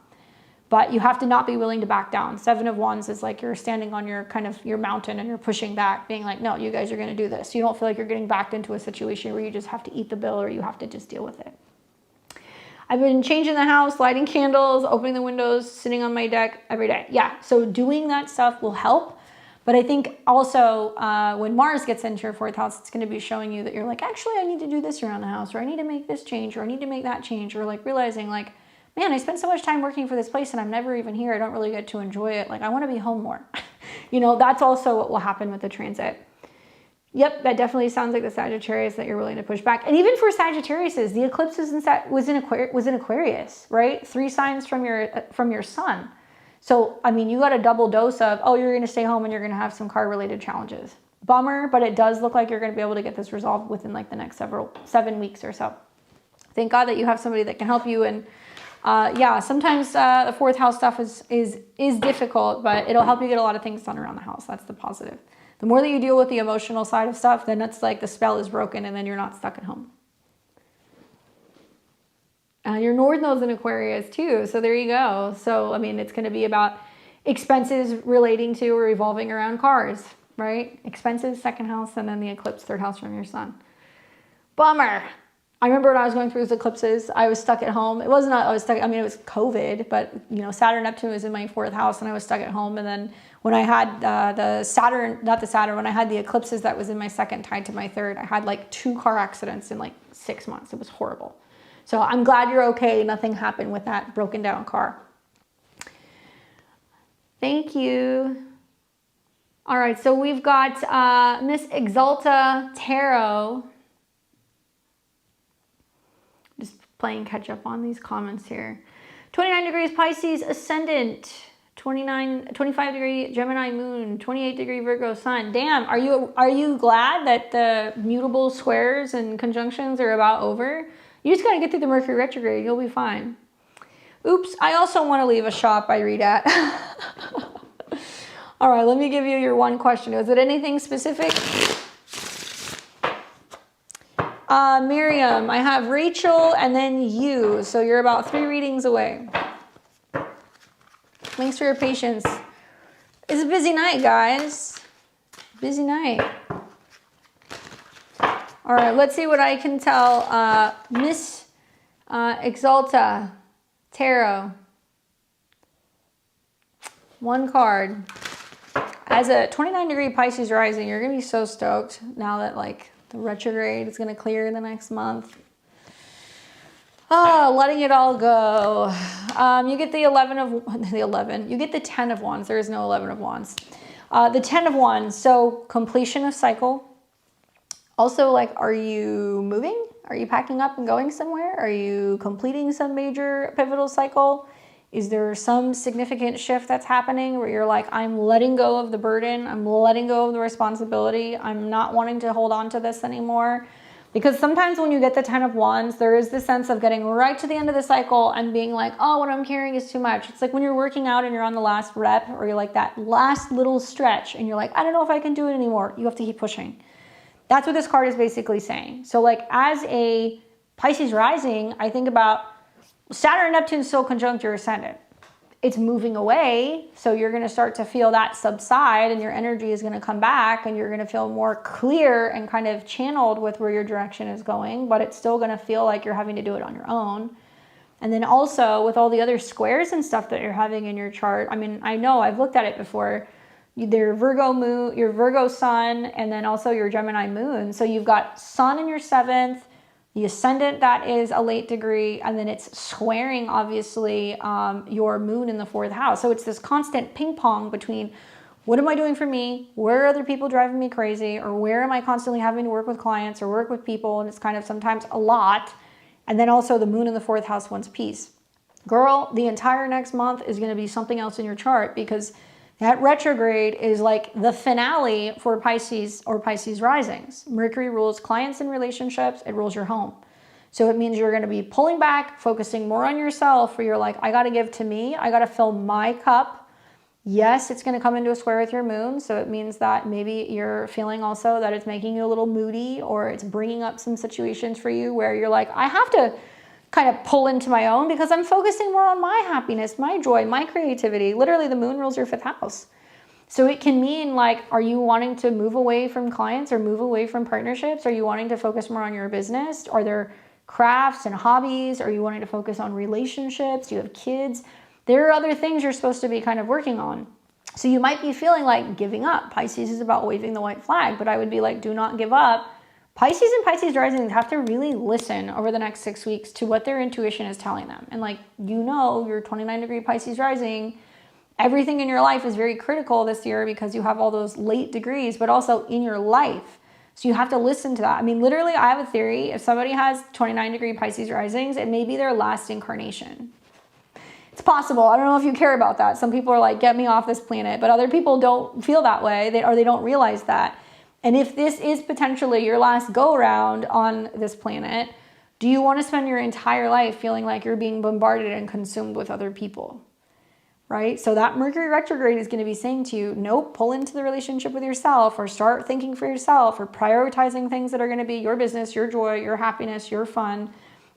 But you have to not be willing to back down. 7 of Wands is like you're standing on your kind of your mountain and you're pushing back, being like, no, you guys are going to do this. You don't feel like you're getting backed into a situation where you just have to eat the bill or you have to just deal with it. I've been changing the house, lighting candles, opening the windows, sitting on my deck every day. Yeah, so doing that stuff will help. But I think also when Mars gets into your 4th house, it's going to be showing you that you're like, actually, I need to do this around the house, or I need to make this change, or I need to make that change, or like realizing like, man, I spend so much time working for this place and I'm never even here. I don't really get to enjoy it. Like, I want to be home more. You know, that's also what will happen with the transit. Yep, that definitely sounds like the Sagittarius that you're willing to push back. And even for Sagittariuses, the eclipse was in Aquarius, right? 3 signs from your sun. So, I mean, you got a double dose of, oh, you're going to stay home and you're going to have some car-related challenges. Bummer, but it does look like you're going to be able to get this resolved within like the next 7 weeks or so. Thank God that you have somebody that can help you. And yeah, sometimes the 4th house stuff is difficult, but it'll help you get a lot of things done around the house. That's the positive. The more that you deal with the emotional side of stuff, then it's like the spell is broken and then you're not stuck at home. Your North Node's in Aquarius too, so there you go. So, I mean, it's going to be about expenses relating to or revolving around cars, right? Expenses, 2nd house, and then the eclipse, 3rd house from your sun. Bummer. I remember when I was going through those eclipses, I was stuck at home. It wasn't, I was stuck, I mean, it was COVID, but you know, Saturn, Neptune was in my 4th house and I was stuck at home. And then when I had when I had the eclipses that was in my 2nd tied to my 3rd, I had like 2 car accidents in like 6 months. It was horrible. So I'm glad you're okay. Nothing happened with that broken down car. Thank you. All right, so we've got Miss Exalta Tarot. Just playing catch up on these comments here. 29 degrees Pisces ascendant, 25 degree Gemini moon, 28 degree Virgo sun. Damn, are you glad that the mutable squares and conjunctions are about over? You just got to get through the Mercury retrograde. You'll be fine. Oops, I also want to leave a shop I read at. All right, let me give you your one question. Was it anything specific? Miriam, I have Rachel and then you. So you're about 3 readings away. Thanks for your patience. It's a busy night, guys. Busy night. All right, let's see what I can tell Miss Exalta Tarot. One card. As a 29 degree Pisces rising, you're going to be so stoked now that like the retrograde is going to clear in the next month. Oh, letting it all go. You get the you get the 10 of Wands. There is no 11 of Wands. The 10 of Wands, so completion of cycle. Also, like, are you moving? Are you packing up and going somewhere? Are you completing some major pivotal cycle? Is there some significant shift that's happening where you're like, I'm letting go of the burden. I'm letting go of the responsibility. I'm not wanting to hold on to this anymore. Because sometimes when you get the 10 of Wands, there is this sense of getting right to the end of the cycle and being like, oh, what I'm carrying is too much. It's like when you're working out and you're on the last rep or you're like that last little stretch and you're like, I don't know if I can do it anymore. You have to keep pushing. That's what this card is basically saying. So like as a Pisces rising, I think about Saturn and Neptune still conjunct your ascendant. It's moving away, so you're going to start to feel that subside and your energy is going to come back and you're going to feel more clear and kind of channeled with where your direction is going, but it's still going to feel like you're having to do it on your own. And then also with all the other squares and stuff that you're having in your chart, I mean, I know I've looked at it before. Your Virgo moon, your Virgo sun, and then also your Gemini moon. So you've got sun in your 7th, the ascendant that is a late degree, and then it's squaring, obviously, your moon in the 4th house. So it's this constant ping pong between what am I doing for me? Where are other people driving me crazy? Or where am I constantly having to work with clients or work with people? And it's kind of sometimes a lot. And then also the moon in the 4th house wants peace. Girl, the entire next month is going to be something else in your chart because that retrograde is like the finale for Pisces or Pisces risings. Mercury rules clients and relationships. It rules your home. So it means you're going to be pulling back, focusing more on yourself, where you're like, I got to give to me. I got to fill my cup. Yes, it's going to come into a square with your moon. So it means that maybe you're feeling also that it's making you a little moody, or it's bringing up some situations for you where you're like, I have to kind of pull into my own because I'm focusing more on my happiness, my joy, my creativity. Literally, the moon rules your 5th house. So it can mean like, are you wanting to move away from clients or move away from partnerships? Are you wanting to focus more on your business? Are there crafts and hobbies? Are you wanting to focus on relationships? Do you have kids? There are other things you're supposed to be kind of working on. So you might be feeling like giving up. Pisces is about waving the white flag, but I would be like, do not give up. Pisces and Pisces risings have to really listen over the next 6 weeks to what their intuition is telling them. And like, your 29-degree Pisces rising, everything in your life is very critical this year because you have all those late degrees, but also in your life. So you have to listen to that. I mean, literally, I have a theory. If somebody has 29-degree Pisces risings, it may be their last incarnation. It's possible. I don't know if you care about that. Some people are like, get me off this planet, but other people don't feel that way, or they don't realize that. And if this is potentially your last go around on this planet, do you want to spend your entire life feeling like you're being bombarded and consumed with other people? Right? So that Mercury retrograde is going to be saying to you, nope, pull into the relationship with yourself, or start thinking for yourself, or prioritizing things that are going to be your business, your joy, your happiness, your fun.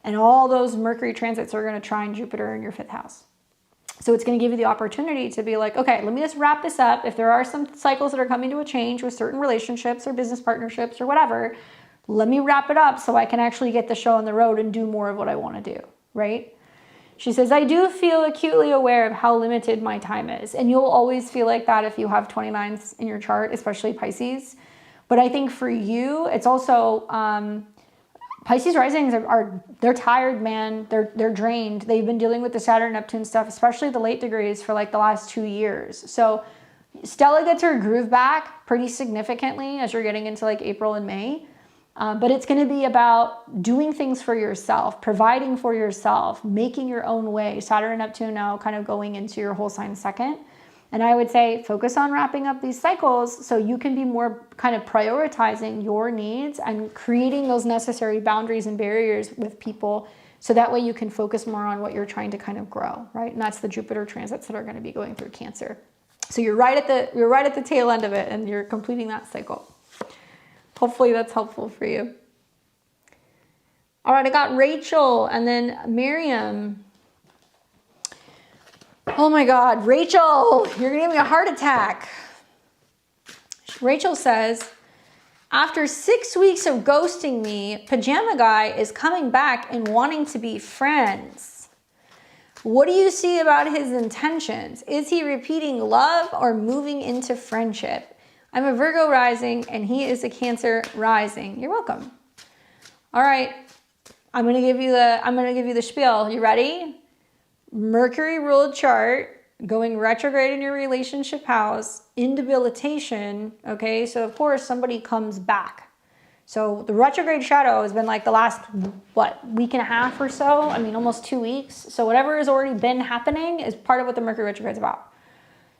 And all those Mercury transits are going to trine Jupiter in your 5th house. So it's going to give you the opportunity to be like, okay, let me just wrap this up. If there are some cycles that are coming to a change with certain relationships or business partnerships or whatever, let me wrap it up so I can actually get the show on the road and do more of what I want to do, right? She says, I do feel acutely aware of how limited my time is. And you'll always feel like that if you have 29s in your chart, especially Pisces. But I think for you, it's also, Pisces risings they're tired, man. They're drained. They've been dealing with the Saturn Neptune stuff, especially the late degrees, for like the last 2 years. So Stella gets her groove back pretty significantly as you're getting into like April and May. But it's going to be about doing things for yourself, providing for yourself, making your own way. Saturn and Neptune now kind of going into your whole sign 2nd. And I would say focus on wrapping up these cycles so you can be more kind of prioritizing your needs and creating those necessary boundaries and barriers with people, so that way you can focus more on what you're trying to kind of grow, right? And that's the Jupiter transits that are going to be going through Cancer. So you're right at the tail end of it, and you're completing that cycle. Hopefully that's helpful for you. All right, I got Rachel and then Miriam. Oh my God, Rachel, you're gonna give me a heart attack. Rachel says, after 6 weeks of ghosting me, Pajama Guy is coming back and wanting to be friends. What do you see about his intentions? Is he repeating love or moving into friendship? I'm a Virgo rising and he is a Cancer rising. You're welcome. All right, I'm gonna give you the spiel. You ready? Mercury ruled chart, going retrograde in your relationship house, in debilitation. Okay, so of course somebody comes back. So the retrograde shadow has been like the last, week and a half or so? I mean, almost 2 weeks. So whatever has already been happening is part of what the Mercury retrograde is about.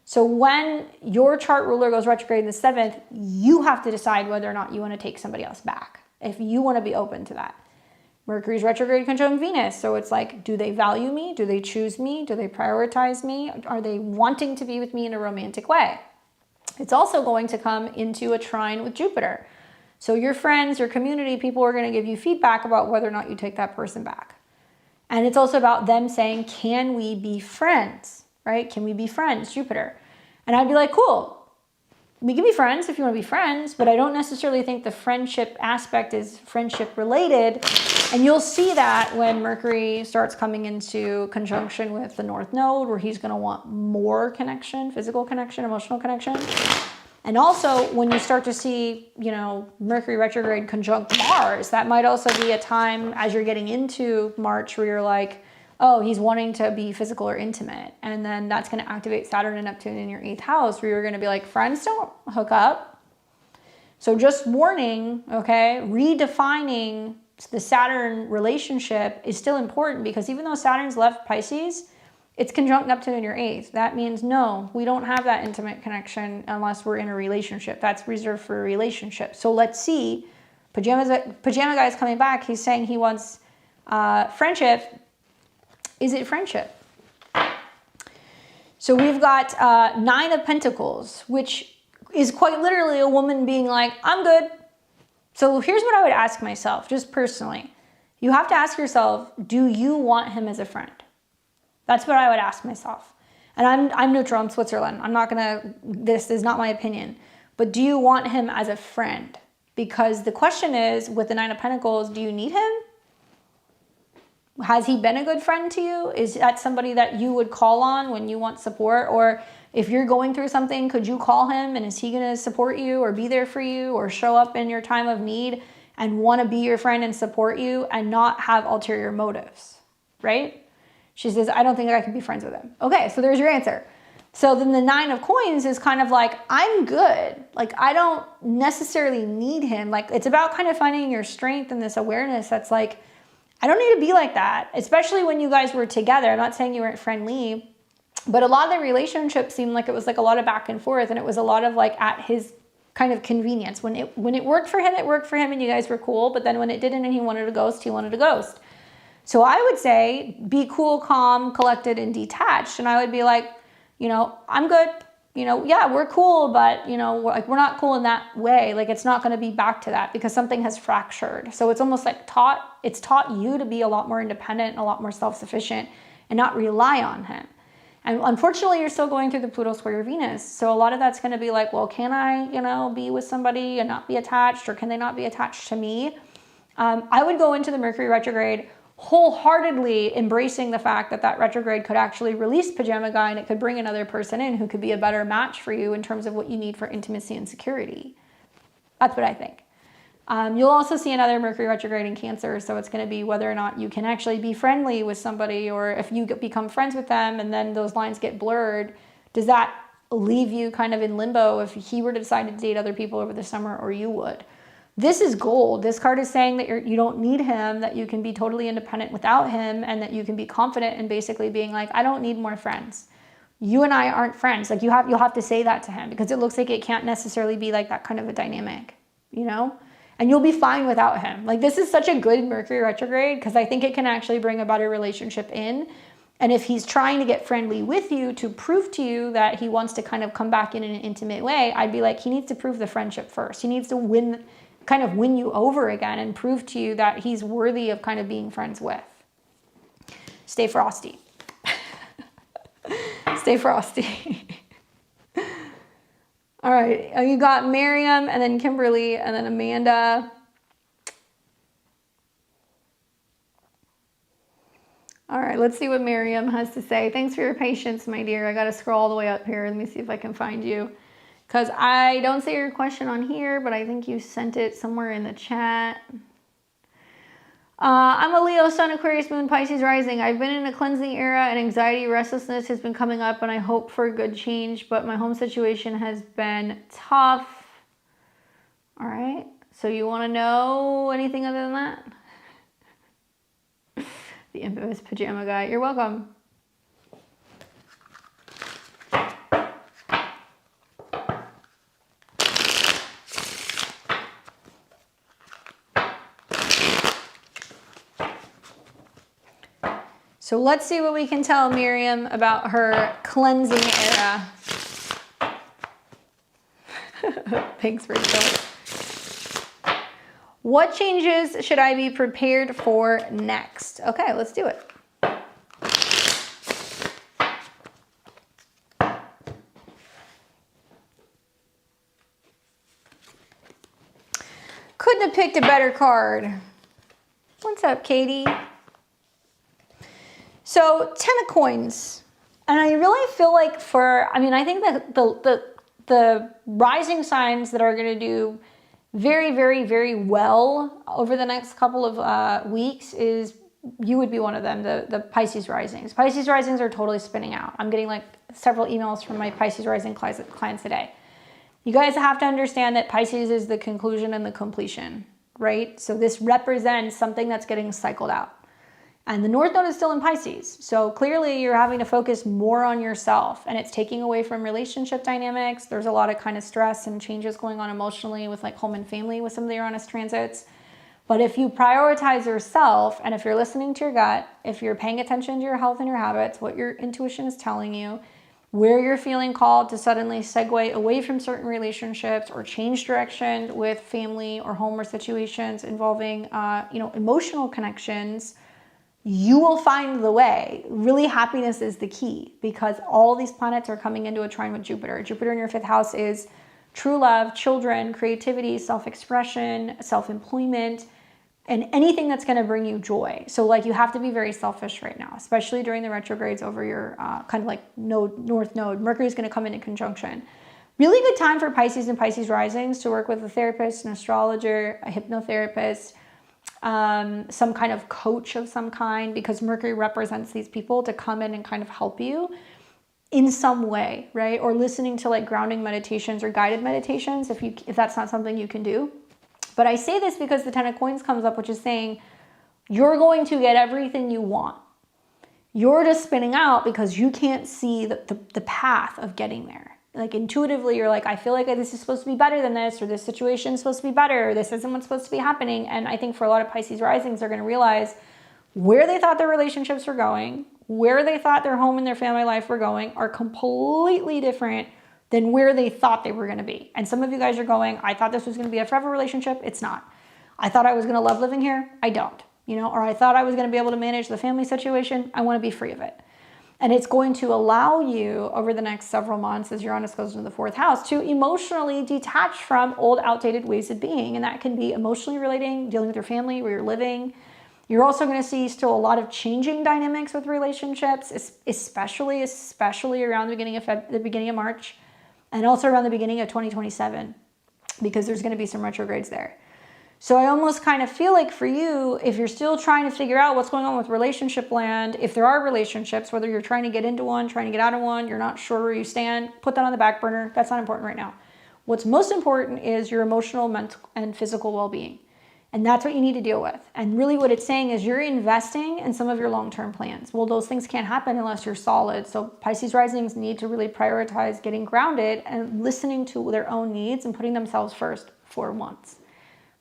So when your chart ruler goes retrograde in the 7th, you have to decide whether or not you want to take somebody else back, if you want to be open to that. Mercury's retrograde conjunct Venus. So it's like, do they value me? Do they choose me? Do they prioritize me? Are they wanting to be with me in a romantic way? It's also going to come into a trine with Jupiter. So your friends, your community, people are going to give you feedback about whether or not you take that person back. And it's also about them saying, can we be friends? Right? Can we be friends, Jupiter? And I'd be like, cool. We can be friends if you want to be friends, but I don't necessarily think the friendship aspect is friendship related. And you'll see that when Mercury starts coming into conjunction with the North Node, where he's going to want more connection, physical connection, emotional connection. And also when you start to see, Mercury retrograde conjunct Mars, that might also be a time as you're getting into March where you're like, oh, he's wanting to be physical or intimate. And then that's going to activate Saturn and Neptune in your 8th house, where you're going to be like, friends don't hook up. So just warning, okay, redefining the Saturn relationship is still important, because even though Saturn's left Pisces, it's conjunct Neptune in your 8th. That means, no, we don't have that intimate connection unless we're in a relationship. That's reserved for a relationship. So let's see. Pajama Guy is coming back. He's saying he wants Friendship, is it friendship? So we've got 9 of Pentacles, which is quite literally a woman being like, I'm good. So here's what I would ask myself, just personally. You have to ask yourself, do you want him as a friend? That's what I would ask myself. And I'm neutral, I'm Switzerland. I'm not gonna, this is not my opinion. But do you want him as a friend? Because the question is, with the 9 of Pentacles, do you need him? Has he been a good friend to you? Is that somebody that you would call on when you want support? Or if you're going through something, could you call him and is he gonna support you or be there for you or show up in your time of need and wanna be your friend and support you and not have ulterior motives, right? She says, I don't think I can be friends with him. Okay, so there's your answer. So then the 9 of Coins is kind of like, I'm good. Like, I don't necessarily need him. Like, it's about kind of finding your strength and this awareness that's like, I don't need to be like that, especially when you guys were together. I'm not saying you weren't friendly, but a lot of the relationships seemed like it was like a lot of back and forth, and it was a lot of like at his kind of convenience. When it worked for him, it worked for him and you guys were cool, but then when it didn't and he wanted to ghost, he wanted to ghost. So I would say be cool, calm, collected, and detached. And I would be like, you know, I'm good. You know, yeah, we're cool, but you know, we're not cool in that way. Like, it's not going to be back to that because something has fractured. So it's almost like it's taught you to be a lot more independent and a lot more self-sufficient and not rely on him. And unfortunately, you're still going through the Pluto square Venus. So a lot of that's going to be like, well, can I, you know, be with somebody and not be attached, or can they not be attached to me? I would go into the Mercury retrograde wholeheartedly embracing the fact that that retrograde could actually release Pajama Guy and it could bring another person in who could be a better match for you in terms of what you need for intimacy and security. That's what I think. You'll also see another Mercury retrograde in Cancer, so it's going to be whether or not you can actually be friendly with somebody, or if you become friends with them and then those lines get blurred, does that leave you kind of in limbo if he were to decide to date other people over the summer, or you would? This is gold. This card is saying that you don't need him, that you can be totally independent without him, and that you can be confident in basically being like, I don't need more friends. You and I aren't friends. Like, you'll have to say that to him, because it looks like it can't necessarily be like that kind of a dynamic, you know? And you'll be fine without him. Like, this is such a good Mercury retrograde because I think it can actually bring a better relationship in. And if he's trying to get friendly with you to prove to you that he wants to kind of come back in an intimate way, I'd be like, he needs to prove the friendship first. He needs to win you over again and prove to you that he's worthy of kind of being friends with. Stay frosty. Stay frosty. All right, you got Miriam and then Kimberly and then Amanda. All right, let's see what Miriam has to say. Thanks for your patience, my dear. I got to scroll all the way up here. Let me see if I can find you, because I don't see your question on here, but I think you sent it somewhere in the chat. I'm a Leo, Sun, Aquarius, Moon, Pisces rising. I've been in a cleansing era and anxiety, restlessness has been coming up, and I hope for a good change, but my home situation has been tough. All right, so you want to know anything other than that? The infamous Pajama Guy. You're welcome. So let's see what we can tell Miriam about her cleansing era. Thanks, Rachel. What changes should I be prepared for next? Okay, let's do it. Couldn't have picked a better card. What's up, Katie? So 10 of coins, and I really feel like I think that the rising signs that are going to do very, very, very well over the next couple of weeks is, you would be one of them, the Pisces risings. Pisces risings are totally spinning out. I'm getting like several emails from my Pisces rising clients today. You guys have to understand that Pisces is the conclusion and the completion, right? So this represents something that's getting cycled out. And the North Node is still in Pisces. So clearly you're having to focus more on yourself, and it's taking away from relationship dynamics. There's a lot of kind of stress and changes going on emotionally with like home and family with some of the Uranus transits. But if you prioritize yourself, and if you're listening to your gut, if you're paying attention to your health and your habits, what your intuition is telling you, where you're feeling called to suddenly segue away from certain relationships or change direction with family or home or situations involving, emotional connections, you will find the way. Really, happiness is the key because all these planets are coming into a trine with Jupiter. Jupiter in your 5th house is true love, children, creativity, self-expression, self-employment, and anything that's going to bring you joy. So like you have to be very selfish right now, especially during the retrogrades over your kind of like north node. Mercury is going to come into conjunction. Really good time for Pisces and Pisces risings to work with a therapist, an astrologer, a hypnotherapist, some kind of coach of some kind, because Mercury represents these people to come in and kind of help you in some way, right? Or listening to like grounding meditations or guided meditations if that's not something you can do. But I say this because the 10 of coins comes up, which is saying you're going to get everything you want. You're just spinning out because you can't see the path of getting there. Like intuitively, you're like, I feel like this is supposed to be better than this, or this situation is supposed to be better, or this isn't what's supposed to be happening. And I think for a lot of Pisces risings, they're going to realize where they thought their relationships were going, where they thought their home and their family life were going are completely different than where they thought they were going to be. And some of you guys are going, I thought this was going to be a forever relationship. It's not. I thought I was going to love living here. I don't, or I thought I was going to be able to manage the family situation. I want to be free of it. And it's going to allow you over the next several months as Uranus goes into the 4th house to emotionally detach from old outdated ways of being. And that can be emotionally relating, dealing with your family, where you're living. You're also going to see still a lot of changing dynamics with relationships, especially around the beginning of March. And also around the beginning of 2027, because there's going to be some retrogrades there. So I almost kind of feel like for you, if you're still trying to figure out what's going on with relationship land, if there are relationships, whether you're trying to get into one, trying to get out of one, you're not sure where you stand, put that on the back burner. That's not important right now. What's most important is your emotional, mental, and physical well-being. And that's what you need to deal with. And really what it's saying is you're investing in some of your long-term plans. Well, those things can't happen unless you're solid. So Pisces risings need to really prioritize getting grounded and listening to their own needs and putting themselves first for once.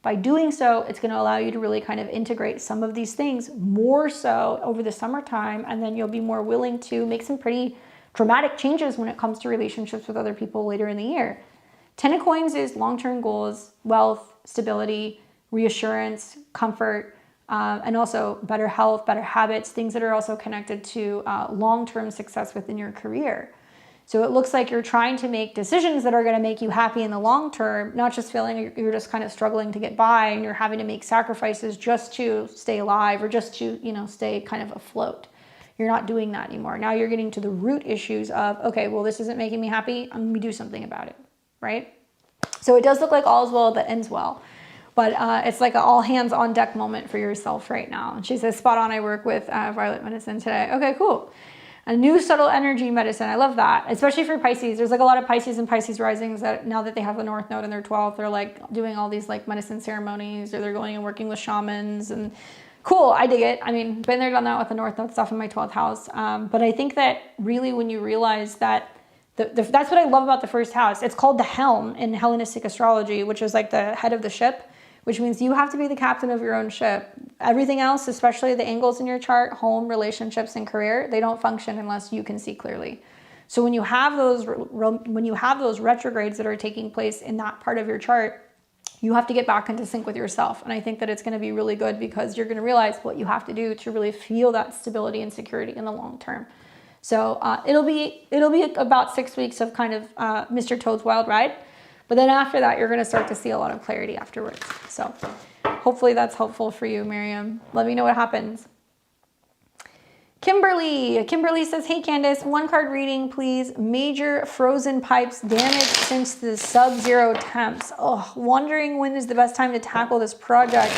By doing so, it's going to allow you to really kind of integrate some of these things more so over the summertime. And then you'll be more willing to make some pretty dramatic changes when it comes to relationships with other people later in the year. 10 of coins is long-term goals, wealth, stability, reassurance, comfort, and also better health, better habits, things that are also connected to long-term success within your career. So it looks like you're trying to make decisions that are going to make you happy in the long term, not just feeling you're just kind of struggling to get by and you're having to make sacrifices just to stay alive or just to, stay kind of afloat. You're not doing that anymore. Now you're getting to the root issues of, okay, well, this isn't making me happy. I'm going to do something about it, right? So it does look like all is well that ends well. But it's like an all hands on deck moment for yourself right now. And she says, spot on, I work with Violet Medicine today. Okay, cool. A new subtle energy medicine. I love that, especially for Pisces. There's like a lot of Pisces and Pisces risings that now that they have the North Node in their 12th, they're like doing all these like medicine ceremonies, or they're going and working with shamans. And cool, I dig it. I mean, been there, done that with the North Node stuff in my 12th house. But I think that really when you realize that that's what I love about the first house. It's called the helm in Hellenistic astrology, which is like the head of the ship, which means you have to be the captain of your own ship. Everything else, especially the angles in your chart, home, relationships, and career, they don't function unless you can see clearly. So when you have those retrogrades that are taking place in that part of your chart, you have to get back into sync with yourself. And I think that it's going to be really good because you're going to realize what you have to do to really feel that stability and security in the long term. So it'll be about 6 weeks of kind of Mr. Toad's wild ride. But then after that, you're going to start to see a lot of clarity afterwards. So hopefully that's helpful for you, Miriam. Let me know what happens. Kimberly says, hey, Candace, 1 card reading, please. Major frozen pipes damaged since the sub-zero temps. Oh, wondering when is the best time to tackle this project.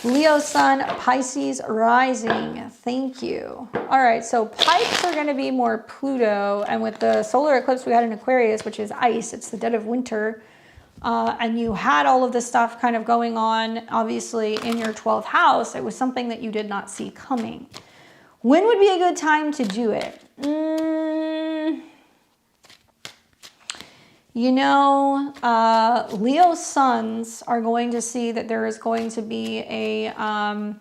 Leo Sun, Pisces rising. Thank you. All right, so pipes are going to be more Pluto, and with the solar eclipse we had in Aquarius, which is ice, it's the dead of winter, and you had all of this stuff kind of going on, obviously, in your 12th house. It was something that you did not see coming. When would be a good time to do it? You know, Leo suns are going to see that there is going to be a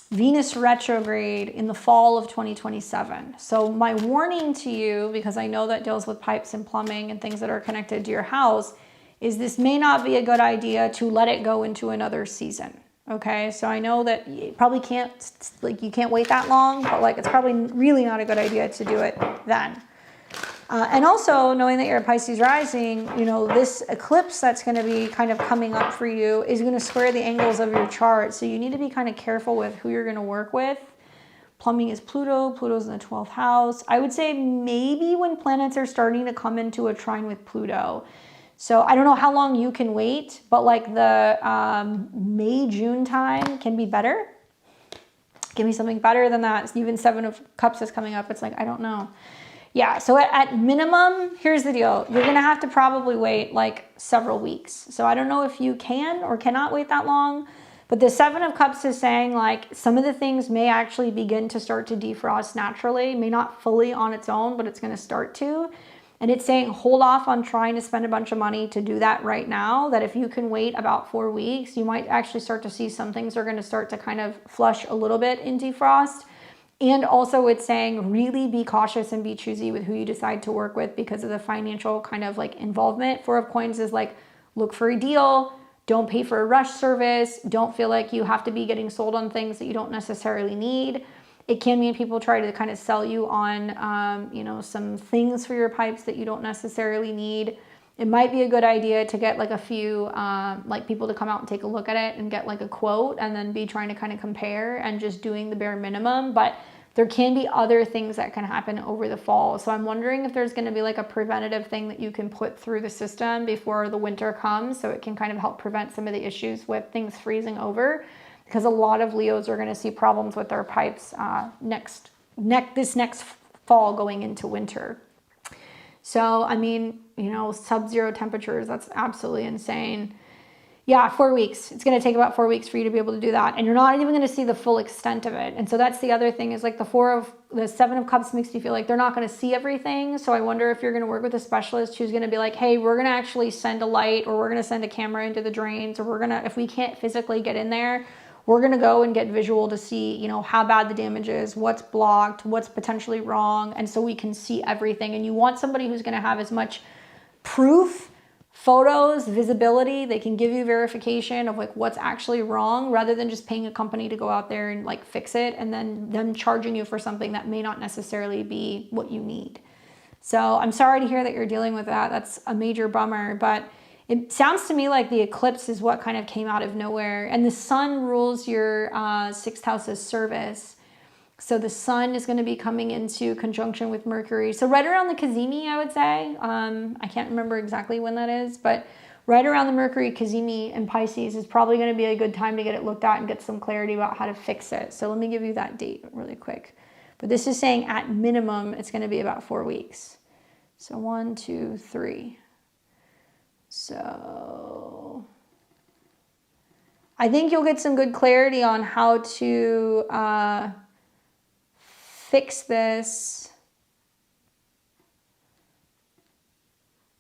Venus retrograde in the fall of 2027. So my warning to you, because I know that deals with pipes and plumbing and things that are connected to your house, is this may not be a good idea to let it go into another season. Okay, so I know that you probably can't, like, you can't wait that long, but like it's probably really not a good idea to do it then. And also knowing that you're a Pisces rising, you know, this eclipse that's going to be kind of coming up for you is going to square the angles of your chart. So you need to be kind of careful with who you're going to work with. Plumbing is Pluto. Pluto's in the 12th house. I would say maybe when planets are starting to come into a trine with Pluto. So I don't know how long you can wait, but like the May, June time can be better. Give me something better than that. Even Seven of Cups is coming up. It's like, I don't know. Yeah, so at minimum, here's the deal. You're going to have to probably wait like several weeks. So I don't know if you can or cannot wait that long. But the Seven of Cups is saying like some of the things may actually begin to start to defrost naturally. May not fully on its own, but it's going to start to. And it's saying hold off on trying to spend a bunch of money to do that right now. That if you can wait about 4 weeks, you might actually start to see some things are going to start to kind of flush a little bit in defrost. And also it's saying really be cautious and be choosy with who you decide to work with because of the financial kind of like involvement. Four of Coins is like, look for a deal. Don't pay for a rush service. Don't feel like you have to be getting sold on things that you don't necessarily need. It can mean people try to kind of sell you on, you know, some things for your pipes that you don't necessarily need. It might be a good idea to get like a few like people to come out and take a look at it and get like a quote and then be trying to kind of compare and just doing the bare minimum. But there can be other things that can happen over the fall. So I'm wondering if there's going to be like a preventative thing that you can put through the system before the winter comes so it can kind of help prevent some of the issues with things freezing over. Because a lot of Leos are going to see problems with their pipes this next fall going into winter. So, I mean, you know, sub-zero temperatures, that's absolutely insane. Yeah, 4 weeks. It's going to take about 4 weeks for you to be able to do that. And you're not even going to see the full extent of it. And so that's the other thing is like the Seven of Cups makes you feel like they're not going to see everything. So I wonder if you're going to work with a specialist who's going to be like, hey, we're going to actually send a light or we're going to send a camera into the drains or we're going to, if we can't physically get in there, we're going to go and get visual to see, you know, how bad the damage is, what's blocked, what's potentially wrong. And so we can see everything. And you want somebody who's going to have as much proof, photos, visibility. They can give you verification of like what's actually wrong rather than just paying a company to go out there and like fix it and then them charging you for something that may not necessarily be what you need. So I'm sorry to hear that you're dealing with that. That's a major bummer, but it sounds to me like the eclipse is what kind of came out of nowhere. And the sun rules your 6th house as service. So the sun is going to be coming into conjunction with Mercury. So right around the Cazimi, I would say. I can't remember exactly when that is. But right around the Mercury Cazimi in Pisces is probably going to be a good time to get it looked at and get some clarity about how to fix it. So let me give you that date really quick. But this is saying at minimum, it's going to be about 4 weeks. So 1, 2, 3. So I think you'll get some good clarity on how to fix this.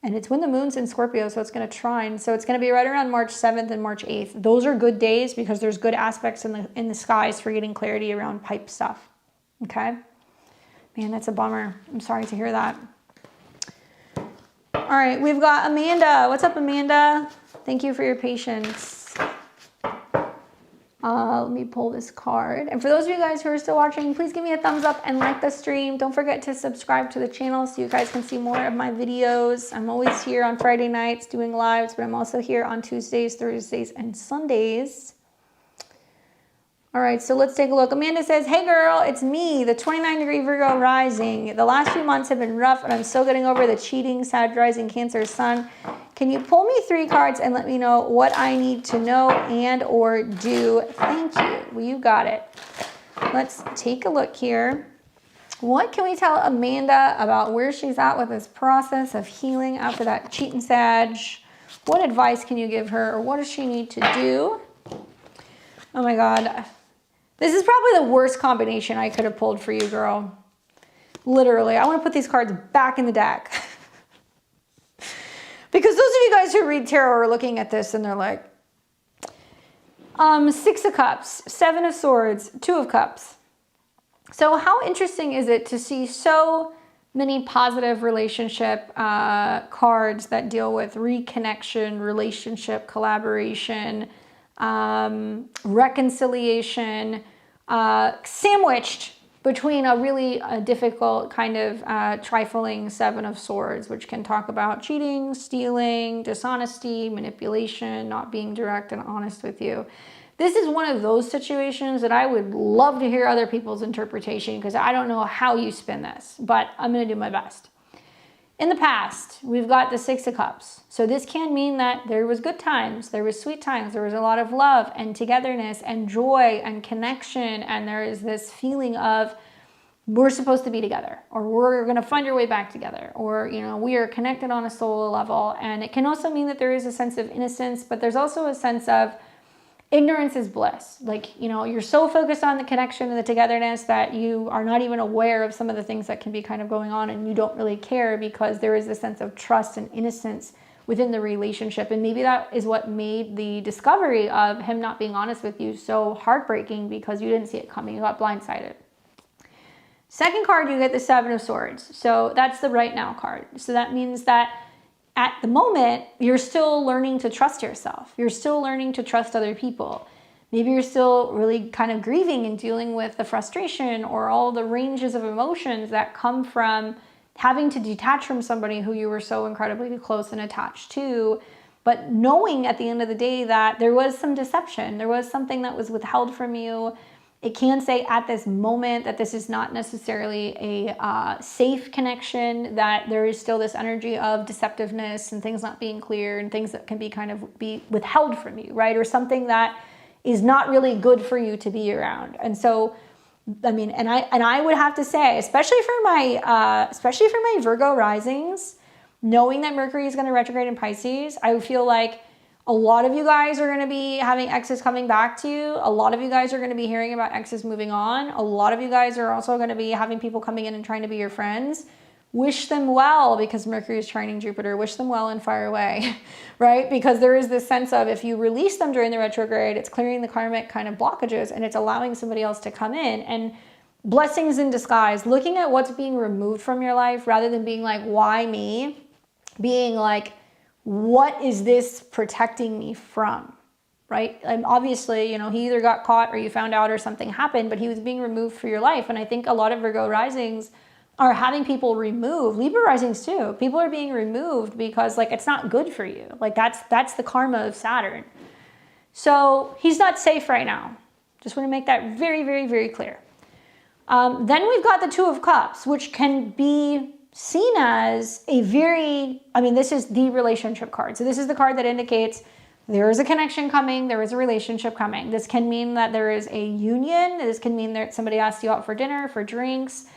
And it's when the moon's in Scorpio, so it's going to trine. So it's going to be right around March 7th and March 8th. Those are good days because there's good aspects in the skies for getting clarity around pipe stuff. Okay? Man, that's a bummer. I'm sorry to hear that. All right, we've got Amanda. What's up, Amanda? Thank you for your patience. Let me pull this card. And for those of you guys who are still watching, please give me a thumbs up and like the stream. Don't forget to subscribe to the channel so you guys can see more of my videos. I'm always here on Friday nights doing lives, but I'm also here on Tuesdays, Thursdays, and Sundays. All right, so let's take a look. Amanda says, hey girl, it's me, the 29-degree Virgo rising. The last few months have been rough, and I'm still getting over the cheating, Sag rising, Cancer sun. Can you pull me 3 cards and let me know what I need to know and or do? Thank you. Well, you got it. Let's take a look here. What can we tell Amanda about where she's at with this process of healing after that cheating Sag? What advice can you give her, or what does she need to do? Oh my God. This is probably the worst combination I could have pulled for you, girl. Literally. I want to put these cards back in the deck. guys who read tarot are looking at this and they're like, Six of Cups, Seven of Swords, Two of Cups. So how interesting is it to see so many positive relationship cards that deal with reconnection, relationship, collaboration, reconciliation, sandwiched between a really difficult kind of trifling Seven of Swords, which can talk about cheating, stealing, dishonesty, manipulation, not being direct and honest with you. This is one of those situations that I would love to hear other people's interpretation, because I don't know how you spin this, but I'm going to do my best. In the past, we've got the Six of Cups. So this can mean that there was good times, there was sweet times, there was a lot of love and togetherness and joy and connection, and there is this feeling of we're supposed to be together, or we're going to find our way back together, or, you know, we are connected on a soul level. And it can also mean that there is a sense of innocence, but there's also a sense of ignorance is bliss. Like, you know, you're so focused on the connection and the togetherness that you are not even aware of some of the things that can be kind of going on, and you don't really care because there is this sense of trust and innocence within the relationship. And maybe that is what made the discovery of him not being honest with you so heartbreaking, because you didn't see it coming. You got blindsided. Second card, you get the Seven of Swords. So that's the right now card. So that means that at the moment, you're still learning to trust yourself. You're still learning to trust other people. Maybe you're still really kind of grieving and dealing with the frustration or all the ranges of emotions that come from having to detach from somebody who you were so incredibly close and attached to, but knowing at the end of the day that there was some deception, there was something that was withheld from you. It can say at this moment that this is not necessarily a safe connection, that there is still this energy of deceptiveness and things not being clear and things that can be kind of be withheld from you, right? Or something that is not really good for you to be around. And so, I mean, and I would have to say, especially for my Virgo risings, knowing that Mercury is going to retrograde in Pisces, I feel like a lot of you guys are going to be having exes coming back to you. A lot of you guys are going to be hearing about exes moving on. A lot of you guys are also going to be having people coming in and trying to be your friends. Wish them well, because Mercury is trining Jupiter. Wish them well and fire away, right? Because there is this sense of, if you release them during the retrograde, it's clearing the karmic kind of blockages, and it's allowing somebody else to come in. And blessings in disguise, looking at what's being removed from your life rather than being like, why me? Being like, what is this protecting me from, right? And obviously, you know, he either got caught or you found out or something happened, but he was being removed for your life. And I think a lot of Virgo risings are having people removed. Libra risings too. People are being removed because, like, it's not good for you. Like, that's the karma of Saturn. So he's not safe right now. Just want to make that very, very, very clear. Then we've got the Two of Cups, which can be seen as a very, I mean, this is the relationship card. So this is the card that indicates there is a connection coming, there is a relationship coming. This can mean that there is a union. This can mean that somebody asked you out for dinner, for drinks.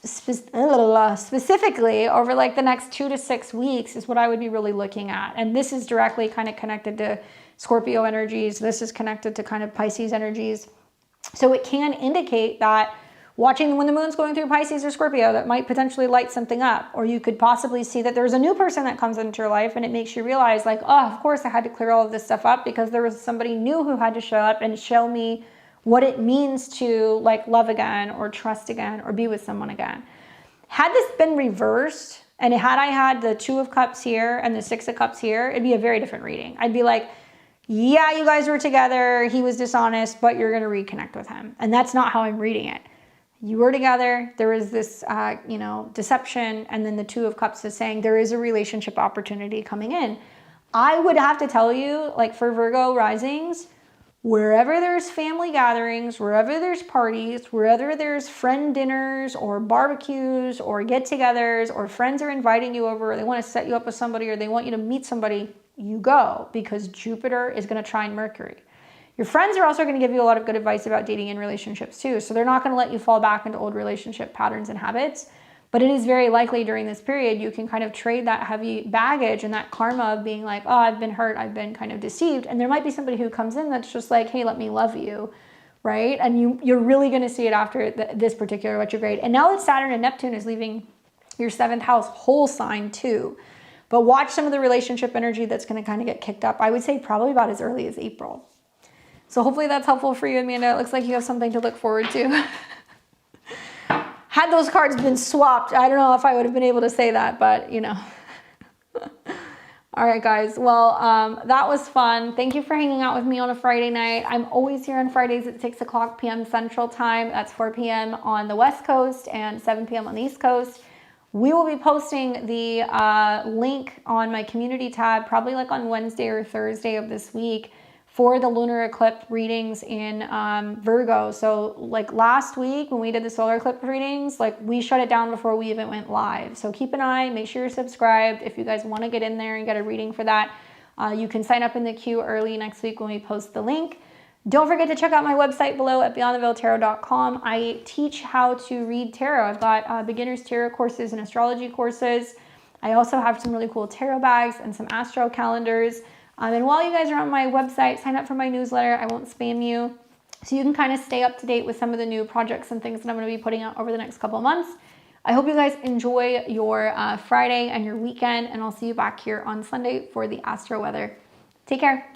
Specifically over like the next 2 to 6 weeks is what I would be really looking at. And this is directly kind of connected to Scorpio energies. This is connected to kind of Pisces energies. So it can indicate that watching when the moon's going through Pisces or Scorpio, that might potentially light something up. Or you could possibly see that there's a new person that comes into your life, and it makes you realize, like, oh, of course I had to clear all of this stuff up because there was somebody new who had to show up and show me what it means to, like, love again or trust again or be with someone again. Had this been reversed, and had I had the Two of Cups here and the Six of Cups here, it'd be a very different reading. I'd be like, yeah, you guys were together, he was dishonest, but you're going to reconnect with him. And that's not how I'm reading it. You were together, there was this, deception, and then the Two of Cups is saying there is a relationship opportunity coming in. I would have to tell you, like, for Virgo risings, wherever there's family gatherings, wherever there's parties, wherever there's friend dinners or barbecues or get-togethers, or friends are inviting you over, or they want to set you up with somebody, or they want you to meet somebody, you go, because Jupiter is going to trine Mercury. Your friends are also going to give you a lot of good advice about dating and relationships too. So they're not going to let you fall back into old relationship patterns and habits. But it is very likely during this period you can kind of trade that heavy baggage and that karma of being like, oh, I've been hurt, I've been kind of deceived. And there might be somebody who comes in that's just like, hey, let me love you, right? And you're really going to see it after this particular retrograde. And now that Saturn and Neptune is leaving your 7th house whole sign too, But watch some of the relationship energy that's going to kind of get kicked up. I would say probably about as early as April. So hopefully that's helpful for you, Amanda. It looks like you have something to look forward to. Had those cards been swapped, I don't know if I would have been able to say that, but you know. All right, guys. Well, that was fun. Thank you for hanging out with me on a Friday night. I'm always here on Fridays at 6 o'clock p.m. Central Time. That's 4 p.m. on the West Coast and 7 p.m. on the East Coast. We will be posting the link on my community tab probably like on Wednesday or Thursday of this week for the lunar eclipse readings in Virgo. So like last week when we did the solar eclipse readings, like we shut it down before we even went live. So keep an eye, make sure you're subscribed. If you guys want to get in there and get a reading for that, you can sign up in the queue early next week when we post the link. Don't forget to check out my website below at beyondtheveiltarot.com. I teach how to read tarot. I've got beginners tarot courses and astrology courses. I also have some really cool tarot bags and some astro calendars. And while you guys are on my website, sign up for my newsletter. I won't spam you. So you can kind of stay up to date with some of the new projects and things that I'm going to be putting out over the next couple of months. I hope you guys enjoy your Friday and your weekend, and I'll see you back here on Sunday for the astro weather. Take care.